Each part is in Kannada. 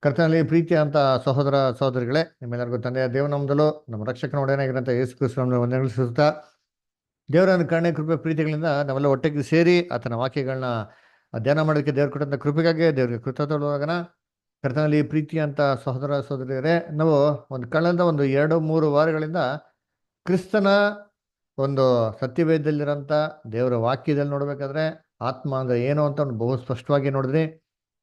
ಕರ್ತನಲ್ಲಿ ಪ್ರೀತಿ ಅಂತ ಸಹೋದರ ಸಹೋದರಿಗಳೇ, ನಿಮ್ಮೆಲ್ಲರಿಗೂ ತಂದೆಯ ದೇವನಾಮದಲ್ಲೂ ನಮ್ಮ ರಕ್ಷಕನ ಒಡೆಯನಾಗಿರಂತ ಯೇಸು ಕ್ರಿಸ್ತನ ವಂದನೆಗಳು ಸಲ್ಲಿಸುತ್ತಾ, ದೇವರ ಕರುಣೆ ಕೃಪೆ ಪ್ರೀತಿಗಳಿಂದ ನಾವೆಲ್ಲ ಒಟ್ಟಿಗೆ ಸೇರಿ ಆತನ ವಾಕ್ಯಗಳನ್ನ ಧ್ಯಾನ ಮಾಡೋದಕ್ಕೆ ದೇವ್ರು ಕೊಟ್ಟಂತ ಕೃಪೆಗಾಗಿ ದೇವರಿಗೆ ಕೃತಜ್ಞವಾಗನ. ಕರ್ತನಲ್ಲಿ ಪ್ರೀತಿ ಅಂತ ಸಹೋದರ ಸಹೋದರಿಯರೇ, ನಾವು ಕಳೆದ 2-3 ವಾರಗಳಿಂದ ಕ್ರಿಸ್ತನ ಒಂದು ಸತ್ಯವೇದಲ್ಲಿರೋಂಥ ದೇವರ ವಾಕ್ಯದಲ್ಲಿ ನೋಡ್ಬೇಕಾದ್ರೆ ಆತ್ಮ ಅಂದ್ರೆ ಏನು ಅಂತ ಒಂದು ಬಹು ಸ್ಪಷ್ಟವಾಗಿ ನೋಡಿದ್ರಿ.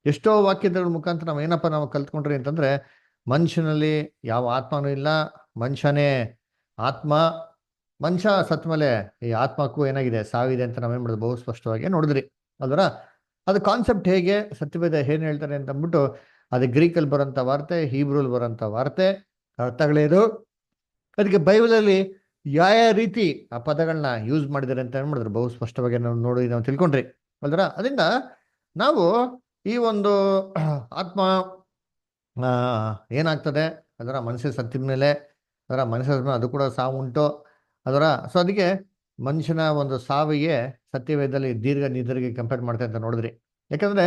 ಎಷ್ಟೋ ವಾಕ್ಯದ ಮುಖಾಂತರ ನಾವು ಕಲ್ತ್ಕೊಂಡ್ರಿ ಅಂತಂದ್ರೆ, ಮನುಷ್ಯನಲ್ಲಿ ಯಾವ ಆತ್ಮನೂ ಇಲ್ಲ, ಮನುಷ್ಯನೇ ಆತ್ಮ. ಮನುಷ್ಯ ಸತ್ ಮೇಲೆ ಈ ಆತ್ಮಕ್ಕೂ ಏನಾಗಿದೆ, ಸಾವಿದೆ ಅಂತ ನಾವೇನ್ ಮಾಡೋದು ಬಹು ಸ್ಪಷ್ಟವಾಗಿ ನೋಡಿದ್ರಿ ಅಲ್ವರ. ಅದು ಕಾನ್ಸೆಪ್ಟ್ ಹೇಗೆ, ಸತ್ಯವೇದ ಏನ್ ಹೇಳ್ತಾರೆ ಅಂತ ಅಂದ್ಬಿಟ್ಟು, ಅದು ಗ್ರೀಕಲ್ಲಿ ಬರೋಂಥ ವಾರ್ತೆ, ಹೀಬ್ರಲ್ಲಿ ಬರೋಂಥ ವಾರ್ತೆ ಅರ್ಥಗಳೇದು, ಅದಕ್ಕೆ ಬೈಬಲಲ್ಲಿ ಯಾವ ರೀತಿ ಆ ಪದಗಳನ್ನ ಯೂಸ್ ಮಾಡಿದ್ದಾರೆ ಅಂತ ಏನ್ ಮಾಡಿದ್ರು ಬಹು ಸ್ಪಷ್ಟವಾಗಿ ನಾವು ತಿಳ್ಕೊಂಡ್ರಿ ಅಲ್ವರ. ಅದರಿಂದ ನಾವು ಈ ಒಂದು ಆತ್ಮ ಏನಾಗ್ತದೆ ಅದರ ಮನುಷ್ಯ ಸತ್ತಿದ ಮೇಲೆ, ಅದರ ಮನುಷ್ಯ ಅದು ಕೂಡ ಸಾವು ಉಂಟು ಅದರ. ಸೊ ಅದಕ್ಕೆ ಮನುಷ್ಯನ ಒಂದು ಸಾವಿಗೆ ಸತ್ಯವೇದದಲ್ಲಿ ದೀರ್ಘ ನಿದ್ರೆಗೆ ಕಂಪೇರ್ ಮಾಡ್ತಾ ಅಂತ ನೋಡಿದ್ರಿ. ಯಾಕಂದ್ರೆ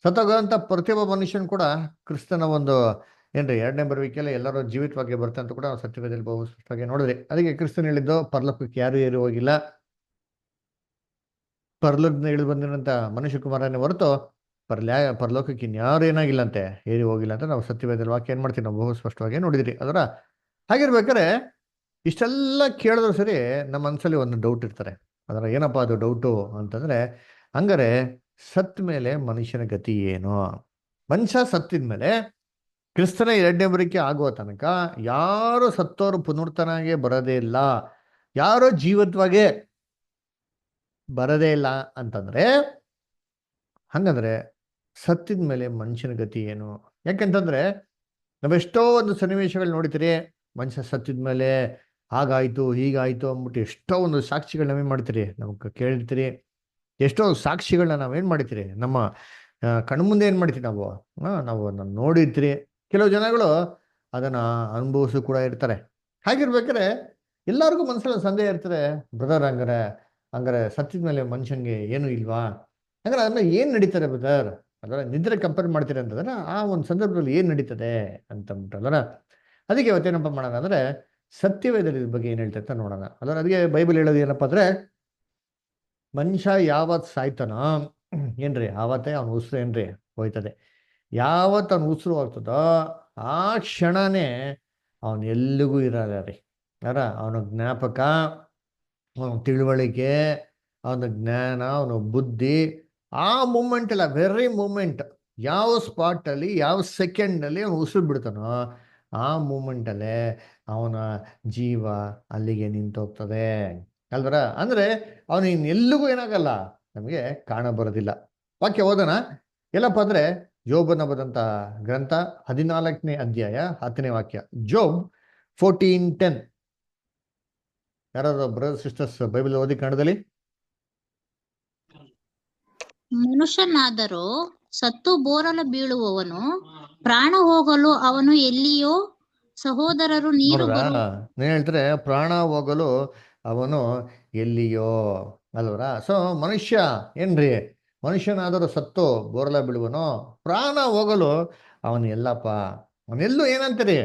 ಸತ್ತೋಗೋಂಥ ಪ್ರತಿಯೊಬ್ಬ ಮನುಷ್ಯನ್ ಕೂಡ ಕ್ರಿಸ್ತನ ಒಂದು ಏನ್ರಿ ಎರಡನೇ ಬರುವಿಕೆಲ್ಲ ಎಲ್ಲರೂ ಜೀವಿತವಾಗಿ ಬರ್ತಾರೆ ಅಂತ ಕೂಡ ನಾವು ಸತ್ಯವೇದದಲ್ಲಿ ಬಹು ಸ್ಪಷ್ಟವಾಗಿ ನೋಡಿದ್ರಿ. ಅದಕ್ಕೆ ಕ್ರಿಸ್ತನ್ ಹೇಳಿದ್ದು, ಪರಲೋಕಕ್ಕೆ ಯಾರು ಏರಿ ಹೋಗಿಲ್ಲ, ಪರಲೋಕದಿಂದ ಇಳಿದು ಬಂದಿರೋಂಥ ಮನುಷ್ಯ ಕುಮಾರನೇ ಹೊರತು ಪರಲೋಕಕ್ಕೆ ಇನ್ಯಾರು ಏನಾಗಿಲ್ಲ ಅಂತೆ, ಏರಿ ಹೋಗಿಲ್ಲ ಅಂತ ನಾವು ಸತ್ಯವೇದದಲ್ಲಿ ವಾಕ್ಯ ಏನ್ ಮಾಡ್ತೀವಿ ನಾವು ಬಹು ಸ್ಪಷ್ಟವಾಗಿ ನೋಡಿದಿರಿ ಅದರ. ಹಾಗಿರ್ಬೇಕಾದ್ರೆ ಇಷ್ಟೆಲ್ಲ ಕೇಳಿದ್ರು ಸರಿ ನಮ್ಮ ಮನಸ್ಸಲ್ಲಿ ಒಂದು ಡೌಟ್ ಇರ್ತಾರೆ. ಅದರ ಏನಪ್ಪಾ ಅದು ಡೌಟು ಅಂತಂದ್ರೆ, ಹಂಗಾರೆ ಸತ್ ಮೇಲೆ ಮನುಷ್ಯನ ಗತಿ ಏನು? ಮನುಷ್ಯ ಸತ್ತಿದ ಮೇಲೆ ಕ್ರಿಸ್ತನ ಎರಡನೇ ಬರಿಕೆ ಆಗುವ ತನಕ ಯಾರು ಸತ್ತೋರು ಪುನರ್ತನಾಗೆ ಬರೋದೇ ಇಲ್ಲ, ಯಾರೋ ಜೀವತ್ವಾಗೆ ಬರದೇ ಇಲ್ಲ ಅಂತಂದ್ರೆ, ಹಂಗಂದ್ರೆ ಸತ್ತಿದ ಮೇಲೆ ಮನುಷ್ಯನ ಗತಿ ಏನು? ಯಾಕಂತಂದ್ರೆ ನಾವೆಷ್ಟೋ ಒಂದು ಸನ್ನಿವೇಶಗಳು ನೋಡ್ತೀರಿ, ಮನುಷ್ಯ ಸತ್ತಿದ ಮೇಲೆ ಹಾಗಾಯ್ತು ಹೀಗಾಯ್ತು ಅಂದ್ಬಿಟ್ಟು ಎಷ್ಟೋ ಒಂದು ಸಾಕ್ಷಿಗಳು ನಾವೇನ್ ಮಾಡ್ತೀರಿ, ನಮ್ಗೆ ಕೇಳಿರ್ತೀರಿ. ಎಷ್ಟೋ ಸಾಕ್ಷಿಗಳನ್ನ ನಾವೇನ್ ಮಾಡ್ತೀರಿ, ನಮ್ಮ ಕಣ್ಮುಂದೆ ಏನ್ ಮಾಡ್ತೀವಿ ನಾವು ನೋಡಿರ್ತೀರಿ. ಕೆಲವು ಜನಗಳು ಅದನ್ನ ಅನುಭವಿಸು ಕೂಡ ಇರ್ತಾರೆ. ಹಾಗಿರ್ಬೇಕಾದ್ರೆ ಎಲ್ಲರಿಗೂ ಮನಸ್ಸಲ್ಲಿ ಸಂದೇಹ ಇರ್ತಾರೆ, ಬ್ರದರ್ ಹಂಗಾರೆ ಹಂಗಾರೆ ಸತ್ತಿದ ಮೇಲೆ ಮನುಷ್ಯನ್ಗೆ ಏನು ಇಲ್ವಾ? ಹಂಗಾರೆ ಅದನ್ನ ಏನ್ ನಡೀತಾರೆ ಬ್ರದರ್? ಅದರ ನಿದ್ರೆ ಕಂಪೇರ್ ಮಾಡ್ತೀರಿ ಅಂತಂದ್ರೆ ಆ ಒಂದು ಸಂದರ್ಭದಲ್ಲಿ ಏನ್ ನಡೀತದೆ ಅಂತಂದ್ಬಿಟ್ಟಲ್ಲ. ಅದಕ್ಕೆ ಇವತ್ತೇನಪ್ಪ ಮಾಡೋಣ ಅಂದ್ರೆ, ಸತ್ಯವೇದದ ಬಗ್ಗೆ ಏನ್ ಹೇಳ್ತೈತೆ ನೋಡೋಣ. ಅದರ ಅದಕ್ಕೆ ಬೈಬಲ್ ಹೇಳೋದು ಏನಪ್ಪ ಅಂದ್ರೆ, ಮನುಷ್ಯ ಯಾವತ್ ಸಾಯ್ತಾನೋ ಏನ್ರಿ ಆವತ್ತೇ ಅವನ ಉಸಿರು ಏನ್ರಿ ಹೋಯ್ತದೆ. ಯಾವತ್ ಅವನ ಉಸಿರು ಹೋಗ್ತದೋ ಆ ಕ್ಷಣನೇ ಅವನ್ ಎಲ್ಲಿಗೂ ಇರಲ್ಲ ರೀ. ಅರ ಅವನ ಜ್ಞಾಪಕ, ಅವನ ತಿಳುವಳಿಕೆ, ಅವನ ಜ್ಞಾನ, ಅವನ ಬುದ್ಧಿ ಆ ಮೂಮೆಂಟ್ ಅಲ್ಲ, ವೆರಿ ಮೂಮೆಂಟ್, ಯಾವ ಸ್ಪಾಟ್ ಅಲ್ಲಿ ಯಾವ ಸೆಕೆಂಡ್ ಅಲ್ಲಿ ಅವನು ಉಸಿರು ಬಿಡ್ತಾನೋ ಆ ಮೂಮೆಂಟ್ ಅಲ್ಲೇ ಅವನ ಜೀವ ಅಲ್ಲಿಗೆ ನಿಂತೋಗ್ತದೆ ಅಲ್ವರ. ಅಂದ್ರೆ ಅವನು ಇನ್ನೆಲ್ಲಿಗೂ ಏನಾಗಲ್ಲ, ನಮಗೆ ಕಾಣ ಬರೋದಿಲ್ಲ. ವಾಕ್ಯ ಓದೋಣ. ಎಲ್ಲಪ್ಪ ಅಂದ್ರೆ ಜೋಬನ ಬದಂತ ಗ್ರಂಥ 14ನೇ ಅಧ್ಯಾಯ 10ನೇ ವಾಕ್ಯ. ಜೋಬ್ 14:10. ಯಾರಾದ್ರು ಬ್ರದರ್ ಸಿಸ್ಟರ್ಸ್ ಬೈಬಲ್ ಓದಿ ಕನ್ನಡದಲ್ಲಿ. ಮನುಷ್ಯನಾದರೂ ಸತ್ತು ಬೋರಲು ಬೀಳುವವನು, ಪ್ರಾಣ ಹೋಗಲು ಅವನು ಎಲ್ಲಿಯೋ, ಸಹೋದರರು ನೀರು ನೀನ್ ಹೇಳ್ತಾರೆ ಪ್ರಾಣ ಹೋಗಲು ಅವನು ಎಲ್ಲಿಯೋ ಅಲ್ವರ. ಸೊ ಮನುಷ್ಯ ಏನ್ರಿ, ಮನುಷ್ಯನಾದರೂ ಸತ್ತು ಬೋರಲ ಬೀಳುವನು, ಪ್ರಾಣ ಹೋಗಲು ಅವನು ಎಲ್ಲಪ್ಪ, ಅವನೆಲ್ಲೂ ಏನಂತಾರೆ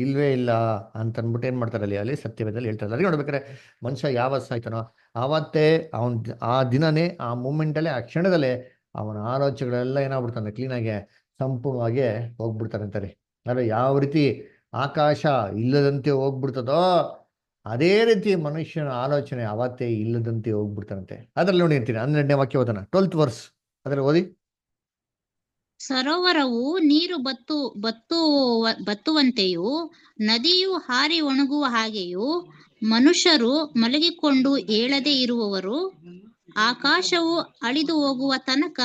ಇಲ್ವೇ ಇಲ್ಲ ಅಂತ ಅಂದ್ಬಿಟ್ಟು ಏನ್ ಮಾಡ್ತಾರೆ ಅಲ್ಲಿ ಸತ್ಯವೇದಲ್ಲಿ ಹೇಳ್ತಾರೆ. ಅದಕ್ಕೆ ನೋಡ್ಬೇಕಾರೆ ಮನುಷ್ಯ ಯಾವತ್ ಸಾಯ್ತಾನೋ ಆವತ್ತೇ ಅವನ್ ಆ ದಿನನೇ ಆ ಮೂಮೆಂಟಲ್ಲೇ ಆ ಕ್ಷಣದಲ್ಲೇ ಅವನ ಆಲೋಚನೆಗಳೆಲ್ಲ ಏನಾಗ್ಬಿಡ್ತಾನೆ ಕ್ಲೀನಾಗೆ ಸಂಪೂರ್ಣವಾಗಿ ಹೋಗ್ಬಿಡ್ತಾರೆ ಅಂತಾರೆ. ಅಂದ್ರೆ ಯಾವ ರೀತಿ ಆಕಾಶ ಇಲ್ಲದಂತೆ ಹೋಗ್ಬಿಡ್ತದೋ ಅದೇ ರೀತಿ ಮನುಷ್ಯನ ಆಲೋಚನೆ ಅವತ್ತೇ ಇಲ್ಲದಂತೆ ಹೋಗ್ಬಿಡ್ತಾನಂತೆ. ಅದ್ರಲ್ಲಿ ನೋಡಿ ಅಂತೀನಿ 12ನೇ ವಾಕ್ಯ ಓದೋಣ, 12th ವರ್ಸ್ ಅದ್ರಲ್ಲಿ ಓದಿ. ಸರೋವರವು ನೀರು ಬತ್ತುವಂತೆಯೂ ನದಿಯು ಹಾರಿ ಒಣಗುವ ಹಾಗೆಯೂ ಮನುಷ್ಯರು ಮಲಗಿಕೊಂಡು ಏಳದೆ ಇರುವವರು, ಆಕಾಶವು ಅಳಿದು ಹೋಗುವ ತನಕ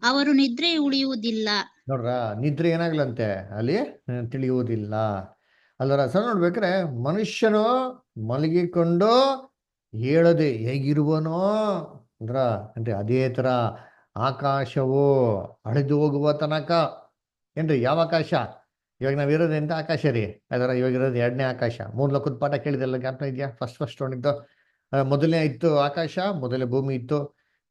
ಅವರು ನಿದ್ರೆ ಉಳಿಯುವುದಿಲ್ಲ. ನೋಡ್ರ, ನಿದ್ರೆ ಏನಾಗ್ಲಂತೆ ಅಲ್ಲಿ ತಿಳಿಯುವುದಿಲ್ಲ ಅಲ್ವರ. ಸರ್ ನೋಡ್ಬೇಕ್ರೆ ಮನುಷ್ಯನು ಮಲಗಿಕೊಂಡು ಹೇಳದೆ ಹೇಗಿರುವನೋ ಅಂದ್ರ ಅಂದ್ರೆ ಅದೇ ತರ ಆಕಾಶವು ಅಳಿದು ಹೋಗುವ ತನಕ. ಏನ್ರಿ ಯಾವ ಆಕಾಶ? ಇವಾಗ ನಾವಿರೋದು ಎಂತ ಆಕಾಶ ರೀ? ಅದರ ಇವಾಗ ಇರೋದು ಎರಡನೇ ಆಕಾಶ. 3 ಲೋಕದ ಪಾಠ ಕೇಳಿದೆಲ್ಲ ಜ್ಞಾಪನ ಇದೆಯಾ? ಫಸ್ಟ್ ಹೊಂದಿದ್ದು ಮೊದಲನೇ ಇತ್ತು ಆಕಾಶ, ಮೊದಲೇ ಭೂಮಿ ಇತ್ತು.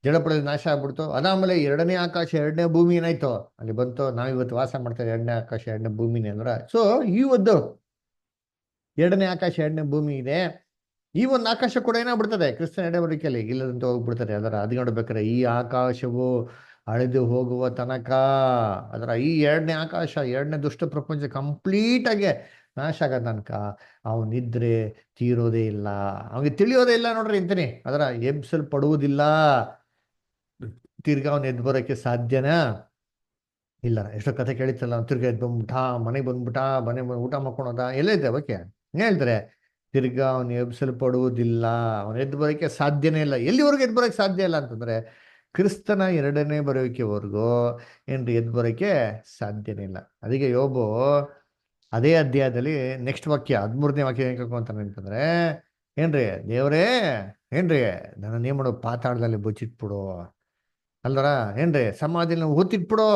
ಜಡಪಡದಲ್ಲಿ ನಾಶ ಆಗ್ಬಿಡ್ತು. ಅದಾದ್ಮೇಲೆ ಎರಡನೇ ಆಕಾಶ ಎರಡನೇ ಭೂಮಿ ಏನಾಯ್ತು ಅಲ್ಲಿ ಬಂತು. ನಾವಿವತ್ತು ವಾಸ ಮಾಡ್ತಾರೆ ಎರಡನೇ ಆಕಾಶ ಎರಡನೇ ಭೂಮಿನೇ ಅಂದ್ರ. ಸೊ ಈ ಒಂದು ಎರಡನೇ ಆಕಾಶ ಎರಡನೇ ಭೂಮಿ ಇದೆ. ಈ ಒಂದು ಆಕಾಶ ಕೂಡ ಏನಾಗ್ಬಿಡ್ತದೆ ಕ್ರಿಸ್ತನ ನಡವಳಿಕೆಯಲ್ಲಿ ಇಲ್ಲದಂತ ಹೋಗ್ಬಿಡ್ತಾರೆ. ಅದು ನೋಡ್ಬೇಕಾರೆ ಈ ಆಕಾಶವು ಅಳೆದು ಹೋಗುವ ತನಕ, ಈ ಎರಡನೇ ಆಕಾಶ ಎರಡನೇ ದುಷ್ಟ ಪ್ರಪಂಚ ಕಂಪ್ಲೀಟ್ ಆಗಿ ನಾಶ ಆಗೋ ತನಕ ಅವನಿದ್ರೆ ತೀರೋದೇ ಇಲ್ಲ, ಅವನಿಗೆ ತಿಳಿಯೋದೇ ಇಲ್ಲ ನೋಡ್ರಿ ಅಂತೀನಿ. ಎಬ್ಸಲ್ಪಡುವುದಿಲ್ಲ. ತಿರ್ಗಾ ಅವನು ಎದ್ದು ಬರೋಕ್ಕೆ ಸಾಧ್ಯನಾ ಇಲ್ಲ. ಎಷ್ಟೋ ಕಥೆ ಕೇಳಿತ್ತಲ್ಲ, ಅವ್ನು ತಿರ್ಗಾ ಎದ್ದು ಬಂದ್ಬಿಟ್ಟ, ಮನೆಗೆ ಬಂದ್ಬಿಟ್ಟ, ಮನೆ ಊಟ ಮಾಡ್ಕೊಳೋದ, ಎಲ್ಲ ಇದೆ ಓಕೆ. ಹೇಳ್ತಾರೆ ತಿರ್ಗಾ ಅವನು ಎಬ್ಸಲ್ಪಡುವುದಿಲ್ಲ, ಅವನು ಎದ್ದು ಬರೋಕ್ಕೆ ಸಾಧ್ಯನೇ ಇಲ್ಲ. ಎಲ್ಲಿವರೆಗೂ ಎದ್ದು ಬರೋಕ್ಕೆ ಸಾಧ್ಯ ಇಲ್ಲ ಅಂತಂದ್ರೆ ಕ್ರಿಸ್ತನ ಎರಡನೇ ಬರೋಕೆವರೆಗೂ ಏನ್ರಿ ಎದ್ದು ಬರೋಕ್ಕೆ ಸಾಧ್ಯನೇ ಇಲ್ಲ. ಅದಕ್ಕೆ ಯೋಬು ಅದೇ ಅಧ್ಯಾಯದಲ್ಲಿ ನೆಕ್ಸ್ಟ್ ವಾಕ್ಯ 13ನೇ ವಾಕ್ಯ ಏನ್ ಕೇಳ್ಕೊಂತಾನೆ ಅಂತಂದ್ರೆ, ಏನ್ರಿ ದೇವರೇ, ಏನ್ರಿ ನನ್ನ ನೇಮಡು ಪಾತಾಳದಲ್ಲಿ ಬಚ್ಚಿಟ್ಬಿಡು ಅಲ್ದರ, ಏನ್ರಿ ಸಮಾಧಿನ ಊತಿಟ್ಬಿಡು.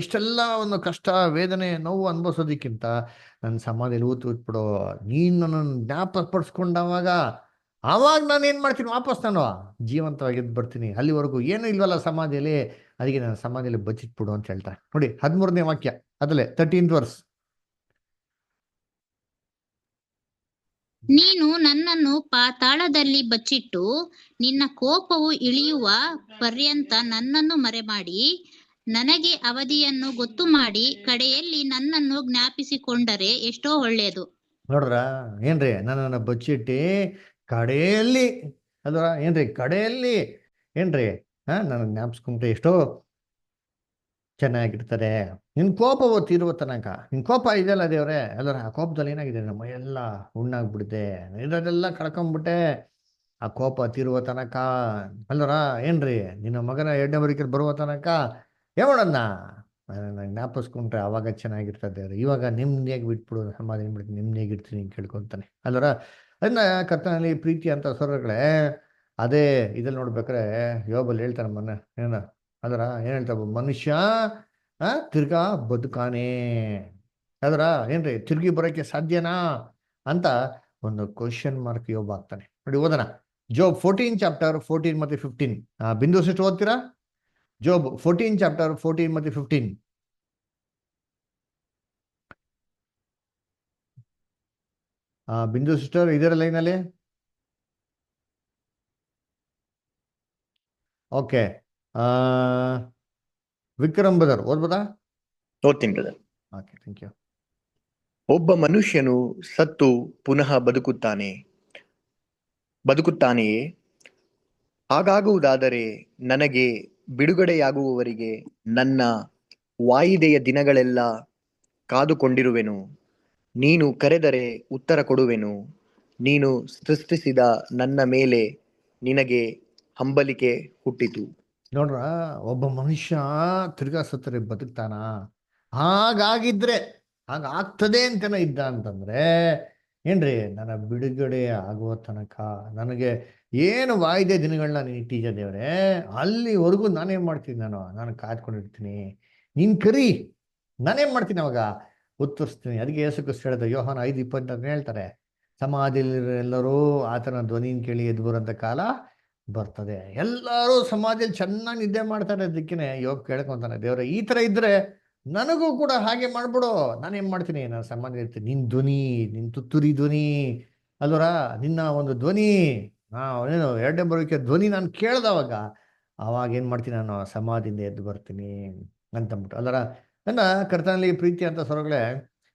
ಇಷ್ಟೆಲ್ಲ ಒಂದು ಕಷ್ಟ ವೇದನೆ ನೋವು ಅನುಭವಿಸೋದಕ್ಕಿಂತ ನನ್ನ ಸಮಾಧಿಯಲ್ಲಿ ಊತ್ಬಿಡು. ನೀನು ನನ್ನನ್ನು ಜ್ಞಾಪಕ ಪಡಿಸ್ಕೊಂಡವಾಗ ಆವಾಗ ನಾನು ಏನು ಮಾಡ್ತೀನಿ, ವಾಪಸ್ ನಾನು ಜೀವಂತವಾಗಿ ಎದ್ದು ಬರ್ತೀನಿ. ಅಲ್ಲಿವರೆಗೂ ಏನೂ ಇಲ್ವಲ್ಲ ಸಮಾಧಿಯಲ್ಲಿ, ಅದಕ್ಕೆ ನಾನು ಸಮಾಧಿಯಲ್ಲಿ ಬಚ್ಚಿಟ್ಬಿಡು ಅಂತ ಹೇಳ್ತಾರೆ. ನೋಡಿ 13ನೇ ವಾಕ್ಯ ಅದಲ್ಲೇ 13th ವರ್ಸ್. ನೀನು ನನ್ನನ್ನು ಪಾತಾಳದಲ್ಲಿ ಬಚ್ಚಿಟ್ಟು ನಿನ್ನ ಕೋಪವು ಇಳಿಯುವ ಪರ್ಯಂತ ನನ್ನನ್ನು ಮರೆಮಾಡಿ ನನಗೆ ಅವಧಿಯನ್ನು ಗೊತ್ತು ಮಾಡಿ ಕಡೆಯಲ್ಲಿ ನನ್ನನ್ನು ಜ್ಞಾಪಿಸಿಕೊಂಡರೆ ಎಷ್ಟೋ ಒಳ್ಳೆಯದು. ನೋಡ್ರ, ಏನ್ರಿ ನನ್ನನ್ನು ಬಚ್ಚಿಟ್ಟು ಕಡೆಯಲ್ಲಿ ಏನ್ರಿ ಕಡೆಯಲ್ಲಿ ಏನ್ರಿ ನನ್ನ ಜ್ಞಾಪಿಸ್ಕೊಂಡ್ರೆ ಎಷ್ಟೋ ಚೆನ್ನಾಗಿರ್ತಾರೆ. ನಿನ್ ಕೋಪವು ತೀರುವ ತನಕ, ನಿನ್ ಕೋಪ ಇದೆಯಲ್ಲ ದೇವ್ರೆ, ಆ ಕೋಪದಲ್ಲಿ ಏನಾಗಿದೆ ನಮ್ಮ ಎಲ್ಲ ಹುಣ್ಣಾಗ್ಬಿಡುತ್ತೆ, ಇದೆಲ್ಲ ಕಳ್ಕೊಂಡ್ಬಿಟ್ಟೆ. ಆ ಕೋಪ ತೀರುವ ತನಕ ಏನ್ರಿ ನಿನ್ನ ಮಗನ ಎರಡನೇ ಬರಿಕೆಯಲ್ಲಿ ಬರುವ ತನಕ ಯಾವಳನ್ನ ಜ್ಞಾಪಿಸ್ಕೊಂಡ್ರೆ ಅವಾಗ ಚೆನ್ನಾಗಿರ್ತದೆ ದೇವ್ರೆ. ಇವಾಗ ನಿಮ್ದಿಯಾಗಿ ಬಿಟ್ಬಿಡು, ಸಮಾಧಾನ ಬಿಡ್ತೀನಿ, ನಿಮ್ದಿಯಾಗಿರ್ತೀನಿ ಕೇಳ್ಕೊಂತಾನೆ ಅದನ್ನ ಕರ್ತನಲ್ಲಿ ಪ್ರೀತಿ ಅಂತ ಸ್ವರಗಳೇ. ಅದೇ ಇದಲ್ಲಿ ನೋಡ್ಬೇಕಾರೆ ಯೋಬಲ್ಲಿ ಹೇಳ್ತಾನೆ ಮೊನ್ನೆ ಏನ್ ಹೇಳ್ತಾವ, ಮನುಷ್ಯ ತಿರ್ಗಾ ಬದುಕಾನೆ ಏನ್ರಿ ತಿರ್ಗಿ ಬರೋಕ್ಕೆ ಸಾಧ್ಯನಾ ಅಂತ ಒಂದು ಕ್ವಶನ್ ಮಾರ್ಕ್ ಯೋಬ್ ಆಗ್ತಾನೆ. ನೋಡಿ ಓದೋಣ, ಜೋಬ್ 14 ಚಾಪ್ಟರ್ 14 ಮತ್ತೆ 15. ಬಿಂದು ಸಿಸ್ಟರ್ ಓದ್ತೀರಾ? ಜೋಬ್ 14 ಚಾಪ್ಟರ್ 14 ಮತ್ತೆ 15. ಬಿಂದು ಸಿಸ್ಟರ್ ಇದರ ಲೈನಲ್ಲಿ. ಓಕೆ, ವಿಕ್ರಮ್ ಬ್ರದರ್ ಓದ್ಬೋದಾ? ಓದ್ತೀನಿ ಬ್ರದರ್. Okay, thank you. ಒಬ್ಬ ಮನುಷ್ಯನು ಸತ್ತು ಪುನಃ ಬದುಕುತ್ತಾನೆಯೇ? ಹಾಗಾಗುವುದಾದರೆ ನನಗೆ ಬಿಡುಗಡೆಯಾಗುವವರೆಗೆ ನನ್ನ ವಾಯಿದೆಯ ದಿನಗಳೆಲ್ಲ ಕಾದುಕೊಂಡಿರುವೆನು. ನೀನು ಕರೆದರೆ ಉತ್ತರ ಕೊಡುವೆನು. ನೀನು ಸೃಷ್ಟಿಸಿದ ನನ್ನ ಮೇಲೆ ನಿನಗೆ ಹಂಬಲಿಕೆ ಹುಟ್ಟಿತು. ನೋಡ್ರ, ಒಬ್ಬ ಮನುಷ್ಯ ತಿರ್ಗಾ ಸತ್ತರೆ ಬದುಕ್ತಾನ? ಹಾಗಾಗಿದ್ರೆ ಹಾಗಾಗ್ತದೆ ಅಂತೇನೋ ಇದ್ದ ಅಂತಂದ್ರೆ ಏನ್ರಿ ನನ್ನ ಬಿಡುಗಡೆ ಆಗುವ ತನಕ ನನಗೆ ಏನು ವಾಯ್ದೆ ದಿನಗಳನ್ನ ನೀನು ಇಟ್ಟಿದ್ಯಾ ದೇವ್ರೆ, ಅಲ್ಲಿವರೆಗೂ ನಾನೇನ್ ಮಾಡ್ತೀನಿ, ನಾನು ಕಾದ್ಕೊಂಡಿರ್ತೀನಿ. ನೀನ್ ಕರಿ, ನಾನೇನ್ ಮಾಡ್ತೀನಿ ಅವಾಗ ಉತ್ತರಿಸ್ತೀನಿ. ಅದಕ್ಕೆ ಯೇಸು ಕ್ರಿಸ್ತ ಹೇಳಿದ ಯೋಹಾನ 5:20 ಹೇಳ್ತಾರೆ, ಸಮಾಧಿಯಲ್ಲಿರೋರೆಲ್ಲರೂ ಆತನ ಧ್ವನಿನ ಕೇಳಿ ಎದ್ದು ಬರೋಂಥ ಕಾಲ ಬರ್ತದೆ. ಎಲ್ಲರೂ ಸಮಾಧಿಯಲ್ಲಿ ಚೆನ್ನಾಗಿ ನಿದ್ದೆ ಮಾಡ್ತಾರೆ. ಅದಕ್ಕೇನೆ ಯೋಗ ಕೇಳ್ಕೊಂತಾನೆ, ದೇವ್ರೆ ಈ ತರ ಇದ್ರೆ ನನಗೂ ಕೂಡ ಹಾಗೆ ಮಾಡ್ಬಿಡು, ನಾನೇನ್ ಮಾಡ್ತೀನಿ, ನಾನು ಸಮಾಧಿ ಇರ್ತೀನಿ. ನಿನ್ ಧ್ವನಿ, ನಿನ್ ತುತ್ತೂರಿ ಧ್ವನಿ ನಿನ್ನ ಒಂದು ಧ್ವನಿ, ಏನು ಎರಡನೇ ಬರೋಕೆ ಧ್ವನಿ ನಾನು ಕೇಳ್ದವಾಗ ಅವಾಗ ಏನ್ ಮಾಡ್ತೀನಿ, ನಾನು ಸಮಾಧಿಯಿಂದ ಎದ್ದು ಬರ್ತೀನಿ ಅಂತಂದ್ಬಿಟ್ಟು ನನ್ನ ಕರ್ತನಲ್ಲಿ ಪ್ರೀತಿ ಅಂತ ಸ್ವರಗಳೇ.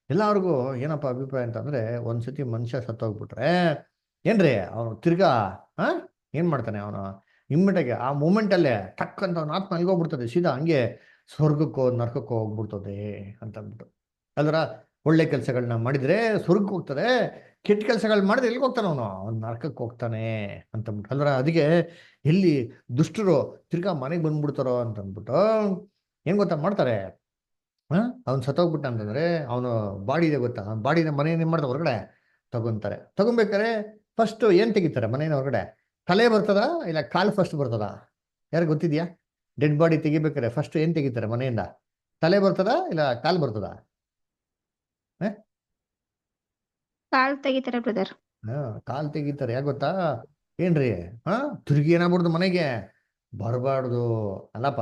ಎಲ್ಲರಿಗೂ ಏನಪ್ಪ ಅಭಿಪ್ರಾಯ ಅಂತಂದ್ರೆ, ಒಂದ್ಸತಿ ಮನುಷ್ಯ ಸತ್ತೋಗ್ಬಿಟ್ರೆ ಏನ್ರಿ ಅವನು ತಿರ್ಗಾ ಏನ್ ಮಾಡ್ತಾನೆ, ಅವನು ಇಮ್ಮಿಡಿಯಾಗಿ ಆ ಮೂಮೆಂಟಲ್ಲೇ ಟಕ್ ಅಂತ ಅವನ ಆತ್ಮ ಅಲ್ಗೋಗ್ಬಿಡ್ತದೆ, ಸೀದಾ ಹಂಗೆ ಸ್ವರ್ಗಕ್ಕೋ ನರ್ಕಕ್ಕೋ ಹೋಗ್ಬಿಡ್ತದೆ ಅಂತಂದ್ಬಿಟ್ಟು. ಒಳ್ಳೆ ಕೆಲಸಗಳನ್ನ ಮಾಡಿದ್ರೆ ಸ್ವರ್ಗಕ್ಕೆ ಹೋಗ್ತದೆ, ಕೆಟ್ಟ ಕೆಲಸಗಳು ಮಾಡಿದ್ರೆ ಎಲ್ಲಿಗೆ ಹೋಗ್ತಾನೆ, ಅವನು ನರ್ಕಕ್ಕೆ ಹೋಗ್ತಾನೆ ಅಂತಂದ್ಬಿಟ್ಟು. ಅದಕ್ಕೆ ಎಲ್ಲಿ ದುಷ್ಟರು ತಿರ್ಗಾ ಮನೆಗೆ ಬಂದ್ಬಿಡ್ತಾರೋ ಅಂತಂದ್ಬಿಟ್ಟು ಏನ್ ಗೊತ್ತಾ ಮಾಡ್ತಾರೆ, ಅವ್ನು ಸತ್ತೋಗ್ಬಿಟ್ಟ ಅಂತಂದ್ರೆ ಅವನು ಬಾಡಿ ಇದೆ ಗೊತ್ತಾ, ಬಾಡಿನ ಮನೆಯಿಂದ ಏನ್ ಮಾಡ್ತಾರೆ ಹೊರಗಡೆ ತಗೊಂಬೇಕಾರೆ ಫಸ್ಟ್ ಏನ್ ತೆಗಿತಾರೆ ಮನೆಯಿಂದ ಹೊರಗಡೆ? ತಲೆ ಬರ್ತದ ಇಲ್ಲ ಕಾಲು ಫಸ್ಟ್ ಬರ್ತದ? ಯಾರು ಗೊತ್ತಿದ್ಯಾ? ಡೆಡ್ ಬಾಡಿ ತೆಗಿಬೇಕಾರೆ ಫಸ್ಟ್ ಏನ್ ತೆಗಿತಾರೆ ಮನೆಯಿಂದ? ತಲೆ ಬರ್ತದ ಇಲ್ಲ ಕಾಲು ಬರ್ತದ? ಕಾಲ್ ತೆಗಿತಾರೆ ಬ್ರದರ್. ಕಾಲ್ ತೆಗಿತಾರೆ. ಯಾಕೆ ಗೊತ್ತಾ? ಏನ್ರಿ ತಿರುಗಿ ಏನಾಗ್ಬಿಡ್ದು ಮನೆಗೆ ಬರಬಾರ್ದು. ಅಲ್ಲಪ್ಪ,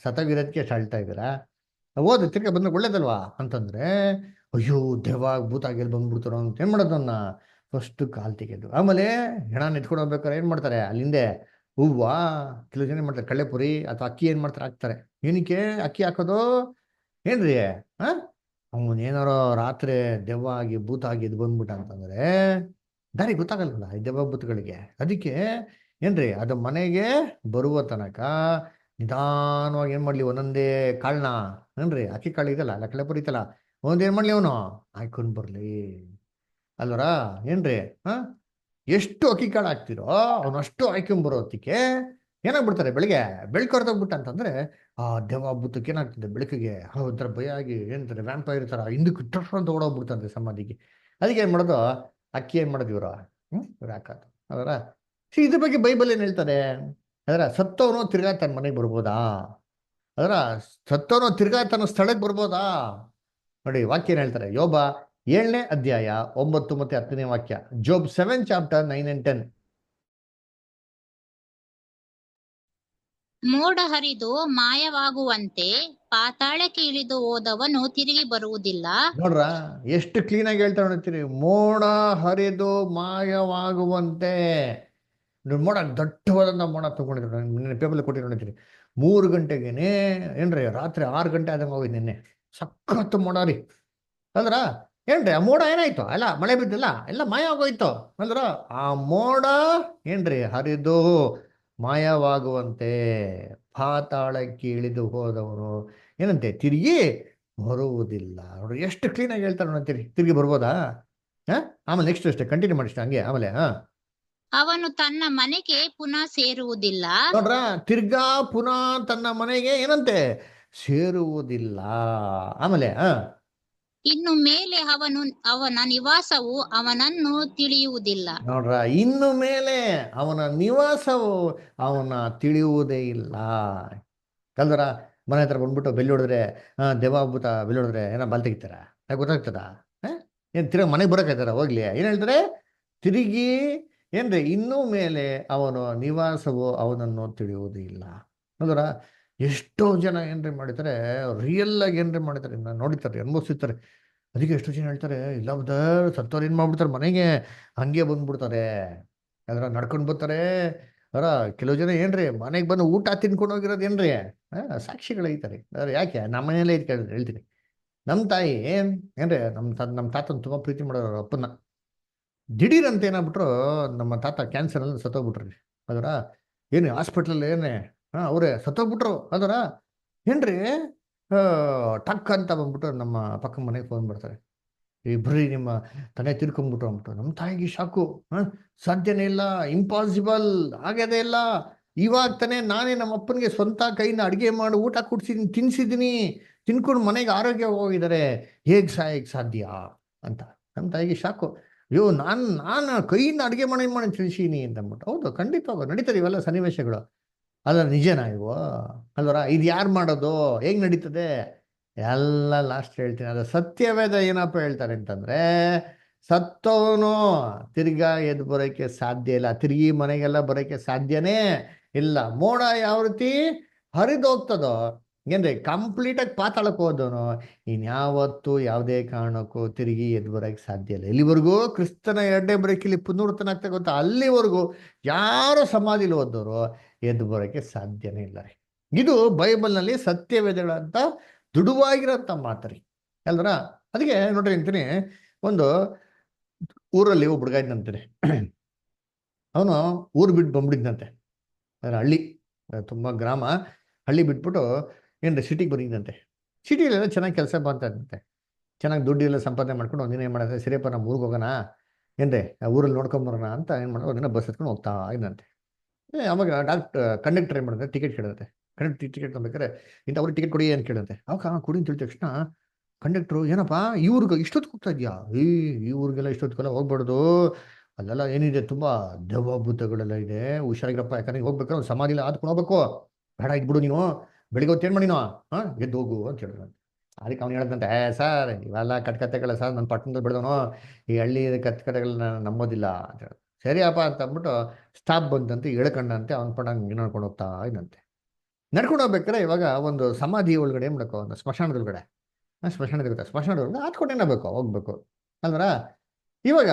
ಸತ್ತೋಗಿರೋದಕ್ಕೆ ಎಷ್ಟು ಅಳ್ತಾ ಇದ್ದೀರಾ? ಓದು ತಿರ್ಗಾ ಬಂದ್ರೆ ಒಳ್ಳೇದಲ್ವಾ ಅಂತಂದ್ರೆ, ಅಯ್ಯೋ ದೆವ್ವ ಭೂತ ಆಗಿಲ್ ಬಂದ್ಬಿಡ್ತಾರೋ ಅಂತ ಏನ್ ಮಾಡೋದನ್ನ ಫಸ್ಟ್ ಕಾಲ್ ತೆಗೆದು, ಆಮೇಲೆ ಹೆಣ ಎತ್ಕೊಂಡು ಹೋಗ್ಬೇಕಾದ್ರೆ ಏನ್ ಮಾಡ್ತಾರೆ ಅಲ್ಲಿಂದೆ ಹೂವ, ಕೆಲವು ಜನ ಏನ್ ಮಾಡ್ತಾರೆ ಕಳ್ಳೆಪುರಿ ಅಥವಾ ಅಕ್ಕಿ ಏನ್ ಮಾಡ್ತಾರೆ ಹಾಕ್ತಾರೆ. ಏನಕ್ಕೆ ಅಕ್ಕಿ ಹಾಕೋದು? ಏನ್ರಿ ಆ ಅವನೇನಾರೋ ರಾತ್ರಿ ದೆವ್ವ ಆಗಿ ಭೂತ ಆಗಿ ಎದ್ದು ಬಂದ್ಬಿಟ್ಟ ಅಂತಂದ್ರೆ ದಾರಿ ಗೊತ್ತಾಗಲ್ವಲ್ಲ ಈ ದೆವ್ವ ಭೂತಗಳಿಗೆ. ಅದಕ್ಕೆ ಏನ್ರಿ ಅದು ಮನೆಗೆ ಬರುವ ತನಕ ನಿಧಾನವಾಗಿ ಏನ್ ಮಾಡ್ಲಿ, ಒಂದೊಂದೇ ಕಾಳನ್ನ ಏನ್ರಿ ಅಕ್ಕಿ ಕಾಳು ಇದಲ್ಲ ಅಲ್ಲ ಕಳೆಪುರಿ ಐತಲ್ಲ, ಒಂದೇನ್ ಮಾಡ್ಲಿ ಅವನು ಹಾಕೊಂಡ್ ಬರ್ಲಿ ಅಲ್ವರ. ಏನ್ರಿ ಹಾ ಎಷ್ಟು ಅಕ್ಕಿ ಕಾಳು ಹಾಕ್ತಿರೋ ಅವನು ಅಷ್ಟು ಹಾಕೊಂಡ್ಬರೋದಕ್ಕೆ ಏನಾಗ್ಬಿಡ್ತಾರೆ ಬೆಳಿಗ್ಗೆ ಬೆಳ್ಕೊರ್ದೋಗ್ಬಿಟ್ಟ ಅಂತಂದ್ರೆ ಆ ದೆವ್ವ ಭೂತಕ್ಕೆ ಏನಾಗ್ತದೆ ಬೆಳಕಿಗೆ ಒಂಥರ ಭಯ ಆಗಿ ಏನಂತಾರೆ ವ್ಯಾಂಪೈರ್ ತರ ಹಿಂದಕ್ಕೆ ಟಫ್ ಅಂತ ಓಡೋಗ್ಬಿಡ್ತಾರೆ ಸಮಾಧಿಗೆ. ಅದಕ್ಕೆ ಏನ್ ಮಾಡೋದು, ಅಕ್ಕಿ ಏನ್ ಮಾಡೋದು ಇವರು ಇವ್ರು ಹಾಕೋದು ಅದರ. ಇದ್ರ ಬಗ್ಗೆ ಬೈಬಲ್ ಏನ್ ಹೇಳ್ತಾರೆ ಅದರ, ಸತ್ತವನು ತಿರ್ಗಾ ತನ್ನ ಮನೆಗೆ ಬರ್ಬೋದಾ? ಅದರ ಸತ್ತವನು ತಿರ್ಗಾ ತನ್ನ ಸ್ಥಳಕ್ಕೆ ಬರ್ಬೋದಾ? ನೋಡಿ ವಾಕ್ಯ ಏನ್ ಹೇಳ್ತಾರೆ, ಯೋಬ 7ನೇ ಅಧ್ಯಾಯ 9 ಮತ್ತೆ 10ನೇ ವಾಕ್ಯ. ಜೋಬ್ 7 ಚಾಪ್ಟರ್ 9 and 10. ಮೋಡ ಹರಿದು ಮಾಯವಾಗುವಂತೆ ಪಾತಾಳಕ್ಕೆ ಇಳಿದು ಹೋದವನು ತಿರುಗಿ ಬರುವುದಿಲ್ಲ. ನೋಡ್ರ ಎಷ್ಟು ಕ್ಲೀನ್ ಆಗಿ ಹೇಳ್ತಾರೆ ನೋಡ್ತೀರಿ, ಮೋಡ ಹರಿದು ಮಾಯವಾಗುವಂತೆ. ನೀವು ಮೋಡ ದಟ್ಟವಾದಂತ ಮೋಡ ತಗೊಂಡಿದ್ರು ನಿನ್ನೆ ಪೇಪರ್ ಕೊಟ್ಟಿರೋ ನೋಡ್ತೀರಿ, 3 ಗಂಟೆಗೇನೆ ಏನ್ರಿ ರಾತ್ರಿ 6 ಗಂಟೆ ಆದಂಗೆ ಹೋಗಿದ್ ನಿನ್ನೆ, ಸಖತ್ ಮೋಡ ರೀ ಅಂದ್ರ. ಏನ್ರಿ ಆ ಮೋಡ ಏನಾಯ್ತು, ಅಲ್ಲ ಮಳೆ ಬಿದ್ದಿಲ್ಲ ಎಲ್ಲ ಮಾಯ ಆಗೋಯ್ತು ಅಂದ್ರ. ಆ ಮೋಡ ಏನ್ರಿ ಹರಿದು ಮಾಯವಾಗುವಂತೆ ಪಾತಾಳಕ್ಕೆ ಇಳಿದು ಹೋದವರು ಏನಂತೆ ತಿರುಗಿ ಬರುವುದಿಲ್ಲ. ನೋಡ್ರಿ ಎಷ್ಟು ಕ್ಲೀನ್ ಆಗಿ ಹೇಳ್ತಾರೆ ನೋಡ್ತೀರಿ, ತಿರುಗಿ ಬರ್ಬೋದಾ? ಹಾ ಆಮೇಲೆ ನೆಕ್ಸ್ಟ್ ಅಷ್ಟೇ ಕಂಟಿನ್ಯೂ ಮಾಡಿಷ್ಟ ಹಂಗೆ. ಆಮೇಲೆ ಅವನು ತನ್ನ ಮನೆಗೆ ಪುನಃ ಸೇರುವುದಿಲ್ಲ. ನೋಡ್ರ ತಿರ್ಗಾ ಪುನಃ ತನ್ನ ಮನೆಗೆ ಏನಂತೆ ಸೇರುವುದಿಲ್ಲ. ಆಮೇಲೆ ಇನ್ನು ಮೇಲೆ ಅವನ ನಿವಾಸವು ಅವನನ್ನು ತಿಳಿಯುವುದಿಲ್ಲ. ನೋಡ್ರ ಇನ್ನು ಮೇಲೆ ಅವನ ನಿವಾಸವು ಅವನ ತಿಳಿಯುವುದೇ ಇಲ್ಲ. ಕಲ್ದರ ಮನೆ ಹತ್ರ ಬಂದ್ಬಿಟ್ಟು ಬೆಲ್ಲಿ ಹೊಡೆದ್ರೆ ದೆವ್ವಾಭೂತ ಬೆಲ್ಲಿ ಹೊಡೆದ್ರೆ ಏನೋ ಬಾಲ್ ತೆಗಿತಾರ ಗೊತ್ತಾಗ್ತದ? ಏನ್ ತಿರ್ಗ ಮನೆಗೆ ಬರೋಕಾಯ್ತಾರ? ಹೋಗ್ಲಿ. ಏನ್ ಹೇಳ್ತಾರೆ, ತಿರುಗಿ ಏನ್ರಿ ಇನ್ನು ಮೇಲೆ ಅವನ ನಿವಾಸವು ಅವನನ್ನು ತಿಳಿಯುವುದಿಲ್ಲ. ಹೌದರ ಎಷ್ಟೋ ಜನ ಏನ್ರಿ ಮಾಡಿತಾರೆ, ರಿಯಲ್ ಆಗಿ ಏನ್ರಿ ಮಾಡಿತಾರೆ ನೋಡಿತಾರೆ ಅನುಭವಿಸ್ತಾರೆ. ಅದಕ್ಕೆ ಎಷ್ಟೋ ಜನ ಹೇಳ್ತಾರೆ, ಇಲ್ಲ ಸತ್ತವ್ರು ಏನ್ ಮಾಡ್ಬಿಡ್ತಾರೆ ಮನೆಗೆ ಹಂಗೆ ಬಂದ್ಬಿಡ್ತಾರೆ, ಅದ್ರ ನಡ್ಕೊಂಡು ಬರ್ತಾರೆ. ಅದರ ಕೆಲವು ಜನ ಏನ್ರಿ ಮನೆಗೆ ಬಂದು ಊಟ ತಿನ್ಕೊಂಡು ಹೋಗಿರೋದು ಏನ್ರಿ ಸಾಕ್ಷಿಗಳು ಐತಾರೆ. ಅದ್ರ ಯಾಕೆ ನಮ್ಮ ಮನೆಯಲ್ಲೇ ಐತೆ ಹೇಳ್ತೀನಿ. ನಮ್ಮ ತಾಯಿ ಏನ್ರಿ ನಮ್ಮ ತಾತನ ತುಂಬಾ ಪ್ರೀತಿ ಮಾಡೋರು ಅವ್ರ ಅಪ್ಪನ. ದಿಢೀರ್ ಅಂತ ಏನಾಗ್ಬಿಟ್ರು ನಮ್ಮ ತಾತ ಕ್ಯಾನ್ಸರ್ ಅಲ್ಲಿ ಸತ್ತೋಗ್ಬಿಟ್ರಿ. ಅದರ ಏನು ಹಾಸ್ಪಿಟ್ಲಲ್ಲಿ ಏನೇ ಅವರೇ ಸತ್ತೋಗ್ಬಿಟ್ರು. ಅದರ ಏನ್ರಿ ಟಕ್ ಅಂತ ಬಂದ್ಬಿಟ್ಟು ನಮ್ಮ ಪಕ್ಕ ಮನೆಗೆ ಫೋನ್ ಬರ್ತಾರೆ, ಇಬ್ರಿ ನಿಮ್ಮ ತಲೆ ತಿರ್ಕೊಂಡ್ಬಿಟ್ರು ಅಂದ್ಬಿಟ್ಟು. ನಮ್ಮ ತಾಯಿಗೆ ಶಾಕು. ಸಾಧ್ಯನೇ ಇಲ್ಲ, ಇಂಪಾಸಿಬಲ್, ಆಗದೇ ಇಲ್ಲ. ಇವಾಗ ತಾನೇ ನಾನೇ ನಮ್ಮ ಅಪ್ಪನಿಗೆ ಸ್ವಂತ ಕೈಯಿಂದ ಅಡುಗೆ ಮಾಡಿ ಊಟ ಕೊಡ್ಸಿದೀನಿ, ತಿನ್ಸಿದ್ದೀನಿ, ತಿನ್ಕೊಂಡು ಮನೆಗೆ ಆರೋಗ್ಯ ಹೋಗಿದ್ದಾರೆ, ಹೇಗೆ ಸಾಧ್ಯ ಅಂತ. ನಮ್ಮ ತಾಯಿಗೆ ಶಾಕು. ಅಯ್ಯೋ ನಾನು ಕೈಯಿಂದ ಅಡುಗೆ ಮಾಡಿ ತಿಳಿಸೀನಿ ಅಂತ ಅಂದ್ಬಿಟ್ಟು. ಹೌದು, ಖಂಡಿತವಾಗ ನಡೀತಾರೆ ಇವೆಲ್ಲ ಸನ್ನಿವೇಶಗಳು. ಅಲ್ಲ ನಿಜನಾ ಇವು ಅಲ್ವರ? ಇದು ಯಾರು ಮಾಡೋದು, ಹೇಗೆ ನಡೀತದೆ ಎಲ್ಲ ಲಾಸ್ಟ್ ಹೇಳ್ತೀನಿ. ಅದು ಸತ್ಯವೇದ ಏನಪ್ಪ ಹೇಳ್ತಾರೆ ಅಂತಂದ್ರೆ, ಸತ್ತವನು ತಿರ್ಗಾ ಎದ್ದು ಬರೋಕ್ಕೆ ಸಾಧ್ಯ ಇಲ್ಲ, ತಿರುಗಿ ಮನೆಗೆಲ್ಲ ಬರೋಕ್ಕೆ ಸಾಧ್ಯನೇ ಇಲ್ಲ. ಮೋಡ ಯಾವ ರೀತಿ ಹರಿದೋಗ್ತದೋ ಏನ್ರಿ ಕಂಪ್ಲೀಟಾಗಿ ಪಾತಾಳಕ್ಕೆ ಹೋದವನು ಇನ್ಯಾವತ್ತೂ ಯಾವುದೇ ಕಾರಣಕ್ಕೂ ತಿರುಗಿ ಎದ್ದು ಬರೋಕ್ಕೆ ಸಾಧ್ಯ ಇಲ್ಲ. ಇಲ್ಲಿವರೆಗೂ ಕ್ರಿಸ್ತನ 2ನೇ ಬರೋಕ್ಕಿಲ್ಲಿ ಪುನರುತ್ಥಾನ ಆಗ್ತಾ ಗೊತ್ತಾ, ಅಲ್ಲಿವರೆಗೂ ಯಾರು ಸಮಾಧಿಲಿ ಹೋದವರು ಎದ್ದು ಬರೋಕ್ಕೆ ಸಾಧ್ಯನೇ ಇಲ್ಲ ರೀ. ಇದು ಬೈಬಲ್ನಲ್ಲಿ ಸತ್ಯವೇದಗಳಂತ ದುಡುವಾಗಿರೋಂಥ ಮಾತರಿ ಅಲ್ವರ. ಅದಕ್ಕೆ ನೋಡ್ರಿ ಅಂತೀನಿ, ಒಂದು ಊರಲ್ಲಿ ಒಬ್ಬ ಹುಡುಗ ಇದ್ದಂತಾನೆ. ಅವನು ಊರು ಬಿಟ್ಟು ಬಂದ್ಬಿಟ್ಟಿದ್ದಂತೆ. ಅದರ ಹಳ್ಳಿ ತುಂಬ ಗ್ರಾಮ, ಹಳ್ಳಿ ಬಿಟ್ಬಿಟ್ಟು ಏನ್ರಿ ಸಿಟಿಗೆ ಬಂದಿದ್ದಂತೆ. ಸಿಟಿಲೆಲ್ಲ ಚೆನ್ನಾಗಿ ಕೆಲಸ ಮಾಡ್ತಾ ಇದ್ದಂತೆ, ಚೆನ್ನಾಗಿ ದುಡ್ಡೆಲ್ಲ ಸಂಪಾದನೆ ಮಾಡ್ಕೊಂಡು ಒಂದಿನ ಏನು ಮಾಡಿದ್ರೆ, ಸರಿಯಪ್ಪ ನಮ್ಮ ಊರಿಗೆ ಹೋಗೋಣ ಏನ್ರಿ ಊರಲ್ಲಿ ನೋಡ್ಕೊಂಬರೋಣ ಅಂತ ಏನು ಮಾಡೋದು, ಒಂದಿನ ಬಸ್ ಹತ್ಕೊಂಡು ಹೋಗ್ತಾ ಇದ್ದಂತೆ. ಅವಾಗ ಕಂಡಕ್ಟರ್ ಏನು ಮಾಡಿದ್ರೆ ಟಿಕೆಟ್ ಕೇಳುತ್ತೆ. ಕಂಡಕ್ಟರ್ ಟಿಕೆಟ್ ತೊಗೊಬೇಕಾರೆ ಇಂಥ ಅವ್ರಿಗೆ ಟಿಕೆಟ್ ಕೊಡಿ ಅಂತ ಕೇಳುತ್ತೆ. ಅವಾಗ ಕೊಡಿ ಅಂತ ಹೇಳಿದ ತಕ್ಷಣ ಕಂಡಕ್ಟ್ರು, ಏನಪ್ಪ ಈ ಊರಿಗೆ ಇಷ್ಟೊತ್ತು ಹೋಗ್ತಾ ಇದೆಯಾ? ಈ ಊರಿಗೆಲ್ಲ ಇಷ್ಟೊತ್ತಿಗೆಲ್ಲ ಹೋಗ್ಬಾರ್ದು, ಅಲ್ಲೆಲ್ಲ ಏನಿದೆ ತುಂಬ ದೆವ್ವ ಭೂತಗಳೆಲ್ಲ ಇದೆ, ಹುಷಾರಾಗಿರಪ್ಪ, ಯಾಕಂದ್ರೆ ಹೋಗ್ಬೇಕಾದ್ರೆ ಒಂದು ಸಮಾಧಿಲ್ಲ ಆದ್ಕೊಂಡು ಹೋಗ್ಬೇಕು, ಬೇಡ ಇದ್ಬಿಡು ನೀನು, ಬೆಳಿಗ್ಗೆ ಹೊತ್ತು ಏನು ಮಾಡಿನೋ ಎದ್ದು ಹೋಗು ಅಂತ ಹೇಳಿದ್ರು. ಅದಕ್ಕೆ ಅವ್ನು ಹೇಳ್ದಂತೆ, ಸರ್ ಇವೆಲ್ಲ ಕಟ್ಕತೆಗಳ ಸರ್, ನನ್ನ ಪಟ್ಟಣದಲ್ಲಿ ಬೆಳೆದವನು, ಈ ಹಳ್ಳಿ ಕಟ್ಕತೆಗಳನ್ನ ನಂಬೋದಿಲ್ಲ ಅಂತ ಹೇಳಿ. ಸರಿಯಪ್ಪ ಅಂತ ಅಂದ್ಬಿಟ್ಟು ಸ್ಟಾಪ್ ಬಂದಂತೆ ಇಳ್ಕೊಂಡಂತೆ ಅವ್ನ ಪಡ ಹಂಗೆ ನಡ್ಕೊಂಡು ಹೋಗ್ತಾ ಇದ್ದಂತೆ. ನಡ್ಕೊಂಡು ಹೋಗ್ಬೇಕಾರೆ ಇವಾಗ ಒಂದು ಸಮಾಧಿ ಒಳಗಡೆ ಏನು ಮಾಡಬೇಕು, ಒಂದು ಸ್ಮಶಾನದೊಳಗಡೆ, ಸ್ಮಶಾನದ ಗೊತ್ತಾ, ಸ್ಮಶಾನದೊಳಗಡೆ ಹತ್ಕೊಂಡೇನೆ ಹೋಗ್ಬೇಕು ಅಲ್ವರ. ಇವಾಗ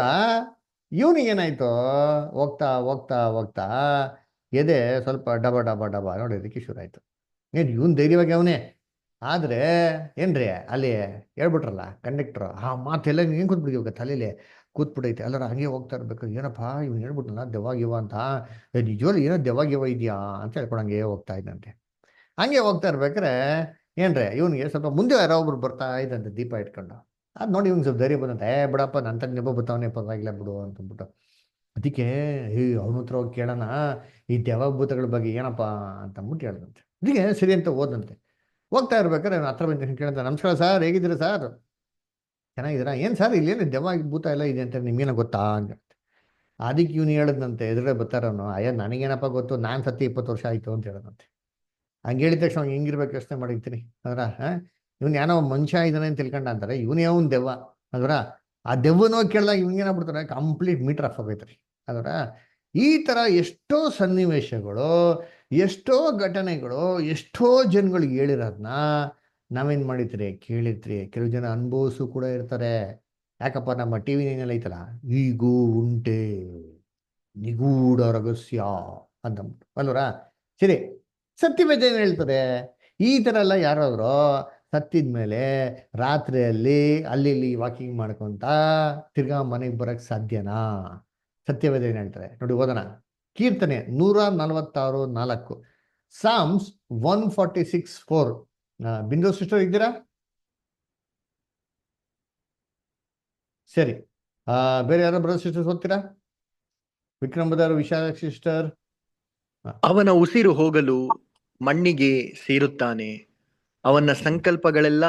ಇವನಿಗೆ ಏನಾಯ್ತು, ಹೋಗ್ತಾ ಹೋಗ್ತಾ ಹೋಗ್ತಾ ಎದೆ ಸ್ವಲ್ಪ ಡಬ ಡಬ ಡಬ ನೋಡೋದಕ್ಕೆ ಶುರು ಆಯ್ತು. ಏನು ಇವನ್ ಧೈರ್ಯವಾಗಿ ಅವನೇ, ಆದ್ರೆ ಏನ್ರಿ ಅಲ್ಲಿ ಹೇಳ್ಬಿಟ್ರಲ್ಲ ಕಂಡಕ್ಟ್ರು, ಆ ಮಾತೆಲ್ಲ ಹೆಂಗೆ ಕೂತ್ಬಿಡಿ ಇವಾಗ ತಲೆಯಲ್ಲಿ ಕೂತ್ಬಿಟ್ಟೈತೆ ಅಲ್ಲರ. ಹಂಗೆ ಹೋಗ್ತಾ ಇರ್ಬೇಕು, ಏನಪ್ಪ ಇವ್ನು ಹೇಳ್ಬಿಟ್ನಲ್ಲ ದೆವ್ವಾಗಿವ ಅಂತ, ನಿಜವಲ್ಲ ಏನೋ ದೆವ್ವಾಗಿವ ಇದೆಯಾ ಅಂತ ಹೇಳ್ಕೊಂಡು ಹಂಗೆ ಹೋಗ್ತಾ ಇದ್ದಂತೆ. ಹಂಗೆ ಹೋಗ್ತಾ ಇರ್ಬೇಕಾರೆ ಏನ್ರಿ ಇವನಿಗೆ ಸ್ವಲ್ಪ ಮುಂದೆ ಯಾರೋ ಒಬ್ರು ಬರ್ತಾ ಇದ್ದಂತೆ ದೀಪ ಇಟ್ಕೊಂಡು. ಅದು ನೋಡಿ ಇವ್ನಿಗೆ ಸ್ವಲ್ಪ ಧೈರ್ಯ ಬಂದಂತೆ, ಬಿಡಪ್ಪ ನನ್ನ ತಕ್ಕ ನೆಬ್ಬ ಬರ್ತಾವನೆ ಪರವಾಗಿಲ್ಲ ಬಿಡು ಅಂತಂದ್ಬಿಟ್ಟು. ಅದಕ್ಕೆ ಅವನ ಹತ್ರ ಹೋಗಿ ಕೇಳೋಣ ಈ ದೆವ್ವ ಭೂತಗಳ ಬಗ್ಗೆ ಏನಪ್ಪ ಅಂತಂದ್ಬಿಟ್ಟು ಹೇಳ್ದಂತೆ. ಅದಕ್ಕೆ ಸರಿ ಅಂತ ಹೋದಂತೆ. ಹೋಗ್ತಾ ಇರ್ಬೇಕಾದ್ರೆ ಅವ್ನು ಹತ್ರ ಬಂದು ಕೇಳಿದ, ನಮಸ್ಕಾರ ಸರ್, ಹೇಗಿದ್ದೀರಾ ಸರ್, ಚೆನ್ನಾಗಿದ್ದೀರಾ, ಏನು ಸರ್ ಇಲ್ಲೇನು ದೆವ್ವ ಭೂತ ಎಲ್ಲ ಇದೆ ಅಂತ ನಿಮ್ಗೇನೋ ಗೊತ್ತಾ ಅಂತ. ಅದಕ್ಕೆ ಇವನು ಹೇಳದಂತೆ, ಎದುರುಗಡೆ ಬರ್ತಾರವನು, ಅಯ್ಯ ನನಗೇನಪ್ಪ ಗೊತ್ತು, ನಾನು ಸತ್ತಿ 20 ವರ್ಷ ಆಯಿತು ಅಂತ ಹೇಳದಂತೆ. ಹಂಗೆ ಹೇಳಿದ ತಕ್ಷಣ ಅವ್ನು ಹೆಂಗಿರ್ಬೇಕು ಯೋಚನೆ ಮಾಡಿರ್ತೀನಿ ಅದರ. ಇವ್ನು ಏನೋ ಮನುಷ್ಯ ಇದ್ದಾನೆ ಅಂತ ತಿಳ್ಕೊಂಡ ಅಂತಾರೆ, ಇವನೇ ಅವ್ನು ದೆವ್ವ ಅದರ. ಆ ದೆವ್ವನ ಹೋಗಿ ಕೇಳಿದಾಗ ಇವ್ನಿಗೇನಾಗ್ಬಿಡ್ತಾರೆ, ಕಂಪ್ಲೀಟ್ ಮೀಟರ್ ಆಫ್ ಆಗೈತ್ರಿ ಅದರ. ಈ ಥರ ಎಷ್ಟೋ ಸನ್ನಿವೇಶಗಳು, ಎಷ್ಟೋ ಘಟನೆಗಳು, ಎಷ್ಟೋ ಜನಗಳಿಗೆ ಹೇಳಿರೋದನ್ನ ನಾವೇನು ಮಾಡಿರ್ತೀರಿ, ಕೇಳಿರ್ತೀರಿ. ಕೆಲವು ಜನ ಅನುಭವಿಸು ಕೂಡ ಇರ್ತಾರೆ. ಯಾಕಪ್ಪ, ನಮ್ಮ ಟಿ ವಿ ನೈನಲ್ಲಿ ಐತಲ್ಲ, ಈಗೂ ಉಂಟೆ ನಿಗೂಢ ರಹಸ್ಯ ಅಂತಂದ್ಬಿಟ್ಟು ಅಲ್ವರ. ಸರಿ, ಸತ್ಯವೇದ ಏನು ಹೇಳ್ತದೆ, ಈ ಥರ ಎಲ್ಲ ಯಾರಾದರೂ ಸತ್ತಿದ ಮೇಲೆ ರಾತ್ರಿಯಲ್ಲಿ ಅಲ್ಲಿ ಇಲ್ಲಿ ವಾಕಿಂಗ್ ಮಾಡ್ಕೊಂತ ತಿರ್ಗಾ ಮನೆಗೆ ಬರೋಕ್ಕೆ ಸಾಧ್ಯನಾ? ಸತ್ಯವೇದ ಏನು ಹೇಳ್ತಾರೆ ನೋಡಿ, ಓದೋಣ. ಕೀರ್ತನೆ 146:4, ಸಾಮ್ಸ್ 146:4. ಬಿಂದು ಸಿಸ್ಟರ್ ಇದ್ದೀರಾ? ಸರಿ, ಬೇರೆ ಯಾರೋ ಬ್ರದರ್ ಸಿಸ್ಟರ್ಸ್ ಓದ್ತೀರಾ? ವಿಕ್ರಮ್ ಬ್ರದರ್, ವಿಶಾಲ ಸಿಸ್ಟರ್. ಅವನ ಉಸಿರು ಹೋಗಲು ಮಣ್ಣಿಗೆ ಸೇರುತ್ತಾನೆ, ಅವನ ಸಂಕಲ್ಪಗಳೆಲ್ಲ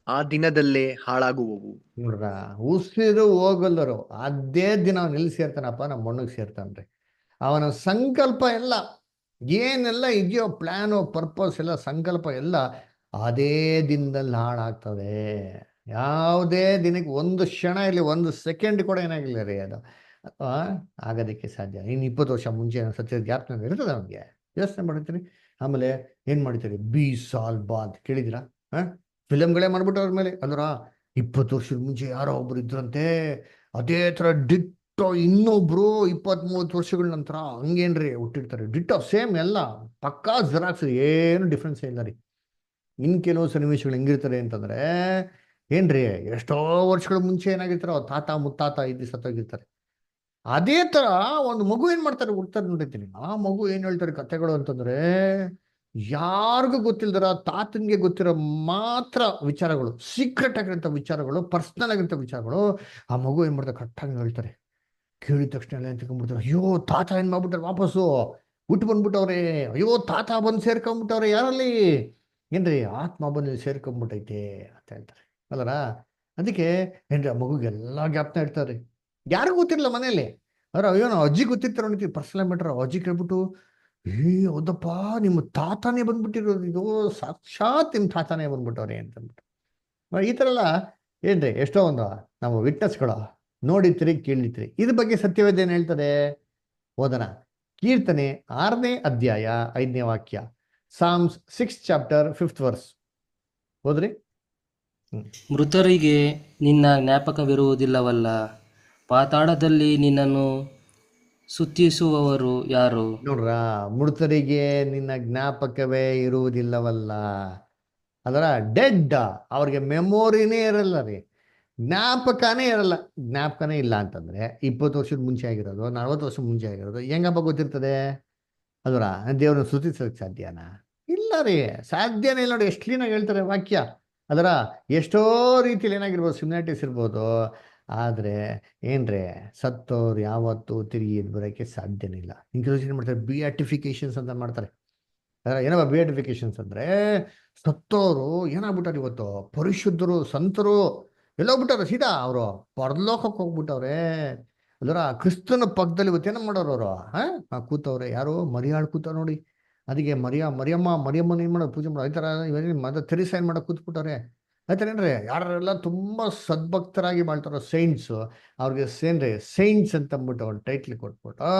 ಆ ದಿನದಲ್ಲೇ ಹಾಳಾಗುವವು. ನೋಡ್ರ, ಉಸಿರು ಹೋಗಲ್ಲರು ಅದೇ ದಿನ ಅವ್ನು ಎಲ್ಲಿ ಸೇರ್ತಾನಪ್ಪ, ನಮ್ಮ ಮಣ್ಣಿಗೆ ಸೇರ್ತಾನ್ರಿ. ಅವನ ಸಂಕಲ್ಪ ಎಲ್ಲ ಏನೆಲ್ಲ ಇದೆಯೋ, ಪ್ಲಾನು ಪರ್ಪಸ್ ಎಲ್ಲ, ಸಂಕಲ್ಪ ಎಲ್ಲ ಅದೇ ದಿನದಲ್ಲಿ ಹಾಳಾಗ್ತದೆ. ಯಾವುದೇ ದಿನಕ್ಕೆ ಒಂದು ಕ್ಷಣ ಇಲ್ಲಿ, ಒಂದು ಸೆಕೆಂಡ್ ಕೂಡ ಏನಾಗಿಲ್ಲ ರೀ ಅದು ಆಗೋದಕ್ಕೆ ಸಾಧ್ಯ. ಇನ್ನು 20 ವರ್ಷ ಮುಂಚೆ ಸತ್ಯದ ಜ್ಞಾಪಕ ಇರ್ತದೆ ಅವನಿಗೆ, ಯೋಚನೆ ಮಾಡಿರ್ತೀನಿ. ಆಮೇಲೆ ಏನು ಮಾಡ್ತೀರಿ, ಬಿ ಸಾಲ್ ಬಾ ಅಂತ ಕೇಳಿದಿರಾ? ಫಿಲಮ್ಗಳೇ ಮಾಡ್ಬಿಟ್ಟು ಅವ್ರ ಮೇಲೆ ಅಂದ್ರ 20 ವರ್ಷದ ಮುಂಚೆ ಯಾರೋ ಒಬ್ರು ಇದ್ರಂತೆ, ಅದೇ ಥರ ಡಿಟ್ಟೋ ಇನ್ನೊಬ್ರು 20-30 ವರ್ಷಗಳ ನಂತರ ಹಂಗೇನ್ರಿ ಹುಟ್ಟಿರ್ತಾರೆ, ಡಿಟ್ಟೋ ಸೇಮ್ ಎಲ್ಲ ಪಕ್ಕಾ ಜೆರಾಕ್ಸ್, ಏನು ಡಿಫ್ರೆನ್ಸ್ ಇಲ್ಲ ರೀ. ಇನ್ನು ಕೆಲವು ಸನ್ನಿವೇಶಗಳು ಹೆಂಗಿರ್ತಾರೆ ಅಂತಂದ್ರೆ ಏನ್ರಿ, ಎಷ್ಟೋ ವರ್ಷಗಳ ಮುಂಚೆ ಏನಾಗಿರ್ತಾರೋ ತಾತ ಮುತ್ತಾತ ಇದ್ದು ಸತ್ತೋಗಿರ್ತಾರೆ. ಅದೇ ಥರ ಒಂದು ಮಗು ಏನು ಮಾಡ್ತಾರೆ, ಹುಡ್ತಾರೆ ನೋಡಿರ್ತೀನಿ. ಆ ಮಗು ಏನು ಹೇಳ್ತಾರೆ ಕಥೆಗಳು ಅಂತಂದ್ರೆ, ಯಾರಿಗೂ ಗೊತ್ತಿಲ್ದಾರ ತಾತನಿಗೆ ಗೊತ್ತಿರೋ ಮಾತ್ರ ವಿಚಾರಗಳು, ಸೀಕ್ರೆಟ್ ಆಗಿರೋಂಥ ವಿಚಾರಗಳು, ಪರ್ಸ್ನಲ್ ಆಗಿರೋಂಥ ವಿಚಾರಗಳು ಆ ಮಗು ಏನು ಮಾಡ್ತಾರೆ ಕರೆಕ್ಟಾಗಿ ಹೇಳ್ತಾರೆ. ಕೇಳಿದ ತಕ್ಷಣ ಎಲ್ಲ ತಿಳ್ಕೊಂಡ್ಬಿಡ್ತಾರೆ, ಅಯ್ಯೋ ತಾತ ಏನು ಮಾಡ್ಬಿಟ್ಟಾರೆ, ವಾಪಸ್ಸು ಹುಟ್ಟು ಬಂದ್ಬಿಟ್ಟವ್ರೆ, ಅಯ್ಯೋ ತಾತ ಬಂದು ಸೇರ್ಕೊಂಡ್ಬಿಟ್ಟವ್ರೆ, ಯಾರಲ್ಲಿ ಏನ್ರಿ ಆತ್ಮ ಬಂದು ಸೇರ್ಕೊಂಡ್ಬಿಟ್ಟೈತೆ ಅಂತ ಹೇಳ್ತಾರೆ ಅಲ್ಲರ. ಅದಕ್ಕೆ ಏನ್ರಿ ಆ ಮಗುಗೆಲ್ಲ ಜ್ಞಾಪನ ಇರ್ತಾರೆ, ಯಾರಿಗೂ ಗೊತ್ತಿರಲ್ಲ ಮನೆಯಲ್ಲಿ. ಅವ್ರ ಅಯ್ಯೋ ನಾವು ಅಜ್ಜಿ ಗೊತ್ತಿರ್ತಾರೆ ನೋಡ್ತೀವಿ, ಪರ್ಸನಲ್ ಮ್ಯಾಟ್ರ್. ಅಜ್ಜಿ ಕೇಳ್ಬಿಟ್ಟು, ಹೌದಪ್ಪ ನಿಮ್ಮ ತಾತಾನೇ ಬಂದ್ಬಿಟ್ಟಿರೋದು, ಇದು ಸಾಕ್ಷಾತ್ ನಿಮ್ಮ ತಾತಾನೇ ಬಂದ್ಬಿಟ್ಟವ್ರೆ ಅಂತಂದ್ಬಿಟ್ಟು. ಈ ಥರ ಎಲ್ಲ ಏನ್ರಿ ಎಷ್ಟೋ ಒಂದು ನಾವು ವಿಟ್ನೆಸ್ಗಳು ನೋಡಿರ್ತೀರಿ, ಕೇಳಿರ್ತೀರಿ. ಇದ್ರ ಬಗ್ಗೆ ಸತ್ಯವೇದ ಏನು ಹೇಳ್ತದೆ, ಓದೋಣ. ಕೀರ್ತನೆ 6ನೇ ಅಧ್ಯಾಯ 5ನೇ ವಾಕ್ಯ, Psalms 6th chapter 5th verse. ಹೋದ್ರಿ. ಮೃತರಿಗೆ ನಿನ್ನ ಜ್ಞಾಪಕವಿರುವುದಿಲ್ಲವಲ್ಲ, ಪಾತಾಳದಲ್ಲಿ ನಿನ್ನನ್ನು ಸ್ತುತಿಸುವವರು ಯಾರು? ನೋಡ್ರ, ಮೃತರಿಗೆ ನಿನ್ನ ಜ್ಞಾಪಕವೇ ಇರುವುದಿಲ್ಲವಲ್ಲ. ಅದರ ಡೆಡ್, ಅವ್ರಿಗೆ ಮೆಮೊರಿನೇ ಇರಲ್ಲ ರೀ, ಜ್ಞಾಪಕನೇ ಇರಲ್ಲ. ಜ್ಞಾಪಕನೇ ಇಲ್ಲ ಅಂತಂದ್ರೆ 20 ವರ್ಷದ ಮುಂಚೆ ಆಗಿರೋದು, 40 ವರ್ಷದ ಮುಂಚೆ ಆಗಿರೋದು ಹೆಂಗಪ್ಪ ಗೊತ್ತಿರ್ತದೆ? ಅದರ ದೇವ್ರನ್ನ ಸ್ತುತಿಸೋಕೆ ಸಾಧ್ಯನಾ? ಇಲ್ಲ ರೀ, ಸಾಧ್ಯನೇ ಇಲ್ಲ. ನೋಡಿ ಎಷ್ಟು ಕ್ಲೀನಾಗಿ ಹೇಳ್ತಾರೆ ವಾಕ್ಯ. ಅದರ ಎಷ್ಟೋ ರೀತಿಯಲ್ಲಿ ಏನಾಗಿರ್ಬೋದು, ಸಿಮಿಲಾರಿಟೀಸ್ ಇರ್ಬೋದು, ಆದರೆ ಏನ್ರಿ ಸತ್ತೋರು ಯಾವತ್ತೂ ತಿರುಗಿ ಎದ್ದು ಬರೋಕ್ಕೆ ಸಾಧ್ಯನೇ ಇಲ್ಲ. ಕೆಲವು ಏನು ಮಾಡ್ತಾರೆ, ಬಿಯಾಟಿಫಿಕೇಶನ್ಸ್ ಅಂತ ಮಾಡ್ತಾರೆ. ಅದರ ಏನಪ್ಪ ಬಿಯಾಟಿಫಿಕೇಶನ್ಸ್ ಅಂದರೆ, ಸತ್ತೋರು ಏನಾಗ್ಬಿಟ್ಟಾರೆ ಇವತ್ತು, ಪರಿಶುದ್ಧರು ಸಂತರು ಎಲ್ಲೋಗ್ಬಿಟ್ಟಾರೆ, ಸೀದಾ ಅವರು ಪರಲೋಕಕ್ಕೆ ಹೋಗ್ಬಿಟ್ಟವ್ರೆ. ಅದರ ಕ್ರಿಸ್ತನ ಪಕ್ಕದಲ್ಲಿ ಇವತ್ತೇನ ಮಾಡೋರು ಅವರು ಕೂತವ್ರೆ. ಯಾರು? ಮರಿಯಾಳು ಕೂತವ್ರು ನೋಡಿ. ಅದಕ್ಕೆ ಮರಿಯಮ್ಮನ ಏನು ಮಾಡೋದು, ಪೂಜೆ ಮಾಡೋದು. ಈ ಥರ ಇವಾಗ ತೆರಿಸ ಏನು ಮಾಡೋದು ಕೂತ್ಬಿಟ್ಟವ್ರೆ. ಆಯ್ತಾರೇನ್ರಿ, ಯಾರೆಲ್ಲ ತುಂಬ ಸದ್ಭಕ್ತರಾಗಿ ಮಾಡ್ತಾರೋ ಸೈಂಟ್ಸು, ಅವ್ರಿಗೆ ಏನ್ರಿ ಸೈಂಟ್ಸ್ ಅಂತ ಅಂದ್ಬಿಟ್ಟು ಒಂದು ಟೈಟ್ಲ್ ಕೊಟ್ಬಿಟ್ಟು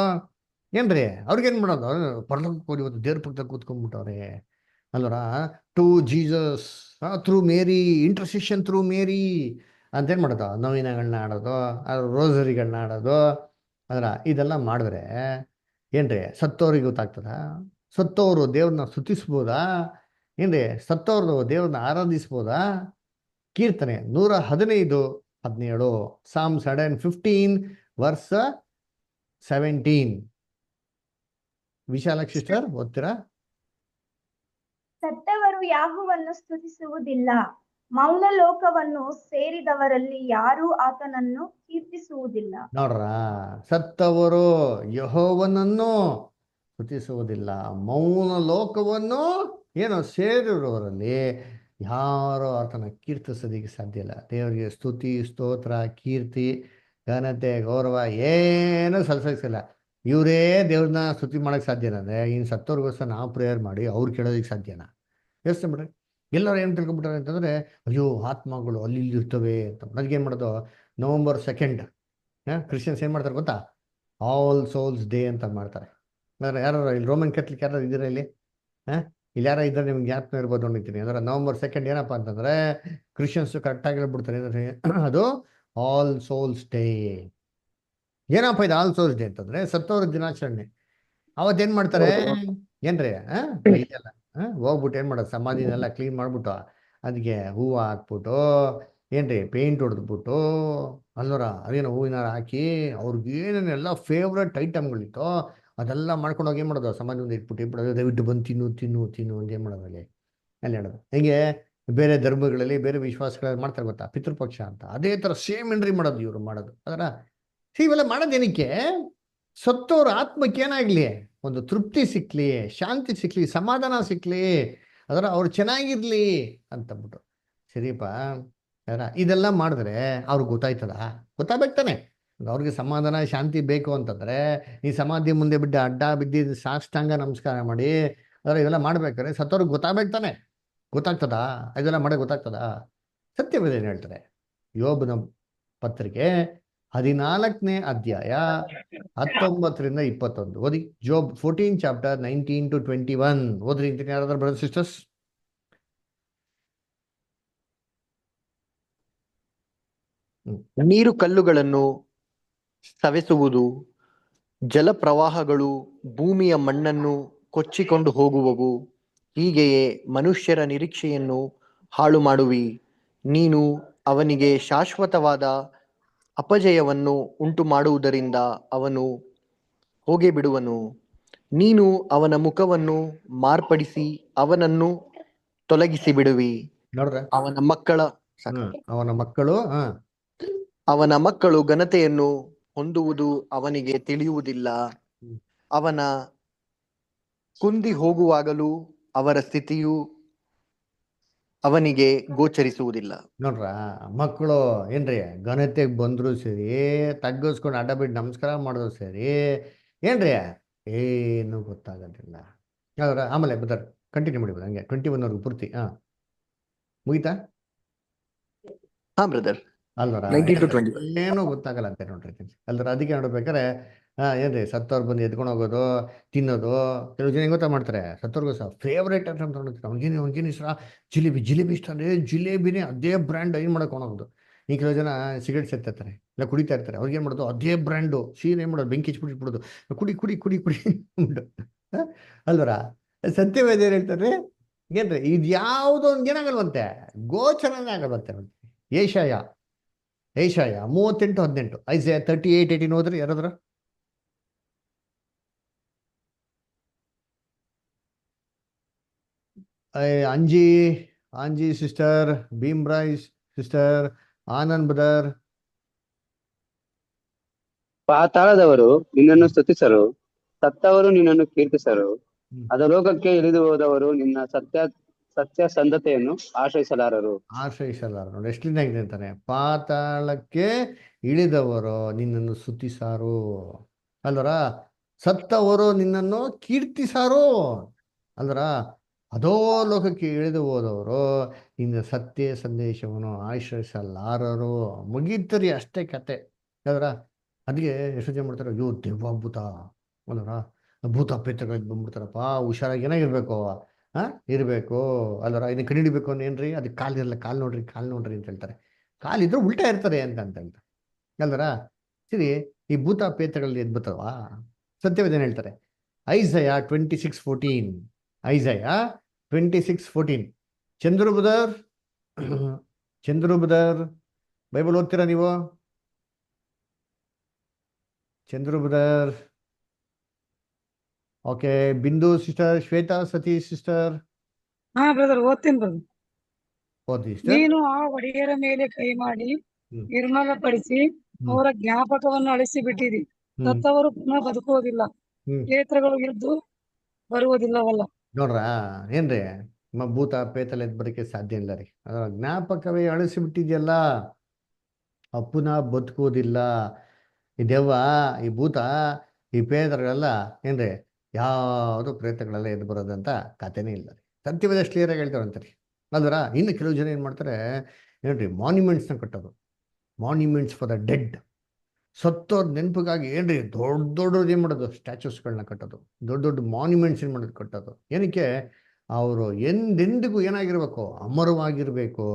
ಏನ್ರಿ ಅವ್ರಿಗೇನು ಮಾಡೋದು, ಪರ್ಲೋಕಕ್ಕೆ ಹೋಗಿ ಇವತ್ತು ದೇವ್ರ ಪಕ್ಕದಾಗ ಕೂತ್ಕೊಂಡ್ಬಿಟ್ಟವ್ರೆ ಅಲ್ವರ. To Jesus through Mary, intercession through Mary ಅಂತೇನು ಮಾಡೋದು, ನವೀನಗಳನ್ನ ಆಡೋದು, ರೋಸರಿಗಳನ್ನ ಆಡೋದು, ಅದರ ಇದೆಲ್ಲ ಮಾಡಿದ್ರೆ ಏನ್ರಿ ಸತ್ತವ್ರಿಗೆ ಗೊತ್ತಾಗ್ತದ? ಸತ್ತವರು ದೇವ್ರನ್ನ ಸ್ತುತಿಸ್ಬೋದಾ? ಏನ್ರಿ ಸತ್ತವ್ರದ್ದು ದೇವ್ರನ್ನ ಆರಾಧಿಸ್ಬೋದಾ? ಕೀರ್ತನೆ 115:17, ಸಾಮ್ 115 ವರ್ಸ್ 17. ವಿಶಾಲಾಕ್ಷಿ ಸಿಸ್ಟರ್ ಓದ್ತೀರಾ? ಸತ್ತವರು ಯಾಹುವನ್ನು ಸ್ತುತಿಸುವುದಿಲ್ಲ, ಮೌನ ಲೋಕವನ್ನು ಸೇರಿದವರಲ್ಲಿ ಯಾರೂ ಆತನನ್ನು ಕೀರ್ತಿಸುವುದಿಲ್ಲ. ನೋಡ್ರ, ಸತ್ತವರು ಯೆಹೋವನನ್ನು ಸ್ತುತಿಸುವುದಿಲ್ಲ, ಮೌನ ಲೋಕವನ್ನು ಏನೋ ಸೇರಿರುವವರಲ್ಲಿ ಯಾರು ಆತನ ಕೀರ್ತಿಸೋದಕ್ಕೆ ಸಾಧ್ಯ ಇಲ್ಲ. ದೇವರಿಗೆ ಸ್ತುತಿ, ಸ್ತೋತ್ರ, ಕೀರ್ತಿ, ಘನತೆ, ಗೌರವ ಏನು ಸಲ್ಲಿಸೋಕ್ಕಿಲ್ಲ. ಇವರೇ ದೇವ್ರನ್ನ ಸ್ತುತಿ ಮಾಡೋಕ್ಕೆ ಸಾಧ್ಯನಾ? ಅಂದರೆ ಇನ್ನು ಸತ್ತವ್ರಿಗೋಸ್ಕರ ನಾವು ಪ್ರೇಯರ್ ಮಾಡಿ ಅವ್ರು ಕೇಳೋದಕ್ಕೆ ಸಾಧ್ಯನಾ? ಯೋಚನೆ ಮಾಡ್ರಿ. ಎಲ್ಲರೂ ಏನು ತಿಳ್ಕೊಂಬಿಟ್ಟಾರೆ ಅಂತಂದರೆ, ಅಯ್ಯೋ ಆತ್ಮಗಳು ಅಲ್ಲಿ ಇಲ್ಲಿ ಇರ್ತವೆ ಅಂತ. ನನಗೇನು ಮಾಡೋದು, November 2 ಕ್ರಿಶ್ಚಿಯನ್ಸ್ ಏನು ಮಾಡ್ತಾರೆ ಗೊತ್ತಾ? ಆಲ್ ಸೋಲ್ಸ್ ಡೇ ಅಂತ ಮಾಡ್ತಾರೆ. ಅಂದರೆ ಯಾರು ಇಲ್ಲಿ ರೋಮನ್ ಕ್ಯಾಥಲಿಕ್ ಯಾರು ಇದ್ದೀರಾ ಇಲ್ಲಿ? ಇಲ್ಲಿ ಯಾರು ಇದ್ದಾರೆ ನಿಮ್ಗೆ ಜ್ಞಾಪಕ ಇರ್ಬೋದು ಅಂತೀನಿ. ಅಂದರೆ November 2 ಏನಪ್ಪ ಅಂತಂದರೆ ಕ್ರಿಶ್ಚಿಯನ್ಸು ಕರೆಕ್ಟಾಗಿ ಹೇಳ್ಬಿಡ್ತಾರೆ ಏನಂದ್ರೆ ಅದು ಆಲ್ ಸೋಲ್ಸ್ ಡೇ. ಏನಪ್ಪ ಇದು ಆಲ್ ಸೋಲ್ಸ್ ಡೇ ಅಂತಂದರೆ ಸತ್ತವ್ರ ದಿನಾಚರಣೆ. ಅವತ್ತೇನು ಮಾಡ್ತಾರೆ ಏನ್ರಿ ಇದೆಲ್ಲ ಹೋಗ್ಬಿಟ್ಟು ಏನು ಮಾಡೋದು, ಸಮಾಧಿನೆಲ್ಲ ಕ್ಲೀನ್ ಮಾಡ್ಬಿಟ್ಟು ಅದಕ್ಕೆ ಹೂವು ಹಾಕ್ಬಿಟ್ಟು ಏನ್ರಿ ಪೇಂಟ್ ಹೊಡೆದ್ಬಿಟ್ಟು ಅಲ್ಲರ ಅದೇನೋ ಹೂವಿನ ಹಾಕಿ ಅವ್ರಿಗೆ ಏನೇನೆಲ್ಲ ಫೇವ್ರೆಟ್ ಐಟಮ್ಗಳಿತ್ತು ಅದೆಲ್ಲ ಮಾಡ್ಕೊಂಡು ಹೋಗಿ ಏನು ಮಾಡೋದು, ಸಮಾಧಿ ಮುಂದೆ ಇಟ್ಬಿಟ್ಟು ಇಟ್ಬಿಡೋದು, ದಯವಿಟ್ಟು ಬಂದು ತಿನ್ನು ತಿನ್ನು ತಿನ್ನು ಅಂತ ಏನು ಮಾಡೋದು ಅಲ್ಲಿ ಹೇಳೋದು. ಹೆಂಗೆ ಬೇರೆ ಧರ್ಮಗಳಲ್ಲಿ ಬೇರೆ ವಿಶ್ವಾಸಗಳಲ್ಲಿ ಮಾಡ್ತಾರೆ ಗೊತ್ತಾ, ಪಿತೃಪಕ್ಷ ಅಂತ. ಅದೇ ಥರ ಸೇಮ್ ಎಂಟ್ರಿ ಮಾಡೋದು ಇವರು ಮಾಡೋದು. ಅದರ ಇವೆಲ್ಲ ಮಾಡೋದೇನಕ್ಕೆ? ಸತ್ತೋರ ಆತ್ಮಕ್ಕೆ ಏನಾಗಲಿ, ಒಂದು ತೃಪ್ತಿ ಸಿಕ್ಕಲಿ, ಶಾಂತಿ ಸಿಕ್ಕಲಿ, ಸಮಾಧಾನ ಸಿಕ್ಕಲಿ, ಅದರ ಅವ್ರು ಚೆನ್ನಾಗಿರ್ಲಿ ಅಂತಂದ್ಬಿಟ್ಟು. ಸರಿಯಪ್ಪ, ಅದರ ಇದೆಲ್ಲ ಮಾಡಿದ್ರೆ ಅವ್ರಿಗೆ ಗೊತ್ತಾಯ್ತದ? ಗೊತ್ತಾಗ್ಬೇಕು ತಾನೆ. ಅವ್ರಿಗೆ ಸಮಾಧಾನ ಶಾಂತಿ ಬೇಕು ಅಂತಂದರೆ ಈ ಸಮಾಧಿ ಮುಂದೆ ಬಿಟ್ಟು ಅಡ್ಡ ಬಿದ್ದು ಸಾಷ್ಟಾಂಗ ನಮಸ್ಕಾರ ಮಾಡಿ ಅದರ ಇವೆಲ್ಲ ಮಾಡ್ಬೇಕಾದ್ರೆ ಸತ್ತವ್ರಿಗೆ ಗೊತ್ತಾಗ್ಬೇಕು ತಾನೆ. ಗೊತ್ತಾಗ್ತದ? ಇದೆಲ್ಲ ಮಾಡೋಕೆ ಗೊತ್ತಾಗ್ತದ? ಸತ್ಯವೇದ ಏನು ಹೇಳ್ತಾರೆ? ಯೋಬನ ಪತ್ರಿಕೆ 14ನೇ ಅಧ್ಯಾಯ 19-21 ಓದಿ. ಜೋಬ್ 14 ಚಾಪ್ಟರ್ 19-21 ಓದ್ರಿ ಅಂತೀನಿ. ಯಾರಾದ್ರೂ ಬ್ರದರ್ ಸಿಸ್ಟರ್ಸ್? ನೀರು ಕಲ್ಲುಗಳನ್ನು ಸವೆಸುವುದು, ಜಲಪ್ರವಾಹಗಳು ಭೂಮಿಯ ಮಣ್ಣನ್ನು ಕೊಚ್ಚಿಕೊಂಡು ಹೋಗುವವು. ಹೀಗೆಯೇ ಮನುಷ್ಯರ ನಿರೀಕ್ಷೆಯನ್ನು ಹಾಳು ಮಾಡುವಿ. ನೀನು ಅವನಿಗೆ ಶಾಶ್ವತವಾದ ಅಪಜಯವನ್ನು ಉಂಟು ಮಾಡುವುದರಿಂದ ಅವನು ಹೋಗೇ ಬಿಡುವನು. ನೀನು ಅವನ ಮುಖವನ್ನು ಮಾರ್ಪಡಿಸಿ ಅವನನ್ನು ತೊಲಗಿಸಿ ಬಿಡುವಿ. ನೋಡ್ರೆ, ಅವನ ಮಕ್ಕಳ ಅವನ ಮಕ್ಕಳು ಅವನ ಮಕ್ಕಳು ಘನತೆಯನ್ನು ಹೊಂದುವುದು ಅವನಿಗೆ ತಿಳಿಯುವುದಿಲ್ಲ. ಅವನ ಕುಂದಿ ಹೋಗುವಾಗಲೂ ಅವರ ಸ್ಥಿತಿಯು ಅವನಿಗೆ ಗೋಚರಿಸುವುದಿಲ್ಲ. ನೋಡ್ರ, ಮಕ್ಕಳು ಏನ್ರಿ ಘನತೆಗೆ ಬಂದ್ರು ಸರಿ, ತಗ್ಗಿಸ್ಕೊಂಡು ಅಡ್ಡ ಬಿಟ್ಟು ನಮಸ್ಕಾರ ಮಾಡಿದ್ರು ಸರಿ, ಏನ್ರಿ ಏನು ಗೊತ್ತಾಗೋದಿಲ್ಲ. ಯಾವ್ದಾರ ಆಮೇಲೆ ಬದರ್ ಕಂಟಿನ್ಯೂ ಮಾಡಿಬೋದು ಹಂಗೆ 21 ಪೂರ್ತಿ. ಮುಗಿತಾ? ಹಾ ಬ್ರದರ್, ಅಲ್ವರ 19 to 20. ಏನೂ ಗೊತ್ತಾಗಲ್ಲ ಅಂತ ನೋಡ್ರಿ ಅಲ್ದ್ರ. ಅದಕ್ಕೆ ನೋಡ್ಬೇಕಾರೆ ಏನ್ರಿ ಸತ್ತವ್ರು ಬಂದು ಎತ್ಕೊಂಡು ಹೋಗೋದು, ತಿನ್ನೋದು. ಕೆಲವು ಜನ ಹೆಂಗ್ ಗೊತ್ತಾ ಮಾಡ್ತಾರೆ, ಸತ್ತವ್ರಿಗೋಸ್ಕರ ಫೇವ್ರೇಟ್ ಅಂತ ನೋಡ್ತಾರೆ. ಅವ್ನಿಗೇನು ಇಷ್ಟ, ಜಿಲೇಬಿ ಇಷ್ಟ ಅಂದರೆ ಜಿಲೇಬಿನೇ ಅದೇ ಬ್ರ್ಯಾಂಡ್ ಏನು ಮಾಡೋಕೆ ಹೋಗೋದು. ಈ ಕೆಲವು ಜನ ಸಿಗರೇಟ್ ಸೇರ್ತಿರ್ತಾರೆ, ಇಲ್ಲ ಕುಡಿತಾ ಇರ್ತಾರೆ. ಅವ್ರಿಗೆ ಏನು ಮಾಡೋದು, ಅದೇ ಬ್ರ್ಯಾಂಡು ಸೀನ್ ಏನು ಮಾಡೋದು, ಬೆಂಕಿ ಇಟ್ಬಿಡೋದು, ಕುಡಿ ಕುಡಿ ಕುಡಿ ಕುಡಿ ಅಲ್ವರ. ಸತ್ಯವೇದ ಏನು ಹೇಳ್ತಾರೆ ಏನ್ರಿ, ಇದು ಯಾವುದೋ ಒಂದು ಏನಾಗಲ್ವಂತೆ, ಗೋಚರನೇ ಆಗಲ್ವಂತೆ. ಏಷಾಯ 38:18, ಐಸಾಯ 38:18 ಹೋದ್ರಿ ಯಾರಾದ್ರ? ಅಂಜಿ sister, Bhimray sister, Anand brother. ಪಾತಾಳದವರು ನಿನ್ನನ್ನು ಸ್ತುತಿಸರು, ಸತ್ತವರು ನಿನ್ನನ್ನು ಕೀರ್ತಿಸರು. ಅಧೋಲೋಕಕ್ಕೆ ಇಳಿದು ಹೋದವರು ನಿನ್ನ ಸತ್ಯಸಂಧತೆಯನ್ನು ಆಶ್ರಯಿಸಲಾರರು. ನೋಡಿ ಎಷ್ಟು ಕ್ಲೀನ್ ಆಗಿದೆ ಅಂತಾನೆ. ಪಾತಾಳಕ್ಕೆ ಇಳಿದವರು ನಿನ್ನನ್ನು ಸ್ತುತಿಸಾರು ಅಲ್ವರ, ಸತ್ತವರು ನಿನ್ನನ್ನು ಕೀರ್ತಿಸಾರು ಅಲ್ವರ. ಅಧೋಲೋಕಕ್ಕೆ ಇಳಿದು ಹೋದವರು ಇನ್ನು ಸತ್ಯ ಸಂದೇಶವನ್ನು ಆಶ್ರಯಿಸಲಾರರು. ಮುಗೀತರಿ ಅಷ್ಟೇ ಕತೆ ಯಾವ್ದ್ರ. ಅದಕ್ಕೆ ಎಷ್ಟು ಜನ ಮಾಡ್ತಾರೆ, ಅಯ್ಯೋ ದೆವ್ವ ಭೂತ ಅಲ್ವರ, ಭೂತ ಪ್ರೇತಗಳಿಗೆ ಬಂದ್ಬಿಡ್ತಾರಪ್ಪ, ಹುಷಾರಾಗಿ ಏನಾಗಿರ್ಬೇಕು ಇರಬೇಕು ಅಲ್ವರ. ಇನ್ನು ಕಣ್ಣಿಡಿಬೇಕು ಏನ್ರಿ, ಅದಕ್ಕೆ ಕಾಲಿರಲ್ಲ, ಕಾಲು ನೋಡ್ರಿ ಕಾಲು ನೋಡ್ರಿ ಅಂತ ಹೇಳ್ತಾರೆ. ಕಾಲಿದ್ರು ಉಲ್ಟಾ ಇರ್ತಾರೆ ಅಂತ ಅಲ್ವರ. ಸರಿ, ಈ ಭೂತ ಪ್ರೇತಗಳಲ್ಲಿ ಎದ್ದು ಬರ್ತಾವ. ಸತ್ಯವೇದನ ಹೇಳ್ತಾರೆ ಐಸಯ 26:14. ಐಸಯ 26:14. ಚಂದ್ರು ಬದರ್, ಚಂದ್ರು ಬದರ್ ಬೈಬಲ್ ಓದ್ತೀರಾ ನೀವು? ಚಂದ್ರು ಬದರ್. ಓಕೆ, ಬಿಂದು ಸಿಸ್ಟರ್, ಶ್ವೇತಾ ಸತೀಶ್ ಸಿಸ್ಟರ್ ಹಾ ಬ್ರದರ್, ಓದ್ತೀನಿ ಬ್ರದರ್. ಓದಿ ಸಿಸ್ಟರ್. ನೀನು ಆ ಒಡೆಯರ ಮೇಲೆ ಕೈ ಮಾಡಿ ಹ್ಮ್. ನಿರ್ಮಲಪಡಿಸಿ ಅವರ ಜ್ಞಾಪಕವನ್ನು ಅಳಿಸಿ ಬಿಟ್ಟಿರಿ. ಹ್ಮ್. ಸತ್ತವರು ಪುನಃ ಬದುಕುವುದಿಲ್ಲ, ಹ್ಮ್. ಕ್ಷೇತ್ರಗಳು ಎದ್ದು ಬರುವುದಿಲ್ಲವಲ್ಲ. ನೋಡ್ರ ಏನ್ರಿ, ನಮ್ಮ ಭೂತ ಪೇತಲ ಎದ್ದು ಬರೋಕ್ಕೆ ಸಾಧ್ಯ ಇಲ್ಲ ರೀ. ಅದರ ಜ್ಞಾಪಕವೇ ಅಳಿಸಿಬಿಟ್ಟಿದ್ಯಲ್ಲ, ಪುನಃ ಬದುಕುವುದಿಲ್ಲ. ಈ ದೆವ್ವ, ಈ ಭೂತ, ಈ ಪ್ರೇತಗಳೆಲ್ಲ ಏನ್ರಿ, ಯಾವುದು ಪ್ರೇತಗಳೆಲ್ಲ ಎದ್ದು ಬರೋದಂತ ಕಥೆನೇ ಇಲ್ಲ ರೀ. ಸತ್ಯವೇದ ಕ್ಲಿಯರಾಗಿ ಹೇಳ್ತಾರಂತೀರಿ ಅಲ್ವರ. ಇನ್ನು ಕೆಲವು ಜನ ಏನು ಮಾಡ್ತಾರೆ ಏನ್ರಿ, ಮಾನ್ಯುಮೆಂಟ್ಸ್ನ ಕಟ್ಟೋದು, ಮಾನ್ಯುಮೆಂಟ್ಸ್ ಫಾರ್ ದ ಡೆಡ್. ಸತ್ತೋರ್ ನೆನಪಿಗಾಗಿ ಏನ್ರಿ ದೊಡ್ಡ ದೊಡ್ಡದು ಏನು ಮಾಡೋದು, ಸ್ಟ್ಯಾಚ್ಯೂಸ್ಗಳನ್ನ ಕಟ್ಟೋದು, ದೊಡ್ಡ ದೊಡ್ಡ ಮಾನ್ಯುಮೆಂಟ್ಸ್ ಏನು ಮಾಡೋದು ಕಟ್ಟೋದು. ಏನಕ್ಕೆ? ಅವರು ಎಂದೆಂದಿಗೂ ಏನಾಗಿರ್ಬೇಕು, ಅಮರವಾಗಿರ್ಬೇಕು,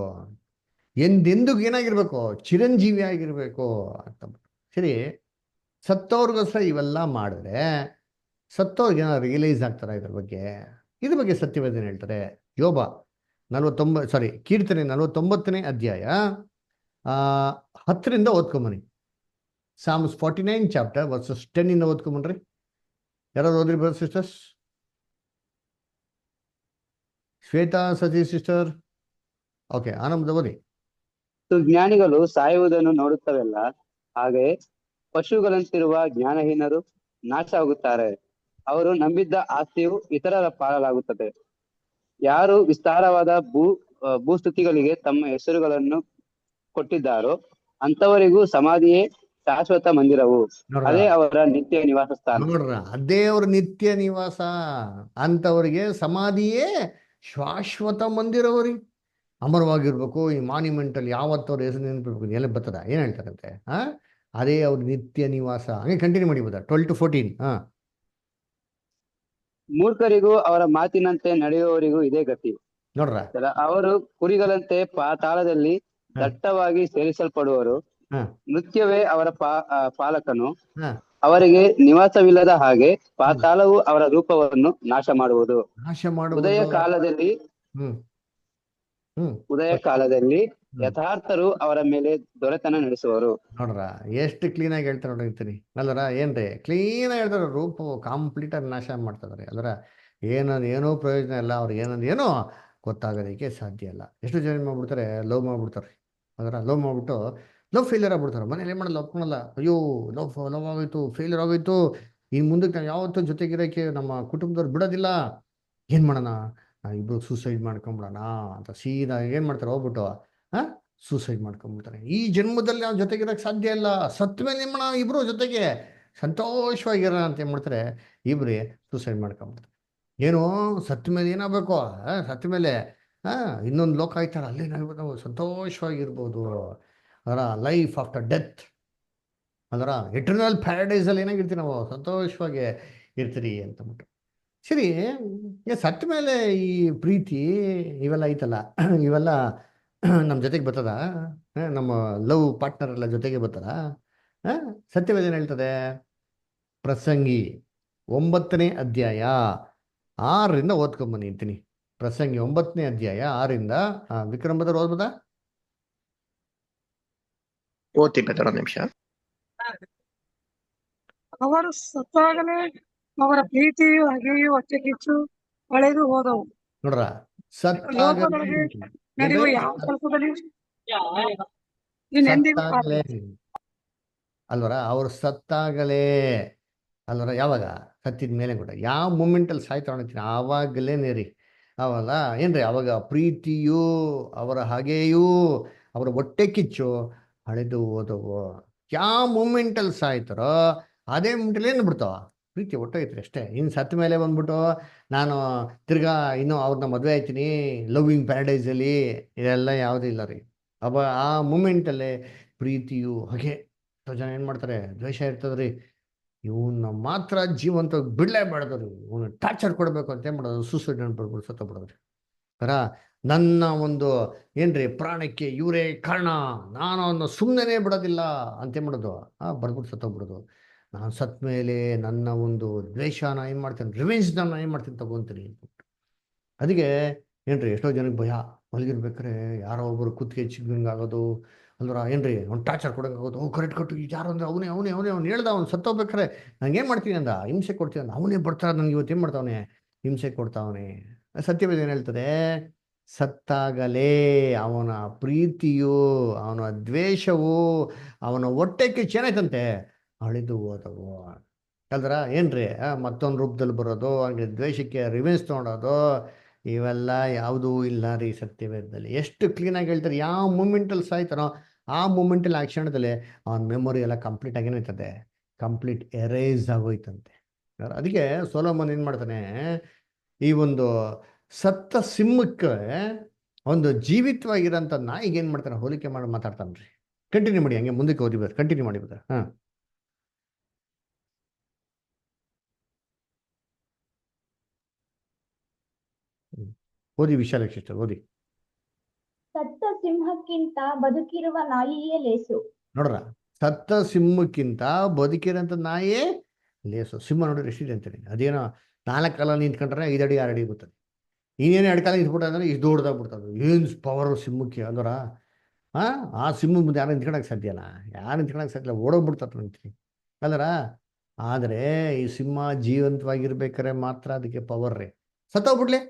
ಎಂದೆಂದಿಗೂ ಏನಾಗಿರ್ಬೇಕು, ಚಿರಂಜೀವಿ ಆಗಿರ್ಬೇಕು ಅಂತ. ಸರಿ, ಸತ್ತವ್ರಿಗೋಸ್ಕರ ಇವೆಲ್ಲ ಮಾಡಿದ್ರೆ ಸತ್ತವ್ರಿಗೆ ಏನಾದ್ರು ರಿಯಲೈಸ್ ಆಗ್ತಾರ ಇದ್ರ ಬಗ್ಗೆ ಸತ್ಯವೇದನೆ ಹೇಳ್ತಾರೆ. ಯೋಬ 49, ಕೀರ್ತನೆ 49ನೇ ಅಧ್ಯಾಯ 10ರಿಂದ ಓದ್ಕೊಂಬನಿ. Psalms 49 chapter verses 10 ಇಂದ ಓದ್ಕೊಂಬನ್ರಿ. ಯಾರಾದ್ರು ಓದ್ರಿ brother sisters? Shweta Satish sister. Okay, Ananda ಓದಿ. ಜ್ಞಾನಿಗಳು ಸಾಯುವುದನ್ನು ನೋಡುತ್ತವೆಲ್ಲ, ಹಾಗೆ ಪಶುಗಳಂತಿರುವ ಜ್ಞಾನಹೀನರು ನಾಶ ಆಗುತ್ತಾರೆ. ಅವರು ನಂಬಿದ್ದ ಆಸ್ತಿಯು ಇತರರ ಪಾಲಾಗುತ್ತದೆ. ಯಾರು ವಿಸ್ತಾರವಾದ ಭೂಸ್ತುತಿಗಳಿಗೆ ತಮ್ಮ ಹೆಸರುಗಳನ್ನು ಕೊಟ್ಟಿದ್ದಾರೋ ಅಂಥವರಿಗೂ ಸಮಾಧಿಯೇ ಶಾಶ್ವತ ಮಂದಿರವು, ಅದೇ ಅವರ ನಿತ್ಯ ನಿವಾಸ ಸ್ಥಾನ. ನೋಡ್ರ, ಅದೇ ಅವ್ರ ನಿತ್ಯ ನಿವಾಸ. ಅಂತವರಿಗೆ ಸಮಾಧಿಯೇ ಶಾಶ್ವತ ಮಂದಿರವರಿ. ಅಮರವಾಗಿರ್ಬೇಕು. ಈ ಮಾನ್ಯುಮೆಂಟ್ ಅಲ್ಲಿ ಯಾವತ್ತವ್ರ ಹೆಸರು ನೆನಪಿರ್ಬೇಕು, ಎಲ್ಲ ಬರ್ತದ. ಏನ್ ಹೇಳ್ತಾರಂತೆ, ಅದೇ ಅವ್ರ ನಿತ್ಯ ನಿವಾಸ. ಹಂಗೆ ಕಂಟಿನ್ಯೂ ಮಾಡಿಬೋದ 12 to 14. ಮೂರ್ಖರಿಗೂ ಅವರ ಮಾತಿನಂತೆ ನಡೆಯುವವರಿಗೂ ಇದೇ ಗತಿ. ನೋಡ್ರ, ಅವರು ಕುರಿಗಳಂತೆ ಪಾತಾಳದಲ್ಲಿ ದಟ್ಟವಾಗಿ ಸೇರಿಸಲ್ಪಡುವರು. ನೃತ್ಯವೇ ಅವರ ಪಾಲಕನು. ಅವರಿಗೆ ನಿವಾಸವಿಲ್ಲದ ಹಾಗೆ ಪಾತಾಳವು ಅವರ ರೂಪವನ್ನು ನಾಶ ಮಾಡುವುದು. ಉದಯ ಕಾಲದಲ್ಲಿ ಯಥಾರ್ಥರು ಅವರ ಮೇಲೆ ದೊರೆತನ ನಡೆಸುವರು. ನೋಡ್ರ, ಎಷ್ಟು ಕ್ಲೀನ್ ಆಗಿ ಹೇಳ್ತಾರೆ ನೋಡಿರ್ತೀನಿ ಅಲ್ಲರ. ಏನ್ರಿ ಕ್ಲೀನ್ ಆಗಿ ಹೇಳ್ತಾರೆ, ರೂಪವು ಕಂಪ್ಲೀಟ್ ಆಗಿ ನಾಶ ಮಾಡ್ತಾರೆ ಅಲ್ಲರ. ಏನೋ ಪ್ರಯೋಜನ ಇಲ್ಲ, ಅವ್ರಿಗೆ ಏನೋ ಗೊತ್ತಾಗೋದಕ್ಕೆ ಸಾಧ್ಯ ಇಲ್ಲ. ಎಷ್ಟು ಜನ ಮಾಡ್ಬಿಡ್ತಾರೆ, ಲವ್ ಮಾಡ್ಬಿಡ್ತಾರೆ ಅದರ. ಲವ್ ಮಾಡ್ಬಿಟ್ಟು ಲವ್ ಫೇಲಿಯರ್ ಆಗ್ಬಿಡ್ತಾರೆ. ಮನೇಲಿ ಏನು ಮಾಡಲ್ಲ, ಒಪ್ಕೊಳಲ್ಲ. ಅಯ್ಯೋ ಲವ್ ಆಗೋಯ್ತು, ಫೇಲಿಯರ್ ಆಗೋಯ್ತು, ಇನ್ನು ಮುಂದಕ್ಕೆ ನಾವು ಯಾವತ್ತೂ ಜೊತೆಗಿರೋಕ್ಕೆ ನಮ್ಮ ಕುಟುಂಬದವ್ರು ಬಿಡೋದಿಲ್ಲ. ಏನು ಮಾಡೋಣ, ಇಬ್ರು ಸೂಸೈಡ್ ಮಾಡ್ಕೊಂಬಿಡೋಣ ಅಂತ ಸೀದಾ ಏನು ಮಾಡ್ತಾರೆ, ಹೋಗ್ಬಿಟ್ಟು ಸೂಸೈಡ್ ಮಾಡ್ಕೊಂಡ್ಬಿಡ್ತಾರೆ. ಈ ಜನ್ಮದಲ್ಲಿ ನಾವು ಜೊತೆಗಿರೋಕ್ಕೆ ಸಾಧ್ಯ ಇಲ್ಲ, ಸತ್ತ ಮೇಲೆ ಏನು ಮಾಡೋಣ, ಇಬ್ರು ಜೊತೆಗೆ ಸಂತೋಷವಾಗಿರೋಣ ಅಂತ ಏನು ಮಾಡ್ತಾರೆ, ಇಬ್ರೇ ಸೂಸೈಡ್ ಮಾಡ್ಕೊಂಬಿಡ್ತಾರೆ. ಏನೋ ಸತ್ತ ಮೇಲೆ ಏನಾಗಬೇಕು, ಸತ್ತ ಮೇಲೆ ಇನ್ನೊಂದು ಲೋಕ ಆಯ್ತಾರ, ಅಲ್ಲೇ ನಾವು ಸಂತೋಷವಾಗಿರ್ಬೋದು. ಅದರ ಲೈಫ್ ಆಫ್ಟರ್ ಡೆತ್, ಅದರ ಎಟರ್ನಲ್ ಪ್ಯಾರಡೈಸಲ್ಲಿ ಏನಾಗಿರ್ತೀವಿ ನಾವು, ಸಂತೋಷವಾಗಿ ಇರ್ತೀರಿ ಅಂತಂದ್ಬಿಟ್ಟು. ಸರಿ, ಸತ್ತ ಮೇಲೆ ಈ ಪ್ರೀತಿ ಇವೆಲ್ಲ ಐತಲ್ಲ, ಇವೆಲ್ಲ ನಮ್ಮ ಜೊತೆಗೆ ಬರ್ತದ? ನಮ್ಮ ಲವ್ ಪಾರ್ಟ್ನರ್ ಎಲ್ಲ ಜೊತೆಗೆ ಬರ್ತದ? ಸತ್ಯವೇದನೆ ಹೇಳ್ತದೆ. ಪ್ರಸಂಗಿ 9ನೇ ಅಧ್ಯಾಯ 6ರಿಂದ ಓದ್ಕೊಂಬನಿ ಅಂತೀನಿ. ಪ್ರಸಂಗಿ 9ನೇ ಅಧ್ಯಾಯ 6ರಿಂದ. ವಿಕ್ರಮ್ ಬದರ್ ಓದ್ಬೋದಾ? ಓದ್ತಿ ಬೆದರ್, ಒಂದು ನಿಮಿಷ. ಅವರು ಸತ್ತಾಗಲೇ ಅವರ ಪ್ರೀತಿಯು ಹಾಗೆಯೂ ಹೊಟ್ಟೆ ಕಿಚ್ಚು ಕಳೆದು ಹೋದವು. ನೋಡ್ರ, ಲೋಕದೊಳಗೆ ನಡೆಯುವ ಯಾವ ಕೆಲಸದಲ್ಲಿ ಇನ್ನೆಂದಿಗೂ ಅಲ್ವರ, ಅವ್ರು ಸತ್ತಾಗಲೇ ಅಲ್ವರ. ಯಾವಾಗ? ಸತ್ತಿದ ಮೇಲೆ ಕೂಡ ಯಾವ ಮೂಮೆಂಟಲ್ಲಿ ಸಾಯ್ತಾ ಹೊಣಿತೀನಿ ಆವಾಗಲೇ ರೀ. ಅವಲ್ಲ ಏನ್ರಿ, ಅವಾಗ ಪ್ರೀತಿಯು ಅವರ ಹಾಗೆಯೂ ಅವರ ಹೊಟ್ಟೆ ಕಿಚ್ಚು ಹಳೆದು ಹೋದವು. ಯಾವ ಮೂಮೆಂಟಲ್ಲಿ ಸಾಯ್ತಾರೋ ಅದೇ ಮೂಮೆಂಟಲ್ಲಿ ಏನು ಬಿಡ್ತಾವ, ಪ್ರೀತಿ ಹೊಟ್ಟೋಯ್ತ್ರಿ ಅಷ್ಟೇ. ಇನ್ನು ಸತ್ತ ಮೇಲೆ ಬಂದ್ಬಿಟ್ಟು ನಾನು ತಿರ್ಗಾ ಇನ್ನೂ ಅವ್ರನ್ನ ಮದುವೆ ಆಯ್ತೀನಿ ಲವ್ವಿಂಗ್ ಪ್ಯಾರಡೈಸಲ್ಲಿ, ಇದೆಲ್ಲ ಯಾವುದೂ ಇಲ್ಲ ರೀ. ಆ ಮೂಮೆಂಟಲ್ಲೇ ಪ್ರೀತಿಯು ಹಾಗೆ ಎಷ್ಟೋ ಜನ ಏನು ಮಾಡ್ತಾರೆ, ದ್ವೇಷ ಇರ್ತದ್ರಿ, ಇವನ್ನ ಮಾತ್ರ ಜೀವಂತ ಬಿಡಲೇಬಾರ್ದು ರೀ, ಇವನು ಟಾರ್ಚರ್ ಕೊಡಬೇಕು ಅಂತ ಏನು ಮಾಡೋದು, ಸೂಸೈಡ್ ಮಾಡ್ಬಿಡ್ಬಿಟ್ಟು ಸತ್ತೋಗ್ಬಿಡೋದ್ರಿ. ಕರ ನನ್ನ ಒಂದು ಏನ್ರಿ ಪ್ರಾಣಕ್ಕೆ ಇವರೇ ಕಾರಣ, ನಾನು ಅವನ್ನ ಸುಮ್ಮನೆ ಬಿಡೋದಿಲ್ಲ ಅಂತೇನು ಮಾಡೋದು, ಬರ್ಬಿಟ್ಟು ಸತ್ತೋಗ್ಬಿಡೋದು. ನಾನು ಸತ್ತ ಮೇಲೆ ನನ್ನ ಒಂದು ದ್ವೇಷನ ಏನು ಮಾಡ್ತೀನಿ, ರಿವೆಂಜ್ನ ಏನು ಮಾಡ್ತೀನಿ ತಗೊಂತೀನಿ ಅಂದ್ಬಿಟ್ಟು. ಅದಕ್ಕೆ ಏನ್ರಿ ಎಷ್ಟೋ ಜನಕ್ಕೆ ಭಯ, ಮಲಗಿರ್ಬೇಕಾರೆ ಯಾರೋ ಒಬ್ಬರು ಕುತ್ತಿಗೆ ಚಿಕ್ಕಂಗಾಗೋದು ಅಲ್ವರ, ಏನ್ರಿ ಅವ್ನು ಟಾರ್ಚರ್ ಕೊಡೋಂಗಾಗೋದು, ಕರೆಕ್ಟ್ ಕೊಟ್ಟು ಯಾರು ಅಂದ್ರೆ ಅವ್ನು ಹೇಳ್ದ, ಅವ್ನು ಸತ್ತೋಗ್ಬೇಕಾರೆ ನಂಗೆ ಏನು ಮಾಡ್ತೀನಿ ಅಂದ, ಹಿಂಸೆ ಕೊಡ್ತೀನಿ ಅಂದ, ಅವನೇ ಬರ್ತಾರೆ ನನಗೆ ಇವತ್ತು ಏನು ಮಾಡ್ತಾವನೆ, ಹಿಂಸೆ ಕೊಡ್ತಾವನೆ. ಸತ್ಯವೇದ ಏನು ಹೇಳ್ತದೆ, ಸತ್ತಾಗಲೇ ಅವನ ಪ್ರೀತಿಯು ಅವನ ದ್ವೇಷವು ಅವನ ಹೊಟ್ಟೆ ಕಿಚ್ಚು ಏನಾಯ್ತಂತೆ ಅಳಿದು ಹೋದವು ಅಲ್ದ್ರ. ಏನ್ರಿ ಮತ್ತೊಂದು ರೂಪದಲ್ಲಿ ಬರೋದು, ಹಂಗೆ ದ್ವೇಷಕ್ಕೆ ರಿವೆನ್ಸ್ ತೊಗೊಳೋದು, ಇವೆಲ್ಲ ಯಾವುದೂ ಇಲ್ಲ ರೀ ಸತ್ಯವೇದದಲ್ಲಿ. ಎಷ್ಟು ಕ್ಲೀನಾಗಿ ಹೇಳ್ತಾರೆ, ಯಾವ ಮೂಮೆಂಟಲ್ಲಿ ಸಾಯ್ತಾನೋ ಆ ಮೂಮೆಂಟಲ್ಲಿ ಆ ಕ್ಷಣದಲ್ಲಿ ಅವನ ಮೆಮೊರಿ ಎಲ್ಲ ಕಂಪ್ಲೀಟ್ ಆಗೇನಾಯ್ತದೆ, ಕಂಪ್ಲೀಟ್ ಎರೇಸ್ ಆಗೋಯ್ತಂತೆ. ಅದಕ್ಕೆ ಸೊಲೊಮನ್ ಏನು ಮಾಡ್ತಾನೆ, ಈ ಒಂದು ಸತ್ತ ಸಿಂಹಕ್ಕೆ ಒಂದು ಜೀವಿತವಾಗಿರೋಂಥ ನಾಯಿಗೆ ಏನು ಮಾಡ್ತಾನೆ, ಹೋಲಿಕೆ ಮಾಡಿ ಮಾತಾಡ್ತಾನೆ ರೀ. ಕಂಟಿನ್ಯೂ ಮಾಡಿ, ಹಂಗೆ ಮುಂದಕ್ಕೆ ಓದಿಬೋದು, ಕಂಟಿನ್ಯೂ ಮಾಡಿ ಬದ. ಓದಿ ವಿಶಾಲಕ್ಷ ಸಿಸ್ಟರ್, ಓದಿ. ಸತ್ತ ಸಿಂಹಕ್ಕಿಂತ ಬದುಕಿರುವ ನಾಯಿಯೇ ಲೇಸು. ನೋಡ್ರ, ಸತ್ತ ಸಿಂಹಕ್ಕಿಂತ ಬದುಕಿರೋಂಥ ನಾಯೇ ಲೇಸು. ಸಿಂಹ ನೋಡಿದ್ರೆ ಎಷ್ಟಿದೆ ಅಂತೀನಿ, ಅದೇನೋ 4 ಕಾಲ ನಿಂತ್ಕೊಂಡ್ರೆ 5 ಅಡಿ 6 ಅಡಿ ಬರ್ತದೆ. ಇನ್ನೇನು 2 ಕಾಲ ನಿಂತ್ಬಿಟ್ಟ ಅಂದ್ರೆ ಇಷ್ಟು ದೊಡ್ಡದಾಗ್ಬಿಡ್ತದೆ. ಏನು ಪವರ್ ಸಿಂಹಕ್ಕೆ ಅಂದ್ರ, ಆ ಸಿಂಹ ಮುಂದೆ ಯಾರು ನಿಂತ್ಕೊಳಕ್ಕೆ ಸಾಧ್ಯ ಇಲ್ಲ, ಯಾರು ನಿಂತ್ಕೊಳಕ್ಕೆ ಸಾಧ್ಯ ಇಲ್ಲ, ಓಡೋಗ್ಬಿಡ್ತಾರೆ ಅಂತೀನಿ ಅಲ್ದ್ರ. ಆದರೆ ಈ ಸಿಂಹ ಜೀವಂತವಾಗಿರ್ಬೇಕಾರೆ ಮಾತ್ರ ಅದಕ್ಕೆ ಪವರ್ ರೀ. ಸತ್ತೋಗ್ಬಿಡ್ಲಿ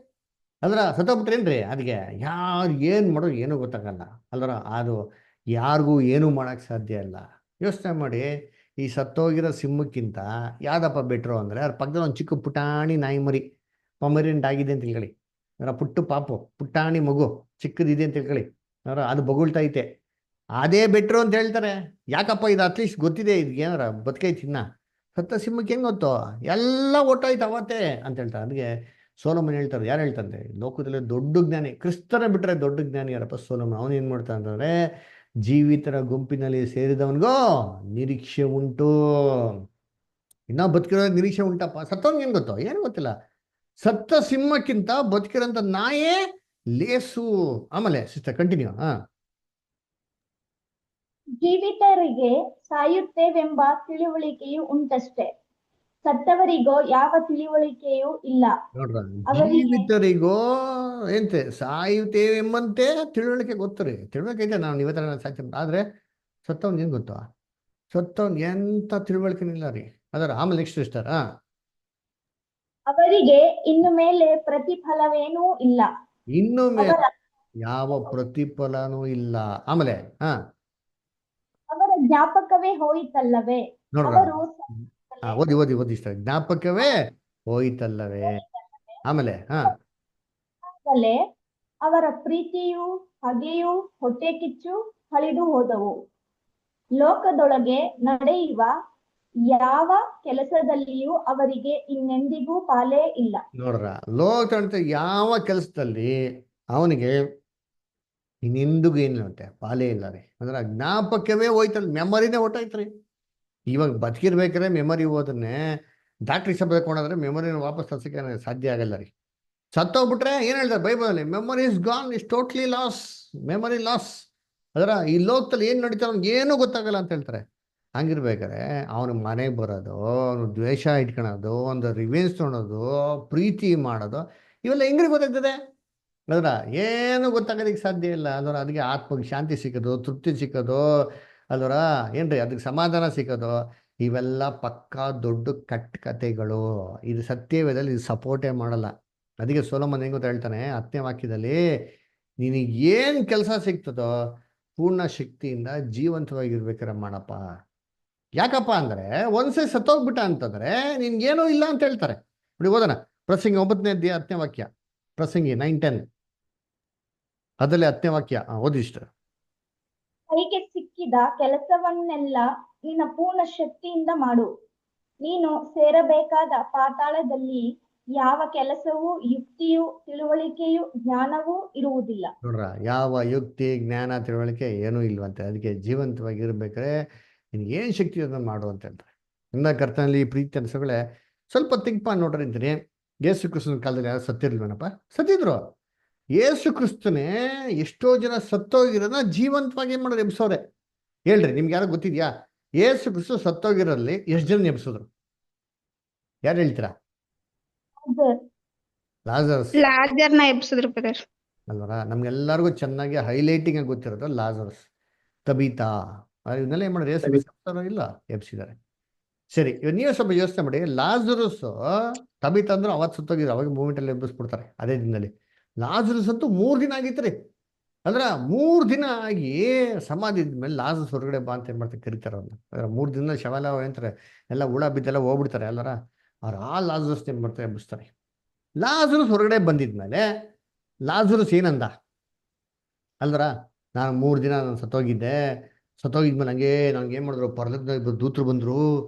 ಅಲ್ರ, ಸತ್ತೋಗ್ಬಿಟ್ರೇನ್ರಿ ಅದಕ್ಕೆ ಯಾರು ಏನು ಮಾಡೋದು ಏನೂ ಗೊತ್ತಾಗಲ್ಲ ಅಲ್ರ. ಅದು ಯಾರಿಗೂ ಏನೂ ಮಾಡೋಕ್ಕೆ ಸಾಧ್ಯ ಇಲ್ಲ. ಯೋಚನೆ ಮಾಡಿ, ಈ ಸತ್ತೋಗಿರೋ ಸಿಂಹಕ್ಕಿಂತ ಯಾವ್ದಪ್ಪ ಬೆಟ್ರು ಅಂದರೆ, ಅದ್ರ ಪಕ್ಕದಲ್ಲಿ ಒಂದು ಚಿಕ್ಕ ಪುಟಾಣಿ ನಾಯಿ ಮರಿ ಪಮರಿಯಂಟ್ ಆಗಿದೆ ಅಂತ ತಿಳ್ಕೊಳ್ಳಿ, ಪುಟ್ಟು ಪಾಪು ಪುಟ್ಟಾಣಿ ಮಗು ಚಿಕ್ಕದಿದೆ ಅಂತ ತಿಳ್ಕೊಳ್ಳಿ, ಅದು ಬೊಗಳ್ತೈತೆ, ಅದೇ ಬೆಟ್ರು ಅಂತ ಹೇಳ್ತಾರೆ. ಯಾಕಪ್ಪ ಇದು ಅಟ್ಲೀಸ್ಟ್ ಗೊತ್ತಿದೆ, ಇದು ಏನಾರ ಬದುಕೈತಿ. ಇನ್ನ ಸತ್ತ ಸಿಂಹಕ್ಕೆ ಹೆಂಗೆ ಗೊತ್ತು, ಎಲ್ಲ ಒಟ್ಟಾಯ್ತು ಅವತ್ತೇ ಅಂತ ಹೇಳ್ತಾರೆ. ಅದಕ್ಕೆ ಸೊಲೊಮನ್ ಹೇಳ್ತಾರೆ, ಯಾರು ಹೇಳ್ತಾರೆ, ಲೋಕದಲ್ಲಿ ದೊಡ್ಡ ಜ್ಞಾನಿ, ಕ್ರಿಸ್ತನ ಬಿಟ್ಟರೆ ದೊಡ್ಡ ಜ್ಞಾನಿ ಯಾರಪ್ಪ, ಸೊಲೊಮನ್. ಅವನು ಏನು ಮಾಡ್ತಾನೆ ಅಂತಂದರೆ, ಜೀವಿತರ ಗುಂಪಿನಲ್ಲಿ ಸೇರಿದವನಿಗೋ ನಿರೀಕ್ಷೆ ಉಂಟು. ಇನ್ನೂ ಬದುಕಿರೋ ನಿರೀಕ್ಷೆ ಉಂಟಪ್ಪ, ಸತ್ತವನ್ಗೆ ಏನು ಗೊತ್ತೋ, ಏನು ಗೊತ್ತಿಲ್ಲ. ಸತ್ತ ಸಿಂಹಕ್ಕಿಂತ ಬದುಕಿರೋಂಥ ನಾಯೇ ಲೇಸು. ಆಮೇಲೆ ಸಿಸ್ಟರ್ ಕಂಟಿನ್ಯೂ. ಜೀವಿತರಿಗೆ ಸಾಯುತ್ತೇವೆಂಬ ತಿಳುವಳಿಕೆಯು ಉಂಟಷ್ಟೇ, ಸತ್ತವರಿಗೋ ಯಾವ ತಿಳುವಳಿಕೆಯೂ ಇಲ್ಲ. ನೋಡ್ರ, ಅವರಿಗೆ ಜೀವಿತರಿಗೋ ಎಂತೆ ಸಾಯುತ್ತೇವೆ ಎಂಬಂತೆ ತಿಳುವಳಿಕೆ ಗೊತ್ತರಿ, ತಿಳುವಳಿಕೆ ಇದೆ, ನಾವು ಇವತ್ತರ ಸಾಯ್ತೀವಿ. ಆದ್ರೆ ಸತ್ತವನ್ ಏನ್ ಗೊತ್ತಾ, ಸತ್ತವನ್ ಎಂತ ತಿಳುವಳಿಕೆನಿಲ್ಲ ರೀ ಅದರ. ಆಮೇಲೆ ನೆಕ್ಸ್ಟ್ ಸಿಸ್ಟರ್, ಅವರಿಗೆ ಇನ್ನು ಮೇಲೆ ಪ್ರತಿಫಲವೇನೂ ಇಲ್ಲ. ಇನ್ನು ಮೇಲೆ ಅವರ ಯಾವ ಪ್ರತಿಫಲನೂ ಇಲ್ಲ. ಆಮೇಲೆ ಅವರ ಜ್ಞಾಪಕವೇ ಹೋಯಿತಲ್ಲವೇ, ನೋಡ್ರ, ಅವರು ಓದಿ ಓದಿ ಓದಿ ಇಷ್ಟ, ಜ್ಞಾಪಕವೇ ಹೋಯ್ತಲ್ಲವೇ. ಆಮೇಲೆ ಆಗಲೇ ಅವರ ಪ್ರೀತಿಯು ಹಗೆಯು ಹೊಟ್ಟೆ ಕಿಚ್ಚು ಹಳಿದು ಹೋದವು. ಲೋಕದೊಳಗೆ ನಡೆಯುವ ಯಾವ ಕೆಲಸದಲ್ಲಿಯೂ ಅವರಿಗೆ ಇನ್ನೆಂದಿಗೂ ಪಾಲೇ ಇಲ್ಲ. ನೋಡ್ರ, ಲೋಕ ಯಾವ ಕೆಲಸದಲ್ಲಿ ಅವನಿಗೆ ಇನ್ನೆಂದಿಗೂ ಏನಿಲ್ಲಂತೆ ಪಾಲೇ ಇಲ್ಲ ರೀ. ಅಂದ್ರೆ ಜ್ಞಾಪಕವೇ ಹೋಯ್ತಲ್ಲ, ಮೆಮೊರಿನೇ ಹೊಟ್ಟೋಯ್ತ್ರಿ. ಇವಾಗ ಬದುಕಿರ್ಬೇಕಾದ್ರೆ ಮೆಮೊರಿ ಹೋದನ್ನೇ ಡಾಕ್ಟ್ರಿಗೆ ಸಭೆ ಕೊಂಡಾದ್ರೆ ಮೆಮೊರಿನ ವಾಪಸ್ ತರ್ಸಕ್ಕೆ ಸಾಧ್ಯ ಆಗಲ್ಲ ರೀ. ಸತ್ತೋಗ್ಬಿಟ್ರೆ ಏನು ಹೇಳ್ತಾರೆ ಬೈಬಲಲ್ಲಿ, memory is gone, is totally loss, memory loss. ಅದರ ಈ ಲೋಕದಲ್ಲಿ ಏನು ನಡೀತಾರೆ ಅವ್ನಿಗೆ ಏನೂ ಗೊತ್ತಾಗಲ್ಲ ಅಂತ ಹೇಳ್ತಾರೆ. ಹಂಗಿರ್ಬೇಕಾದ್ರೆ ಅವನು ಮನೆಗೆ ಬರೋದು, ಅವನು ದ್ವೇಷ ಇಟ್ಕೊಳೋದು, ಒಂದು ರಿವೆನ್ಸ್ ತೊಗೊಳೋದು, ಪ್ರೀತಿ ಮಾಡೋದು, ಇವೆಲ್ಲ ಹೆಂಗ್ರಿ ಗೊತ್ತಾಗ್ತದೆ ಅದರ, ಏನು ಗೊತ್ತಾಗೋದಕ್ಕೆ ಸಾಧ್ಯ ಇಲ್ಲ ಅದರ. ಅದಕ್ಕೆ ಆತ್ಮಗೆ ಶಾಂತಿ ಸಿಕ್ಕೋದು, ತೃಪ್ತಿ ಸಿಕ್ಕೋದು ಅಲ್ವರ, ಏನ್ರಿ ಅದಕ್ಕೆ ಸಮಾಧಾನ ಸಿಕ್ಕೋದು, ಇವೆಲ್ಲ ಪಕ್ಕಾ ದೊಡ್ಡ ಕಥೆಗಳು. ಇದು ಸತ್ಯವೇದಲ್ಲಿ ಇದು ಸಪೋರ್ಟೇ ಮಾಡಲ್ಲ. ಅದಕ್ಕೆ ಸೊಲೊಮನ್ ಹೆಂಗ್ ಗೊತ್ತಾ ಹೇಳ್ತಾನೆ 10ನೇ ವಾಕ್ಯದಲ್ಲಿ, ನಿನಗೆ ಏನು ಕೆಲಸ ಸಿಗ್ತದೋ ಪೂರ್ಣ ಶಕ್ತಿಯಿಂದ ಜೀವಂತವಾಗಿರ್ಬೇಕಾರೆ ಮಾಡಪ್ಪ. ಯಾಕಪ್ಪ ಅಂದರೆ ಒಂದ್ಸರಿ ಸತ್ತೋಗ್ಬಿಟ್ಟ ಅಂತಂದ್ರೆ ನಿನ್ಗೇನೂ ಇಲ್ಲ ಅಂತ ಹೇಳ್ತಾರೆ. ನೋಡಿ ಓದೋಣ, ಪ್ರಸಂಗಿ 9ನೇ ಅಧ್ಯಾಯ 10ನೇ ವಾಕ್ಯ, ಪ್ರಸಂಗಿ 9:10 ಅದರಲ್ಲಿ 10ನೇ ವಾಕ್ಯ ಓದಿ ಇಷ್ಟ. ಕೈಗೆ ಸಿಕ್ಕಿದ ಕೆಲಸವನ್ನೆಲ್ಲ ನಿನ್ನ ಪೂರ್ಣ ಶಕ್ತಿಯಿಂದ ಮಾಡು, ನೀನು ಸೇರಬೇಕಾದ ಪಾತಾಳದಲ್ಲಿ ಯಾವ ಕೆಲಸವೂ ಯುಕ್ತಿಯೂ ತಿಳುವಳಿಕೆಯೂ ಜ್ಞಾನವೂ ಇರುವುದಿಲ್ಲ. ನೋಡ್ರ, ಯಾವ ಯುಕ್ತಿ ಜ್ಞಾನ ತಿಳುವಳಿಕೆ ಏನೂ ಇಲ್ವಂತೆ. ಅದಕ್ಕೆ ಜೀವಂತವಾಗಿರ್ಬೇಕಾದ್ರೆ ನಿನ್ಗೆ ಏನು ಶಕ್ತಿ ಅದನ್ನು ಮಾಡು ಅಂತ ಹೇಳ್ತಾರೆ. ಇನ್ನ ಕರ್ತನಲ್ಲಿ ಪ್ರೀತಿ ಅನ್ಸಗಳೇ ಸ್ವಲ್ಪ ಥಿಂಕ್ ಮಾಡಿ ನೋಡ್ರಿ ಅಂತೀನಿ. ಯೇಸು ಕ್ರಿಸ್ತನ ಕಾಲದಲ್ಲಿ ಯಾರು ಸತ್ತಿರ್ಲ್ವೇನಪ್ಪ? ಸತ್ತಿದ್ರು. ಯೇಸು ಕ್ರಿಸ್ತನೇ ಎಷ್ಟೋ ಜನ ಸತ್ತೋಗಿರೋದನ್ನ ಜೀವಂತವಾಗಿ ಏನ್ ಮಾಡೋರು? ಎಬ್ಸೋರೆ. ಹೇಳ್ರಿ, ನಿಮ್ಗೆ ಯಾರು ಗೊತ್ತಿದ್ಯಾ? ಯೇಸು ಕ್ರಿಸ್ತು ಸತ್ತೋಗಿರೋಲ್ಲಿ ಎಷ್ಟು ಜನ ಎಬ್ಸಿದ್ರು? ಯಾರು ಹೇಳ್ತೀರಾ? ಲಾಜರಸ್ ಲಾಜರ್ನ ಎಬ್ಸಿದ್ರು ಬ್ರದರ್. ಅಲ್ವರ? ನಮ್ಗೆಲ್ಲರಿಗೂ ಚೆನ್ನಾಗಿ ಹೈಲೈಟಿಂಗ್ ಆಗಿ ಗೊತ್ತಿರೋದು ಲಾಜರಸ್, ತಬೀತಾ, ಇವನ್ನೆಲ್ಲ ಏನ್ ಮಾಡೋರು? ಯೇಸು ಕ್ರಿಸ್ತು ಇಲ್ಲ, ಎಬ್ಸಿದ್ದಾರೆ. ಸರಿ, ಇವಾಗ ನೀವು ಸ್ವಲ್ಪ ಯೋಚನೆ ಮಾಡಿ. ಲಾಜರಸ್, ತಬೀತಾ ಅಂದ್ರೆ ಅವತ್ತು ಸತ್ತೋಗಿದ್ರು, ಅವಾಗ ಮೂಮೆಂಟ್ ಅಲ್ಲಿ ಎಬ್ಬಿಸ್ಬಿಡ್ತಾರೆ ಅದೇ ದಿನದಲ್ಲಿ. ಲಾಜರಸ್ ಅಂತೂ 3 ದಿನ ಆಗಿತ್ರಿ. ಅಂದ್ರ 3 ದಿನ ಆಗಿ ಸಮಾಧಿ ಮೇಲೆ ಲಾಜರಸ್ ಹೊರಗಡೆ ಬಾ ಅಂತ ಏನ್ ಮಾಡ್ತಾರೆ? ಕರೀತಾರೆ ಅವ್ರನ್ನ. 3 ದಿನ ಶವಲ ಏನಂತಾರೆ, ಎಲ್ಲ ಹುಳ ಬಿದ್ದೆಲ್ಲ ಹೋಗ್ಬಿಡ್ತಾರೆ ಅಲ್ಲರ. ಅವ್ರು ಆ ಲಾಜರಸ್ ಏನ್ ಮಾಡ್ತಾರೆ? ಎಬ್ಬಿಸ್ತಾರೆ. ಲಾಜರಸ್ ಹೊರಗಡೆ ಬಂದಿದ್ಮೇಲೆ ಲಾಜರಸ್ ಏನಂದ ಅಲ್ವರ? ನಾನು 3 ದಿನ ನಾನು ಸತ್ತೋಗಿದ್ಮೇಲೆ ಹಂಗೆ ನಂಗೆ ಏನ್ ಮಾಡಿದ್ರು? ಪರಲೋಕದ ದೂತರು ಬಂದ್ರು,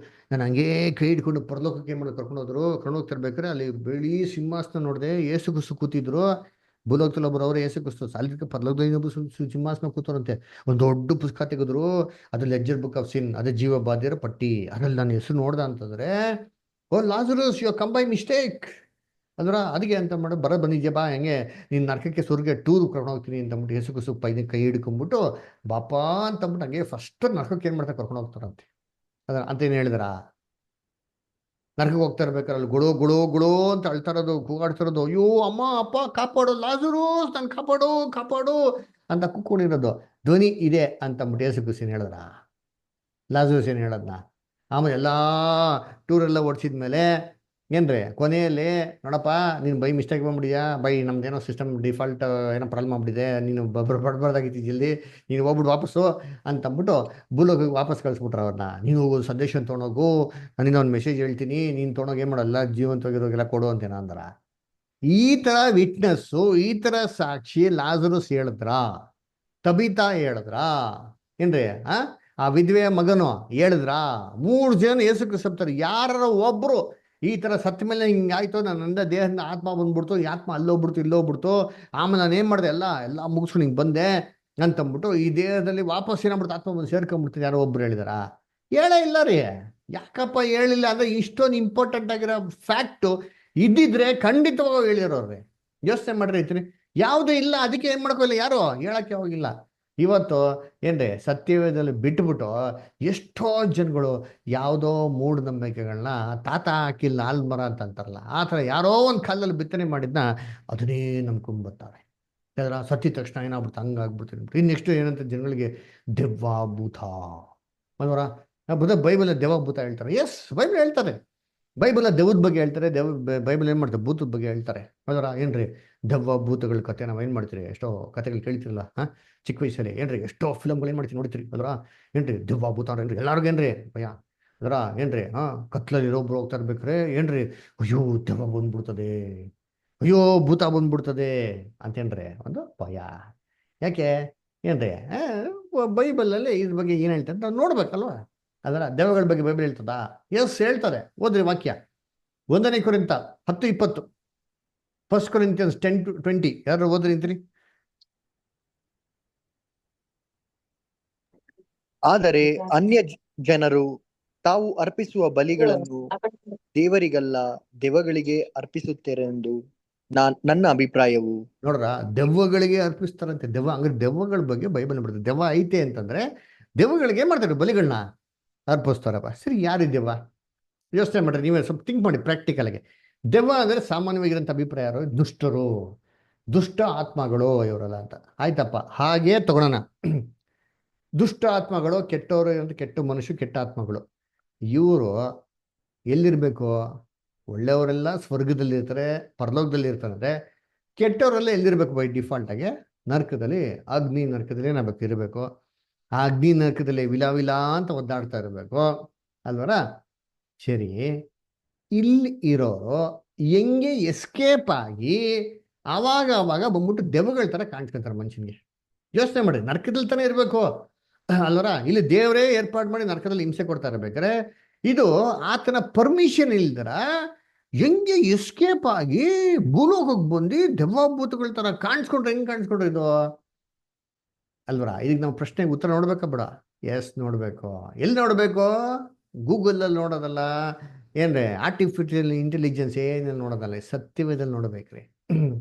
ನಾನು ಹಂಗೆ ಕೈ ಹಿಡ್ಕೊಂಡು ಪರಲೋಕಕ್ಕೆ ಏನ್ ಮಾಡೋದು? ಕರ್ಕೊಂಡು ಹೋಗ್ತಿರ್ಬೇಕಾರೆ ಅಲ್ಲಿ ಬಿಳಿ ಸಿಂಹಾಸನ ನೋಡಿದೆ, ಯೇಸು ಕ್ರಿಸ್ತು ಕೂತಿದ್ರು. ಭೂಲೋಕದಲ್ಲಿ ಒಬ್ಬರು ಅವರೇ ಯೇಸು ಕ್ರಿಸ್ತು, ಅಲ್ಲಿ ಪರಲೋಕದ ಸಿಂಹಾಸನ ಕೂತವ್ರಂತೆ. ಒಂದು ದೊಡ್ಡ ಪುಸ್ತಕ ತೆಗೆದ್ರು, ಅದ್ರಲ್ಲಿ ಲೆಡ್ಜರ್ ಬುಕ್ ಆಫ್ ಸಿನ್, ಅದೇ ಜೀವ ಬಾಧ್ಯರ ಪಟ್ಟಿ. ಅದ್ರಲ್ಲಿ ನಾನು ಹೆಸರು ನೋಡ್ದ ಅಂತಂದ್ರೆ, O Lazarus, you come by mistake ಅಂದ್ರ. ಅದಕ್ಕೆ ಅಂತ ಮಾಡಿ ಬಂದಿದ್ಯಾ ಬಾ, ಹೆಂಗೆ ನೀನು ನರಕಕ್ಕೆ ಸ್ವರ್ಗ ಟೂರ್ ಕರ್ಕೊಂಡು ಹೋಗ್ತೀನಿ ಅಂತಂದ್ಬಿಟ್ಟು ಯೇಸು ಕ್ರಿಸ್ತು ಕೈ ಹಿಡ್ಕೊಂಡ್ಬಿಟ್ಟು ಬಾಪಾ ಅಂತಂದ್ಬಿಟ್ಟು ಹಂಗೆ ಫಸ್ಟ್ ನರಕಕ್ಕೆ ಏನ್ ಮಾಡ್ತಾರೆ? ಕರ್ಕೊಂಡು ಹೋಗ್ತಾರಂತೆ. ಅಂತ ಏನು ಹೇಳಿದಾರ? ನರಕಕ್ಕೆ ಹೋಗ್ತಾ ಇರ್ಬೇಕಾರೆ ಅಲ್ಲಿ ಗುಳು ಗುಳು ಗುಳು ಅಂತ ಅಳ್ತಾ ಇರೋದು, ಕೂಗಾಡ್ತಿರೋದು, ಅಯ್ಯೋ ಅಮ್ಮ ಅಪ್ಪ ಕಾಪಾಡು, ಲಾಜರಸ್ ನನ್ ಕಾಪಾಡು ಕಾಪಾಡು ಅಂತ ಕೂಕೊಂಡಿರೋದು ಧ್ವನಿ ಇದೆ ಅಂತಂದ್ಬಿಟ್ಟು ಯೇಸು ಕ್ರಿಸ್ತು ಏನ್ ಹೇಳಿದ್ರ? ಲಾಜರಸ್ ಏನ್ ಹೇಳದ್ನ? ಆಮೇಲೆ ಎಲ್ಲಾ ಟೂರೆಲ್ಲ ಓಡಿಸಿದ್ಮೇಲೆ ಏನ್ರಿ ಕೊನೆಯಲ್ಲಿ, ನೋಡಪ್ಪ ನೀನು ಬೈ ಮಿಸ್ಟೇಕ್ ಬಂದ್ಬಿಡಿಯಾ, ಬೈ ನಮ್ದೇನೋ ಸಿಸ್ಟಮ್ ಡಿಫಾಲ್ಟ್ ಏನೋ ಪ್ರಾಬ್ಲಮ್ ಆಗ್ಬಿಟ್ಟಿದೆ, ನೀನು ಬಡ್ಬಾರ್ದಾಗಿತ್ತು ಜಲ್ದಿ, ನೀನು ಹೋಗ್ಬಿಟ್ಟು ವಾಪಸ್ಸು ಅಂತಂದ್ಬಿಟ್ಟು ಭೂಲೋಕಕ್ಕೆ ವಾಪಸ್ ಕಳಿಸ್ಬಿಟ್ರ ಅವ್ರನ್ನ. ನೀನು ಸಂದೇಶ ತೊಗೊಂಡೋಗು, ನಾನಿನ್ನ ಒಂದು ಮೆಸೇಜ್ ಹೇಳ್ತೀನಿ, ನೀನು ತೊಗೊಂಡೋಗಿ ಏನು ಮಾಡಲ್ಲ, ಜೀವಂತವಾಗಿರೋಗೆಲ್ಲ ಕೊಡು ಅಂತೇನ ಅಂದ್ರ. ಈ ತರ ವಿಟ್ನೆಸ್ಸು, ಈ ತರ ಸಾಕ್ಷಿ ಲಾಜರಸ್ ಹೇಳಿದ್ರ, ತಬೀತಾ ಹೇಳಿದ್ರ ಏನ್ರಿ? ಆ ವಿಧವೆಯ ಮಗನು ಹೇಳಿದ್ರ? 3 ಜನ ಯೇಸು ಕ್ರಿಸ್ತು ಯಾರು ಒಬ್ರು ಈ ತರ ಸತ್ತ ಮೇಲೆ ಹಿಂಗಾಯ್ತು, ನನ್ನ ದೇಹದಿಂದ ಆತ್ಮ ಬಂದ್ಬಿಡ್ತು, ಈ ಆತ್ಮ ಅಲ್ಲೋಗ್ಬಿಡ್ತು ಇಲ್ಲೋಗ್ಬಿಡ್ತು, ಆಮೇಲೆ ನಾನು ಏನ್ ಮಾಡಿದೆ, ಎಲ್ಲ ಮುಗಿಸ್ಕೊಂಡು ಹಿಂಗೆ ಬಂದೆ ಅಂತಂದ್ಬಿಟ್ಟು ಈ ದೇಹದಲ್ಲಿ ವಾಪಸ್ ಏನಾಗ್ಬಿಡ್ತು? ಆತ್ಮ ಬಂದು ಸೇರ್ಕೊಂಡ್ಬಿಡ್ತೀನಿ ಯಾರೋ ಒಬ್ರು ಹೇಳಿದಾರ? ಹೇಳೇ ಇಲ್ಲ ರೀ. ಯಾಕಪ್ಪ ಹೇಳಿಲ್ಲ ಅಂದ್ರೆ ಇಷ್ಟೊಂದು ಇಂಪಾರ್ಟೆಂಟ್ ಆಗಿರೋ ಫ್ಯಾಕ್ಟು ಇದ್ದಿದ್ರೆ ಖಂಡಿತವಾಗಿ ಹೇಳಿರೋರ್ರಿ. ಯೋಚನೆ ಮಾಡ್ರಿ ಐತ್ರಿ. ಯಾವುದೂ ಇಲ್ಲ, ಅದಕ್ಕೆ ಏನ್ ಮಾಡ್ಕೋಲ್ಲ, ಯಾರು ಹೇಳಕ್ಕೆ ಹೋಗಿಲ್ಲ. ಇವತ್ತು ಏನ್ರಿ ಸತ್ಯವೇದದಲ್ಲಿ ಬಿಟ್ಬಿಟ್ಟು ಎಷ್ಟೋ ಜನಗಳು ಯಾವುದೋ ಮೂಢನಂಬಿಕೆಗಳನ್ನ ತಾತ ಹಾಕಿಲ್ಲ ಆಲ್ಮರ ಅಂತ ಅಂತಾರಲ್ಲ, ಆ ಥರ ಯಾರೋ ಒಂದು ಕಾಲದಲ್ಲಿ ಬಿತ್ತನೆ ಮಾಡಿದ್ನ ಅದನ್ನೇ ನಂಬ್ಕೊಂಡ್ಬರ್ತಾರೆ. ಯಾವ್ದಾರ ಸತ್ತಿದ ತಕ್ಷಣ ಏನಾಗ್ಬಿಡ್ತು, ಹಂಗಾಗ್ಬಿಡ್ತೀನಿ. ಇನ್ನು ನೆಕ್ಸ್ಟ್ ಏನಂತ ಜನಗಳಿಗೆ ದೆವ್ವ ಭೂತ ಅಲ್ವರ? ಬೈಬಲ್ ದೆವ್ವ ಭೂತ ಹೇಳ್ತಾರೆ. ಎಸ್, ಬೈಬಲ್ ಹೇಳ್ತಾರೆ. ಬೈಬಲ್ ದೆವ್ವದ ಬಗ್ಗೆ ಹೇಳ್ತಾರೆ, ಬೈಬಲ್ ಏನ್ ಮಾಡ್ತಾರೆ? ಭೂತದ ಬಗ್ಗೆ ಹೇಳ್ತಾರೆ. ಅದರ ಏನ್ರಿ ದೆವ್ವ ಭೂತಗಳ ಕತೆ ನಾವು ಏನ್ ಮಾಡ್ತೀರಿ? ಎಷ್ಟೋ ಕತೆಗಳು ಕೇಳ್ತಿರಲ್ಲ ಚಿಕ್ಕ ವಯಸ್ಸಲ್ಲಿ. ಏನ್ರಿ ಎಷ್ಟೋ ಫಿಲಮ್ಗಳು ಏನ್ ಮಾಡ್ತೀವಿ ನೋಡ್ತೀರಿ ಅಲ್ರ? ಏನ್ರಿ ದೆವ್ವ ಭೂತ ಏನ್ರಿ ಎಲ್ಲಾರ್ಗು ಏನ್ರಿ ಭಯ ಅದರ? ಏನ್ರಿ ಕತ್ಲಲ್ಲಿ ಇರೋಬ್ರು ಹೋಗ್ತಾ ಇರ್ಬೇಕ್ರೆ ಏನ್ರಿ ಅಯ್ಯೋ ದೆವ್ವ ಬಂದ್ಬಿಡ್ತದೆ, ಅಯ್ಯೋ ಭೂತ ಬಂದ್ಬಿಡ್ತದೆ ಅಂತೇನ್ರಿ ಒಂದು ಭಯ. ಯಾಕೆ ಏನ್ರಿ? ಬೈಬಲಲ್ಲಿ ಇದ್ರ ಬಗ್ಗೆ ಏನ್ ಹೇಳ್ತಾರೆ ನಾವು ನೋಡ್ಬೇಕಲ್ವಾ? ಅದರ ದೆವ್ವಗಳ ಬಗ್ಗೆ ಬೈಬಲ್ ಹೇಳ್ತದಾ? ಎಸ್ ಹೇಳ್ತಾರೆ. ಓದ್ರಿ ವಾಕ್ಯ. 1 ಕೊರಿಂಥ 10:20, 1 Corinthians 10:20. ಯಾರು ಓದ್ರಿ ಅಂತೀರಿ? ಆದರೆ ಅನ್ಯ ಜನರು ತಾವು ಅರ್ಪಿಸುವ ಬಲಿಗಳನ್ನು ದೇವರಿಗಲ್ಲ ದೆವ್ವಗಳಿಗೆ ಅರ್ಪಿಸುತ್ತೆರೆಂದು ನನ್ನ ಅಭಿಪ್ರಾಯವು. ನೋಡ್ರ, ದೆವ್ವಗಳಿಗೆ ಅರ್ಪಿಸ್ತಾರಂತೆ. ದೆವ್ವ ಅಂದ್ರೆ ದೆವ್ವಗಳ ಬಗ್ಗೆ ಬೈಬಲ್ ಬರ್ತದೆ. ದೆವ್ವ ಐತೆ ಅಂತಂದ್ರೆ ದೆವ್ವಗಳಿಗೆ ಏನ್ ಮಾಡ್ತಾರೆ? ಬಲಿಗಳನ್ನ ಅರ್ಪಿಸ್ತಾರಪ್ಪ. ಸರಿ, ಯಾರಿದ್ದೆವ್ವ? ಯೋಚನೆ ಮಾಡ್ರಿ, ನೀವೇ ಸ್ವಲ್ಪ ಥಿಂಕ್ ಮಾಡಿ ಪ್ರಾಕ್ಟಿಕಲ್ ಆಗಿ. ದೆವ್ವ ಅಂದ್ರೆ ಸಾಮಾನ್ಯವಾಗಿರೋಂಥ ಅಭಿಪ್ರಾಯ ಯಾರು? ದುಷ್ಟರು, ದುಷ್ಟ ಆತ್ಮಗಳು ಇವರಲ್ಲ ಅಂತ. ಆಯ್ತಪ್ಪ, ಹಾಗೇ ತಗೊಳೋಣ. ದುಷ್ಟ ಆತ್ಮಗಳು, ಕೆಟ್ಟವರು ಅಂತ, ಕೆಟ್ಟ ಮನುಷ್ಯ, ಕೆಟ್ಟ ಆತ್ಮಗಳು. ಇವರು ಎಲ್ಲಿರ್ಬೇಕು? ಒಳ್ಳೆಯವರೆಲ್ಲ ಸ್ವರ್ಗದಲ್ಲಿ ಇರ್ತಾರೆ, ಪರಲೋಕದಲ್ಲಿ ಇರ್ತಾರೆ. ಕೆಟ್ಟವರೆಲ್ಲ ಎಲ್ಲಿರ್ಬೇಕು? ಬೈ ಡಿಫಾಲ್ಟ್ ಆಗಿ ನರಕದಲ್ಲಿ, ಅಗ್ನಿ ನರಕದಲ್ಲಿ ಏನಾಗಬೇಕು? ಇರಬೇಕು. ಆ ಅಗ್ನಿ ನರಕದಲ್ಲಿ ವಿಲ ಅಂತ ಒದ್ದಾಡ್ತಾ ಇರಬೇಕು ಅಲ್ವರ? ಸರಿ, ಇಲ್ಲಿ ಇರೋರು ಹೆಂಗೆ ಎಸ್ಕೇಪ್ ಆಗಿ ಅವಾಗ ಬಂದ್ಬಿಟ್ಟು ದೆವ್ವಗಳ ತರ ಕಾಣಿಸ್ಕೊಂತಾರೆ ಮನುಷ್ಯನಿಗೆ? ಯೋಚನೆ ಮಾಡಿ. ನರಕದಲ್ಲಿ ತಾನೇ ಇರಬೇಕು ಅಲ್ವರ? ಇಲ್ಲಿ ದೇವರೇ ಏರ್ಪಾಡು ಮಾಡಿ ನರಕದಲ್ಲಿ ಹಿಂಸೆ ಕೊಡ್ತಾ ಇರ್ಬೇಕಾರೆ ಇದು ಆತನ ಪರ್ಮಿಷನ್ ಇಲ್ದರ ಹೆಂಗೆ ಎಸ್ಕೇಪ್ ಆಗಿ ಭೂಲೋಕಕ್ಕೆ ಬಂದು ದೆವ್ವಭೂತಗಳ ತರ ಕಾಣಿಸ್ಕೊಂಡ್ರೆ ಹೆಂಗ್ ಕಾಣಿಸ್ಕೊಂಡ್ರೆ ಇದು ಅಲ್ವರ? ಇದಕ್ಕೆ ನಾವು ಪ್ರಶ್ನೆಗೆ ಉತ್ತರ ನೋಡ್ಬೇಕಾ ಬಿಡ? ಎಸ್ ನೋಡ್ಬೇಕು. ಎಲ್ಲಿ ನೋಡ್ಬೇಕು? ಗೂಗಲಲ್ಲಿ ನೋಡೋದಲ್ಲ, ಏನ್ರಿ ಆರ್ಟಿಫಿಷಿಯಲ್ ಇಂಟೆಲಿಜೆನ್ಸ್ ಏನೇನು ನೋಡೋದಲ್ಲ, ಸತ್ಯವೇದಲ್ಲಿ ನೋಡ್ಬೇಕ್ರಿ.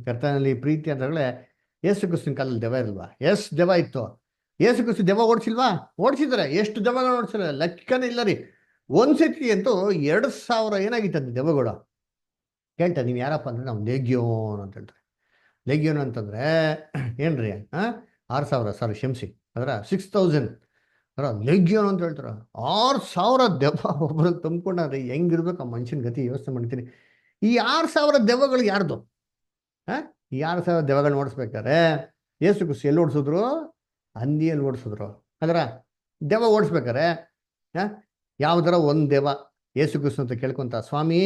ಕರ್ತನಲ್ಲಿ ಪ್ರೀತಿ ಅಂತಂದ್ರೆ ಯೇಸು ಕ್ರಿಸ್ತನ ಕಾಲದಲ್ಲಿ ದೆವ್ವ ಇಲ್ವಾ? ಎಸ್ ದೆವ್ವ ಇತ್ತು. ಯೇಸು ಕ್ರಿಸ್ತ ದೆವ್ವ ಓಡಿಸಿಲ್ವಾ? ಓಡಿಸಿದ್ರೆ. ಎಷ್ಟು ದೆವ್ವಗಳು ಓಡಿಸಿಲ್ಲ ಲೆಕ್ಕನೇ ಇಲ್ಲ ರೀ. ಒಂದ್ಸತಿ ಅಂತೂ 2000 ಏನಾಗಿತ್ತಂತೆ ದೆವ್ವಗಳು. ಕೇಳ್ತಾ ನೀವು ಯಾರಪ್ಪ ಅಂದ್ರೆ ನಾವು ಲೆಗ್ಯೋನ್ ಅಂತ ಹೇಳ್ತಾರೆ. ಲೆಗ್ಯೋನ್ ಅಂತಂದ್ರೆ ಏನ್ರಿ 6000 ಸಾರಿ ಕ್ಷಮಿಸಿ ಅದರ 6000 ಅದರ ಲೆಗ್ಯೋನ್ ಅಂತ ಹೇಳ್ತಾರ. 6000 ದೆವ್ವ ಒಬ್ಬರಿಗೆ ತುಂಬಿಕೊಂಡ್ರೆ ಹೆಂಗಿರ್ಬೇಕು ಆ ಮನುಷ್ಯನ ಗತಿ ಯೋಚನೆ ಮಾಡ್ತೀನಿ. ಈ 6000 ದೆವ್ವಗಳು ಯಾರ್ದು? ಈ 6000 ದೆವ್ವಗಳನ್ನ ಓಡಿಸ್ಬೇಕಾರೆ ಯೇಸು ಕ್ರಿಸ್ತ ಎಲ್ಲಿ ಓಡಿಸಿದ್ರು? ಹಂದಿಯಲ್ಲಿ ಓಡಿಸಿದ್ರು. ಅದರ ದೆವ್ವ ಓಡಿಸ್ಬೇಕಾರೆ ಯಾವ್ದಾರ ಒಂದು ದೆವ್ವ ಯೇಸು ಕ್ರಿಸ್ತ ಅಂತ ಕೇಳ್ಕೊಂತ, ಸ್ವಾಮಿ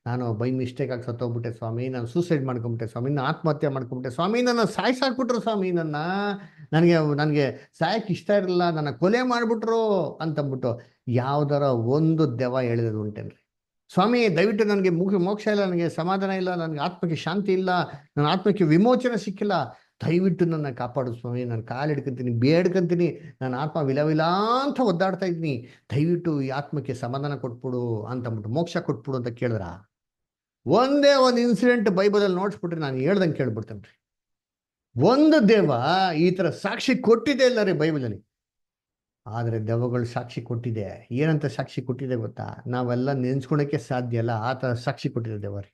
ನಾನು ಬೈ ಮಿಸ್ಟೇಕ್ ಆಗಿ ಸತ್ತೋಗ್ಬಿಟ್ಟೆ ಸ್ವಾಮಿ, ನಾನು ಸೂಸೈಡ್ ಮಾಡ್ಕೊಂಬಿಟ್ಟೆ ಸ್ವಾಮಿ, ನಾನು ಆತ್ಮಹತ್ಯೆ ಮಾಡ್ಕೊಂಬಿಟ್ಟೆ ಸ್ವಾಮಿ, ನನ್ನ ಸಾಯಿಸಾಕ್ಬಿಟ್ರು ಸ್ವಾಮಿ, ನನಗೆ ಸಾಯಕ್ಕೆ ಇಷ್ಟ ಇರಲಿಲ್ಲ, ನನ್ನ ಕೊಲೆ ಮಾಡಿಬಿಟ್ರು ಅಂತಂದ್ಬಿಟ್ಟು ಯಾವ್ದಾರ ಒಂದು ದೆವ್ವ ಹೇಳಿದ್ರು ಉಂಟೇನ್ರಿ? ಸ್ವಾಮಿ ದಯವಿಟ್ಟು ನನಗೆ ಮೋಕ್ಷ ಇಲ್ಲ, ನನಗೆ ಸಮಾಧಾನ ಇಲ್ಲ, ನನಗೆ ಆತ್ಮಕ್ಕೆ ಶಾಂತಿ ಇಲ್ಲ, ನನ್ನ ಆತ್ಮಕ್ಕೆ ವಿಮೋಚನೆ ಸಿಕ್ಕಿಲ್ಲ, ದಯವಿಟ್ಟು ನನ್ನ ಕಾಪಾಡು ಸ್ವಾಮಿ, ನಾನು ಕಾಲು ಹಿಡ್ಕೊಂತೀನಿ, ಬೇಡ್ಕೊಂತೀನಿ, ನನ್ನ ಆತ್ಮ ವಿಲ ಅಂತ ಒದ್ದಾಡ್ತಾ ಇದ್ದೀನಿ, ದಯವಿಟ್ಟು ಈ ಆತ್ಮಕ್ಕೆ ಸಮಾಧಾನ ಕೊಟ್ಬಿಡು ಅಂತಂದ್ಬಿಟ್ಟು ಮೋಕ್ಷ ಕೊಟ್ಬಿಡು ಅಂತ ಕೇಳಿದ್ರ? ಒಂದೇ ಒಂದು ಇನ್ಸಿಡೆಂಟ್ ಬೈಬಲಲ್ಲಿ ನೋಡ್ಸ್ಬಿಟ್ರೆ ನಾನು ಹೇಳ್ದಂಗೆ ಕೇಳ್ಬಿಡ್ತೇನೆ ರೀ. ಒಂದು ದೆವ್ವ ಈ ಥರ ಸಾಕ್ಷಿ ಕೊಟ್ಟಿದೆ ಇಲ್ಲ ರೀ ಬೈಬಲಲ್ಲಿ. ಆದರೆ ದೆವ್ವಗಳು ಸಾಕ್ಷಿ ಕೊಟ್ಟಿದೆ. ಏನಂತ ಸಾಕ್ಷಿ ಕೊಟ್ಟಿದೆ ಗೊತ್ತಾ? ನಾವೆಲ್ಲ ನೆನ್ಸ್ಕೊಳಕ್ಕೆ ಸಾಧ್ಯ ಇಲ್ಲ, ಆ ಥರ ಸಾಕ್ಷಿ ಕೊಟ್ಟಿದೆ ದೆವ್ವ ರೀ.